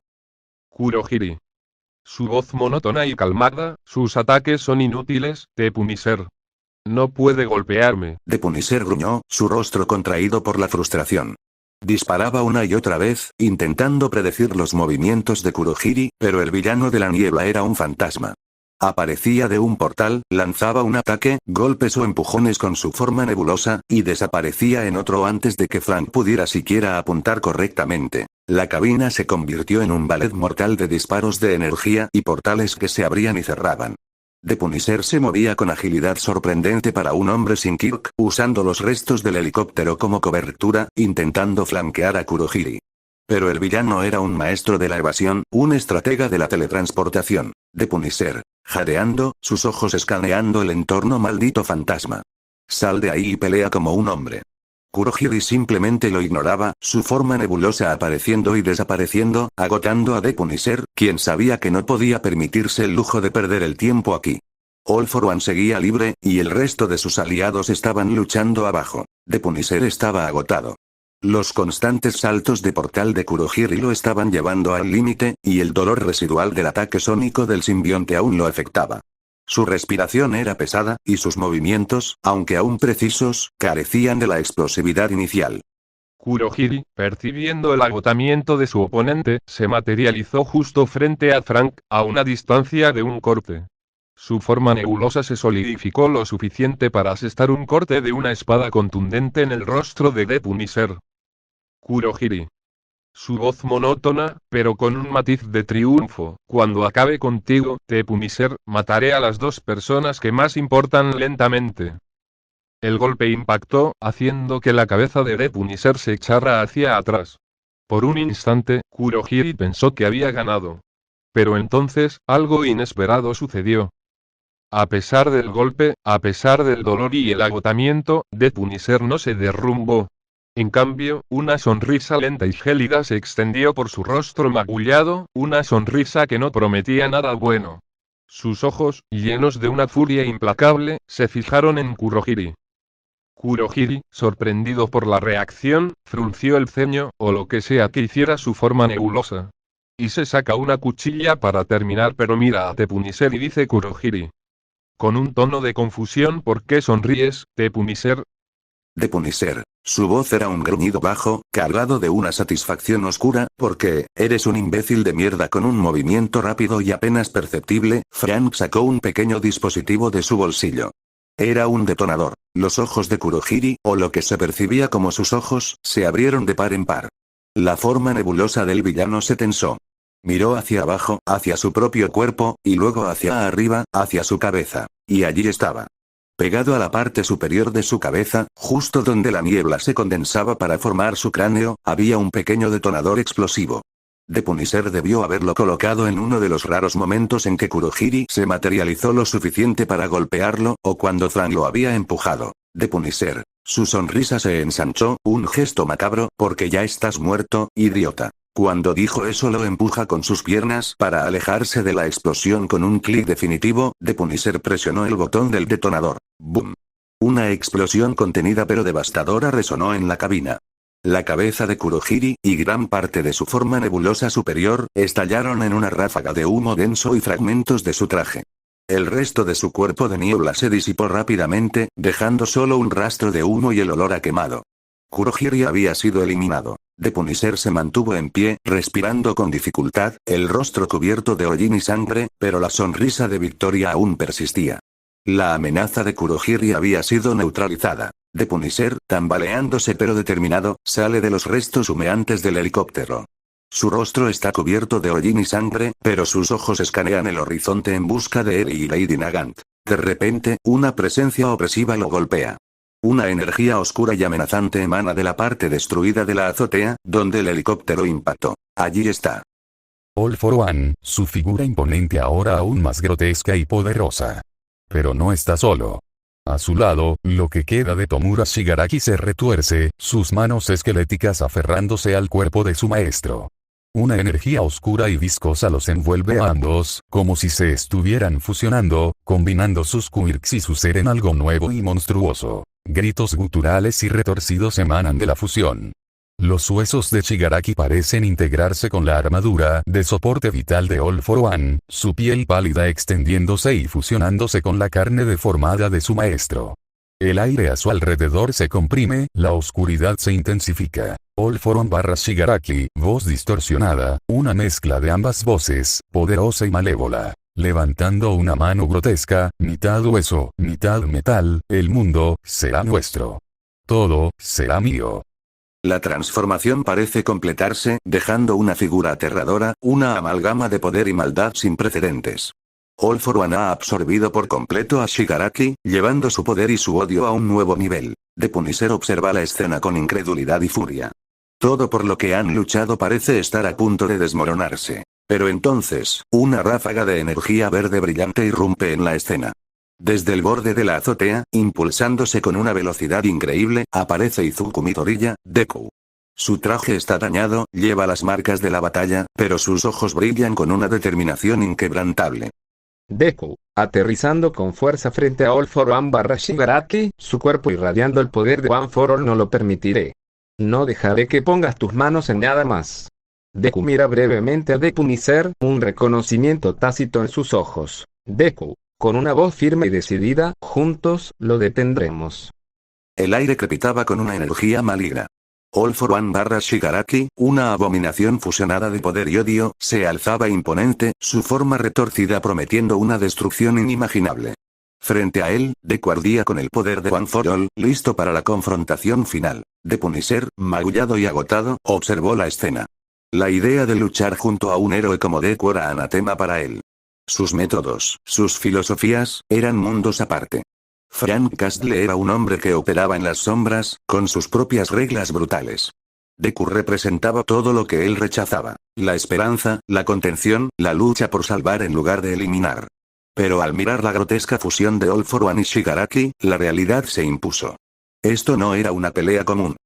Kurohiri. Su voz monótona y calmada, sus ataques son inútiles, The Punisher. No puede golpearme. The Punisher gruñó, su rostro contraído por la frustración. Disparaba una y otra vez, intentando predecir los movimientos de Kurohiri, pero el villano de la niebla era un fantasma. Aparecía de un portal, lanzaba un ataque, golpes o empujones con su forma nebulosa, y desaparecía en otro antes de que Frank pudiera siquiera apuntar correctamente. La cabina se convirtió en un ballet mortal de disparos de energía y portales que se abrían y cerraban. The Punisher se movía con agilidad sorprendente para un hombre sin Kirk, usando los restos del helicóptero como cobertura, intentando flanquear a Kurohiri. Pero el villano era un maestro de la evasión, un estratega de la teletransportación. The Punisher, jadeando, sus ojos escaneando el entorno. Maldito fantasma. Sal de ahí y pelea como un hombre. Kurohiri simplemente lo ignoraba, su forma nebulosa apareciendo y desapareciendo, agotando a The Punisher, quien sabía que no podía permitirse el lujo de perder el tiempo aquí. All for One seguía libre, y el resto de sus aliados estaban luchando abajo. The Punisher estaba agotado. Los constantes saltos de portal de Kurohiri lo estaban llevando al límite, y el dolor residual del ataque sónico del simbionte aún lo afectaba. Su respiración era pesada, y sus movimientos, aunque aún precisos, carecían de la explosividad inicial. Kurohiri, percibiendo el agotamiento de su oponente, se materializó justo frente a Frank, a una distancia de un corte. Su forma nebulosa se solidificó lo suficiente para asestar un corte de una espada contundente en el rostro de The Punisher. Kurohiri. Su voz monótona, pero con un matiz de triunfo: cuando acabe contigo, The Punisher, mataré a las dos personas que más importan lentamente. El golpe impactó, haciendo que la cabeza de The Punisher se echara hacia atrás. Por un instante, Kurohiri pensó que había ganado. Pero entonces, algo inesperado sucedió. A pesar del golpe, a pesar del dolor y el agotamiento, The Punisher no se derrumbó. En cambio, una sonrisa lenta y gélida se extendió por su rostro magullado, una sonrisa que no prometía nada bueno. Sus ojos, llenos de una furia implacable, se fijaron en Kurohiri. Kurohiri, sorprendido por la reacción, frunció el ceño, o lo que sea que hiciera su forma nebulosa. Y se saca una cuchilla para terminar, pero mira a Tepunisher y dice Kurohiri. Con un tono de confusión: ¿por qué sonríes, Tepunisher? Tepunisher. Su voz era un gruñido bajo, cargado de una satisfacción oscura, porque, eres un imbécil de mierda. Con un movimiento rápido y apenas perceptible, Frank sacó un pequeño dispositivo de su bolsillo. Era un detonador. Los ojos de Kurohiri, o lo que se percibía como sus ojos, se abrieron de par en par. La forma nebulosa del villano se tensó. Miró hacia abajo, hacia su propio cuerpo, y luego hacia arriba, hacia su cabeza. Y allí estaba. Pegado a la parte superior de su cabeza, justo donde la niebla se condensaba para formar su cráneo, había un pequeño detonador explosivo. Tepunisher debió haberlo colocado en uno de los raros momentos en que Kurohiri se materializó lo suficiente para golpearlo, o cuando Frank lo había empujado. Tepunisher. Su sonrisa se ensanchó, un gesto macabro, porque ya estás muerto, idiota. Cuando dijo eso lo empuja con sus piernas para alejarse de la explosión. Con un clic definitivo, Tepunisher presionó el botón del detonador. ¡Bum! Una explosión contenida pero devastadora resonó en la cabina. La cabeza de Kurohiri, y gran parte de su forma nebulosa superior, estallaron en una ráfaga de humo denso y fragmentos de su traje. El resto de su cuerpo de niebla se disipó rápidamente, dejando solo un rastro de humo y el olor a quemado. Kurohiri había sido eliminado. Tepunisher se mantuvo en pie, respirando con dificultad, el rostro cubierto de hollín y sangre, pero la sonrisa de victoria aún persistía. La amenaza de Kurohiri había sido neutralizada. Tepunisher, tambaleándose pero determinado, sale de los restos humeantes del helicóptero. Su rostro está cubierto de hollín y sangre, pero sus ojos escanean el horizonte en busca de Eri y Lady Nagant. De repente, una presencia opresiva lo golpea. Una energía oscura y amenazante emana de la parte destruida de la azotea, donde el helicóptero impactó. Allí está. All for One, su figura imponente ahora aún más grotesca y poderosa. Pero no está solo. A su lado, lo que queda de Tomura Shigaraki se retuerce, sus manos esqueléticas aferrándose al cuerpo de su maestro. Una energía oscura y viscosa los envuelve a ambos, como si se estuvieran fusionando, combinando sus quirks y su ser en algo nuevo y monstruoso. Gritos guturales y retorcidos emanan de la fusión. Los huesos de Shigaraki parecen integrarse con la armadura de soporte vital de All for One, su piel pálida extendiéndose y fusionándose con la carne deformada de su maestro. El aire a su alrededor se comprime, la oscuridad se intensifica. All for One / Shigaraki, voz distorsionada, una mezcla de ambas voces, poderosa y malévola. Levantando una mano grotesca, mitad hueso, mitad metal, el mundo será nuestro. Todo será mío. La transformación parece completarse, dejando una figura aterradora, una amalgama de poder y maldad sin precedentes. All for One ha absorbido por completo a Shigaraki, llevando su poder y su odio a un nuevo nivel. Tepunisher observa la escena con incredulidad y furia. Todo por lo que han luchado parece estar a punto de desmoronarse. Pero entonces, una ráfaga de energía verde brillante irrumpe en la escena. Desde el borde de la azotea, impulsándose con una velocidad increíble, aparece Izuku Midoriya, Deku. Su traje está dañado, lleva las marcas de la batalla, pero sus ojos brillan con una determinación inquebrantable. Deku, aterrizando con fuerza frente a All for One / Shigaraki, su cuerpo irradiando el poder de One for All. No lo permitiré. No dejaré que pongas tus manos en nada más. Deku mira brevemente a Tepunisher, un reconocimiento tácito en sus ojos. Deku, con una voz firme y decidida, juntos, lo detendremos. El aire crepitaba con una energía maligna. All for One / Shigaraki, una abominación fusionada de poder y odio, se alzaba imponente, su forma retorcida prometiendo una destrucción inimaginable. Frente a él, Deku ardía con el poder de One for All, listo para la confrontación final. Tepunisher, magullado y agotado, observó la escena. La idea de luchar junto a un héroe como Deku era anatema para él. Sus métodos, sus filosofías, eran mundos aparte. Frank Castle era un hombre que operaba en las sombras, con sus propias reglas brutales. Deku representaba todo lo que él rechazaba: la esperanza, la contención, la lucha por salvar en lugar de eliminar. Pero al mirar la grotesca fusión de All for One y Shigaraki, la realidad se impuso. Esto no era una pelea común.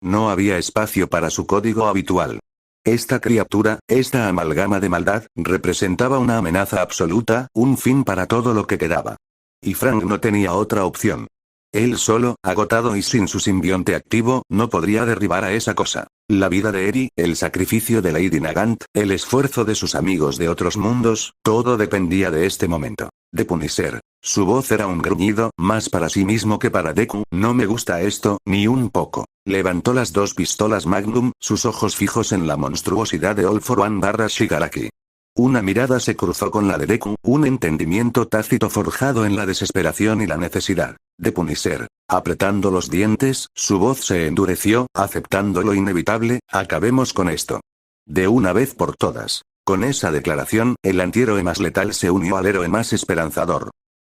no había espacio para su código habitual. Esta criatura, esta amalgama de maldad, representaba una amenaza absoluta, un fin para todo lo que quedaba. Y Frank no tenía otra opción. Él solo, agotado y sin su simbionte activo, no podría derribar a esa cosa. La vida de Eri, el sacrificio de Lady Nagant, el esfuerzo de sus amigos de otros mundos, todo dependía de este momento. De Punisher. Su voz era un gruñido, más para sí mismo que para Deku. No me gusta esto, ni un poco. Levantó las dos pistolas Magnum, sus ojos fijos en la monstruosidad de All for One / Shigaraki. Una mirada se cruzó con la de Deku, un entendimiento tácito forjado en la desesperación y la necesidad. De Punisher. Apretando los dientes, su voz se endureció, aceptando lo inevitable, acabemos con esto. De una vez por todas. Con esa declaración, el antihéroe más letal se unió al héroe más esperanzador.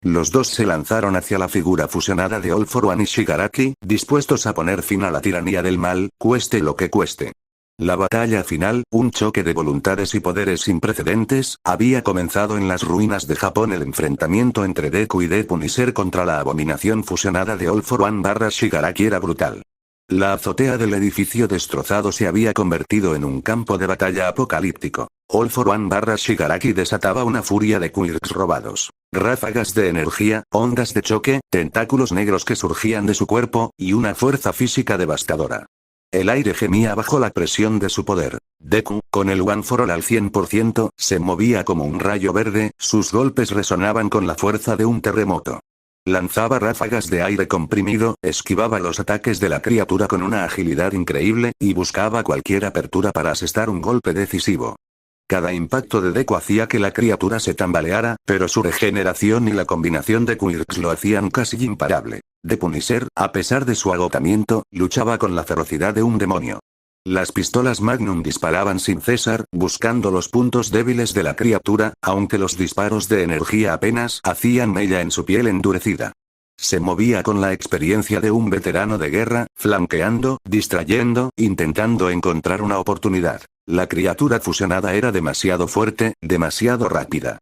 Los dos se lanzaron hacia la figura fusionada de All for One y Shigaraki, dispuestos a poner fin a la tiranía del mal, cueste lo que cueste. La batalla final, un choque de voluntades y poderes sin precedentes, había comenzado en las ruinas de Japón. El enfrentamiento entre Deku y The Punisher contra la abominación fusionada de All for One / Shigaraki era brutal. La azotea del edificio destrozado se había convertido en un campo de batalla apocalíptico. All for One / Shigaraki desataba una furia de quirks robados. Ráfagas de energía, ondas de choque, tentáculos negros que surgían de su cuerpo, y una fuerza física devastadora. El aire gemía bajo la presión de su poder. Deku, con el One for All al 100%, se movía como un rayo verde, sus golpes resonaban con la fuerza de un terremoto. Lanzaba ráfagas de aire comprimido, esquivaba los ataques de la criatura con una agilidad increíble, y buscaba cualquier apertura para asestar un golpe decisivo. Cada impacto de Deku hacía que la criatura se tambaleara, pero su regeneración y la combinación de quirks lo hacían casi imparable. The Punisher, a pesar de su agotamiento, luchaba con la ferocidad de un demonio. Las pistolas Magnum disparaban sin cesar, buscando los puntos débiles de la criatura, aunque los disparos de energía apenas hacían mella en su piel endurecida. Se movía con la experiencia de un veterano de guerra, flanqueando, distrayendo, intentando encontrar una oportunidad. La criatura fusionada era demasiado fuerte, demasiado rápida.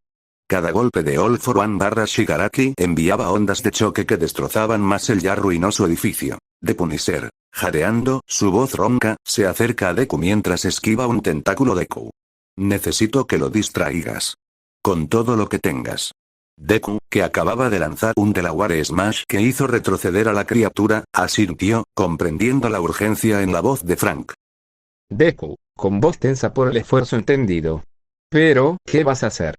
Cada golpe de All for One / Shigaraki enviaba ondas de choque que destrozaban más el ya ruinoso edificio. The Punisher, jadeando, su voz ronca, se acerca a Deku mientras esquiva un tentáculo Deku. Necesito que lo distraigas. Con todo lo que tengas. Deku, que acababa de lanzar un Delaware Smash que hizo retroceder a la criatura, asintió, comprendiendo la urgencia en la voz de Frank. Deku, con voz tensa por el esfuerzo entendido. Pero, ¿qué vas a hacer?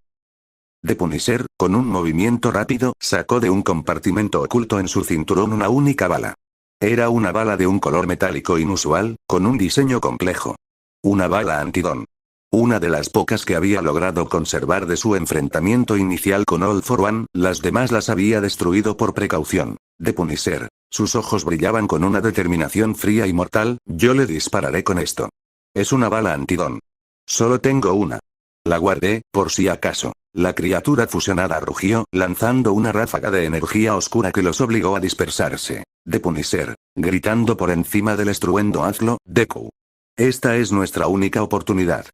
The Punisher, con un movimiento rápido, sacó de un compartimento oculto en su cinturón una única bala. Era una bala de un color metálico inusual, con un diseño complejo. Una bala antidón. Una de las pocas que había logrado conservar de su enfrentamiento inicial con All for One, las demás las había destruido por precaución. The Punisher, sus ojos brillaban con una determinación fría y mortal, yo le dispararé con esto. Es una bala antidón. Solo tengo una. La guardé, por si acaso. La criatura fusionada rugió, lanzando una ráfaga de energía oscura que los obligó a dispersarse. The Punisher, gritando por encima del estruendo, hazlo, Deku. Esta es nuestra única oportunidad.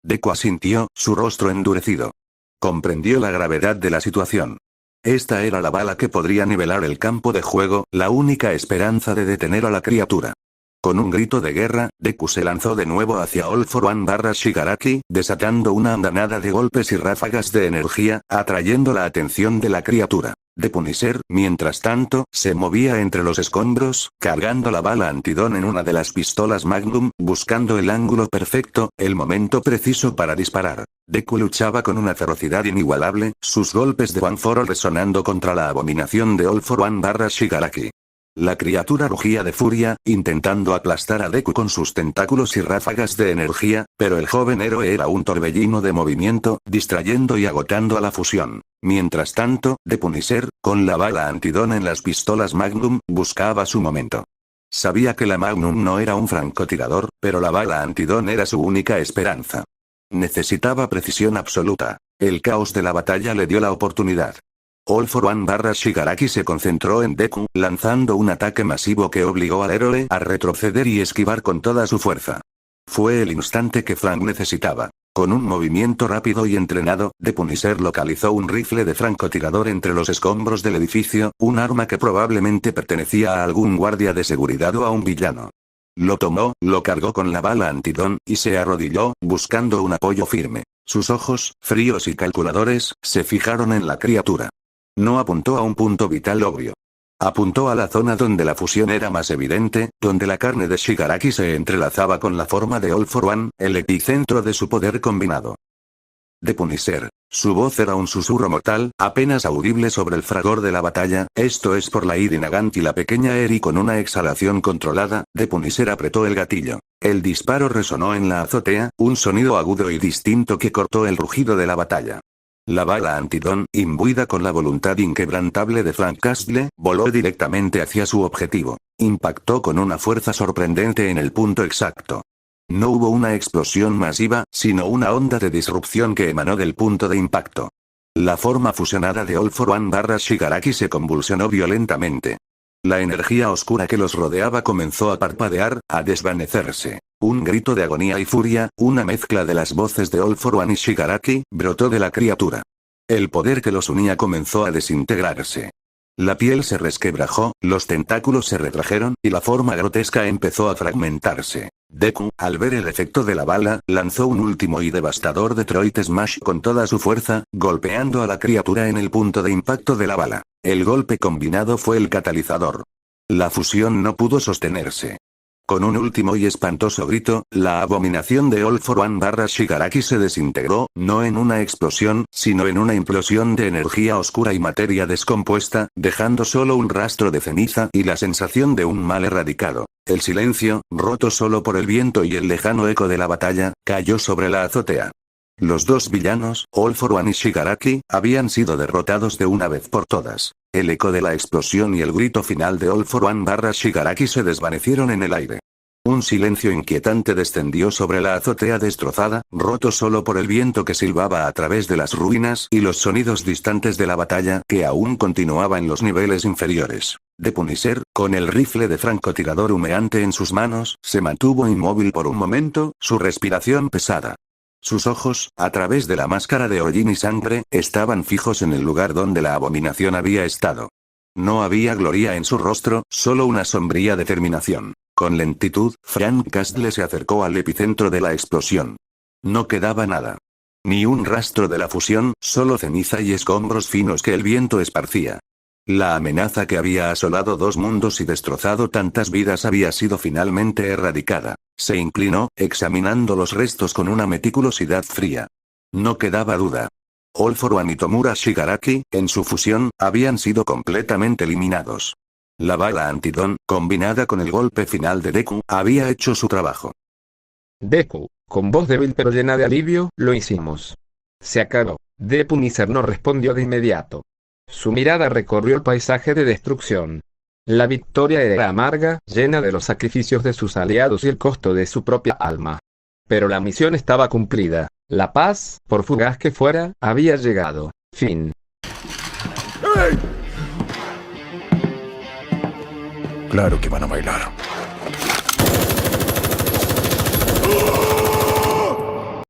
Deku asintió, su rostro endurecido. Comprendió la gravedad de la situación. Esta era la bala que podría nivelar el campo de juego, la única esperanza de detener a la criatura. Con un grito de guerra, Deku se lanzó de nuevo hacia All for One / Shigaraki, desatando una andanada de golpes y ráfagas de energía, atrayendo la atención de la criatura. The Punisher, mientras tanto, se movía entre los escombros, cargando la bala antidón en una de las pistolas Magnum, buscando el ángulo perfecto, el momento preciso para disparar. Deku luchaba con una ferocidad inigualable, sus golpes de One for All resonando contra la abominación de All for One / Shigaraki. La criatura rugía de furia, intentando aplastar a Deku con sus tentáculos y ráfagas de energía, pero el joven héroe era un torbellino de movimiento, distrayendo y agotando a la fusión. Mientras tanto, The Punisher, con la bala antidón en las pistolas Magnum, buscaba su momento. Sabía que la Magnum no era un francotirador, pero la bala antidón era su única esperanza. Necesitaba precisión absoluta. El caos de la batalla le dio la oportunidad. All for One / Shigaraki se concentró en Deku, lanzando un ataque masivo que obligó al héroe a retroceder y esquivar con toda su fuerza. Fue el instante que Frank necesitaba. Con un movimiento rápido y entrenado, The Punisher localizó un rifle de francotirador entre los escombros del edificio, un arma que probablemente pertenecía a algún guardia de seguridad o a un villano. Lo tomó, lo cargó con la bala antidón, y se arrodilló, buscando un apoyo firme. Sus ojos, fríos y calculadores, se fijaron en la criatura. No apuntó a un punto vital obvio. Apuntó a la zona donde la fusión era más evidente, donde la carne de Shigaraki se entrelazaba con la forma de All for One, el epicentro de su poder combinado. De Punisher. Su voz era un susurro mortal, apenas audible sobre el fragor de la batalla, esto es por la Lady Nagant y la pequeña Eri. Con una exhalación controlada, de Punisher apretó el gatillo. El disparo resonó en la azotea, un sonido agudo y distinto que cortó el rugido de la batalla. La bala antidón, imbuida con la voluntad inquebrantable de Frank Castle, voló directamente hacia su objetivo. Impactó con una fuerza sorprendente en el punto exacto. No hubo una explosión masiva, sino una onda de disrupción que emanó del punto de impacto. La forma fusionada de All for One / Shigaraki se convulsionó violentamente. La energía oscura que los rodeaba comenzó a parpadear, a desvanecerse. Un grito de agonía y furia, una mezcla de las voces de All for One y Shigaraki, brotó de la criatura. El poder que los unía comenzó a desintegrarse. La piel se resquebrajó, los tentáculos se retrajeron, y la forma grotesca empezó a fragmentarse. Deku, al ver el efecto de la bala, lanzó un último y devastador Detroit Smash con toda su fuerza, golpeando a la criatura en el punto de impacto de la bala. El golpe combinado fue el catalizador. La fusión no pudo sostenerse. Con un último y espantoso grito, la abominación de All for One / Shigaraki se desintegró, no en una explosión, sino en una implosión de energía oscura y materia descompuesta, dejando solo un rastro de ceniza y la sensación de un mal erradicado. El silencio, roto solo por el viento y el lejano eco de la batalla, cayó sobre la azotea. Los dos villanos, All for One y Shigaraki, habían sido derrotados de una vez por todas. El eco de la explosión y el grito final de All for One / Shigaraki se desvanecieron en el aire. Un silencio inquietante descendió sobre la azotea destrozada, roto solo por el viento que silbaba a través de las ruinas y los sonidos distantes de la batalla que aún continuaba en los niveles inferiores. De Punisher, con el rifle de francotirador humeante en sus manos, se mantuvo inmóvil por un momento, su respiración pesada. Sus ojos, a través de la máscara de hollín y sangre, estaban fijos en el lugar donde la abominación había estado. No había gloria en su rostro, solo una sombría determinación. Con lentitud, Frank Castle se acercó al epicentro de la explosión. No quedaba nada. Ni un rastro de la fusión, solo ceniza y escombros finos que el viento esparcía. La amenaza que había asolado dos mundos y destrozado tantas vidas había sido finalmente erradicada. Se inclinó, examinando los restos con una meticulosidad fría. No quedaba duda. All for One y Tomura Shigaraki, en su fusión, habían sido completamente eliminados. La bala antidón, combinada con el golpe final de Deku, había hecho su trabajo. Deku, con voz débil pero llena de alivio, lo hicimos. Se acabó. De Punisher no respondió de inmediato. Su mirada recorrió el paisaje de destrucción. La victoria era amarga, llena de los sacrificios de sus aliados y el costo de su propia alma. Pero la misión estaba cumplida. La paz, por fugaz que fuera, había llegado. Fin. Claro que van a bailar.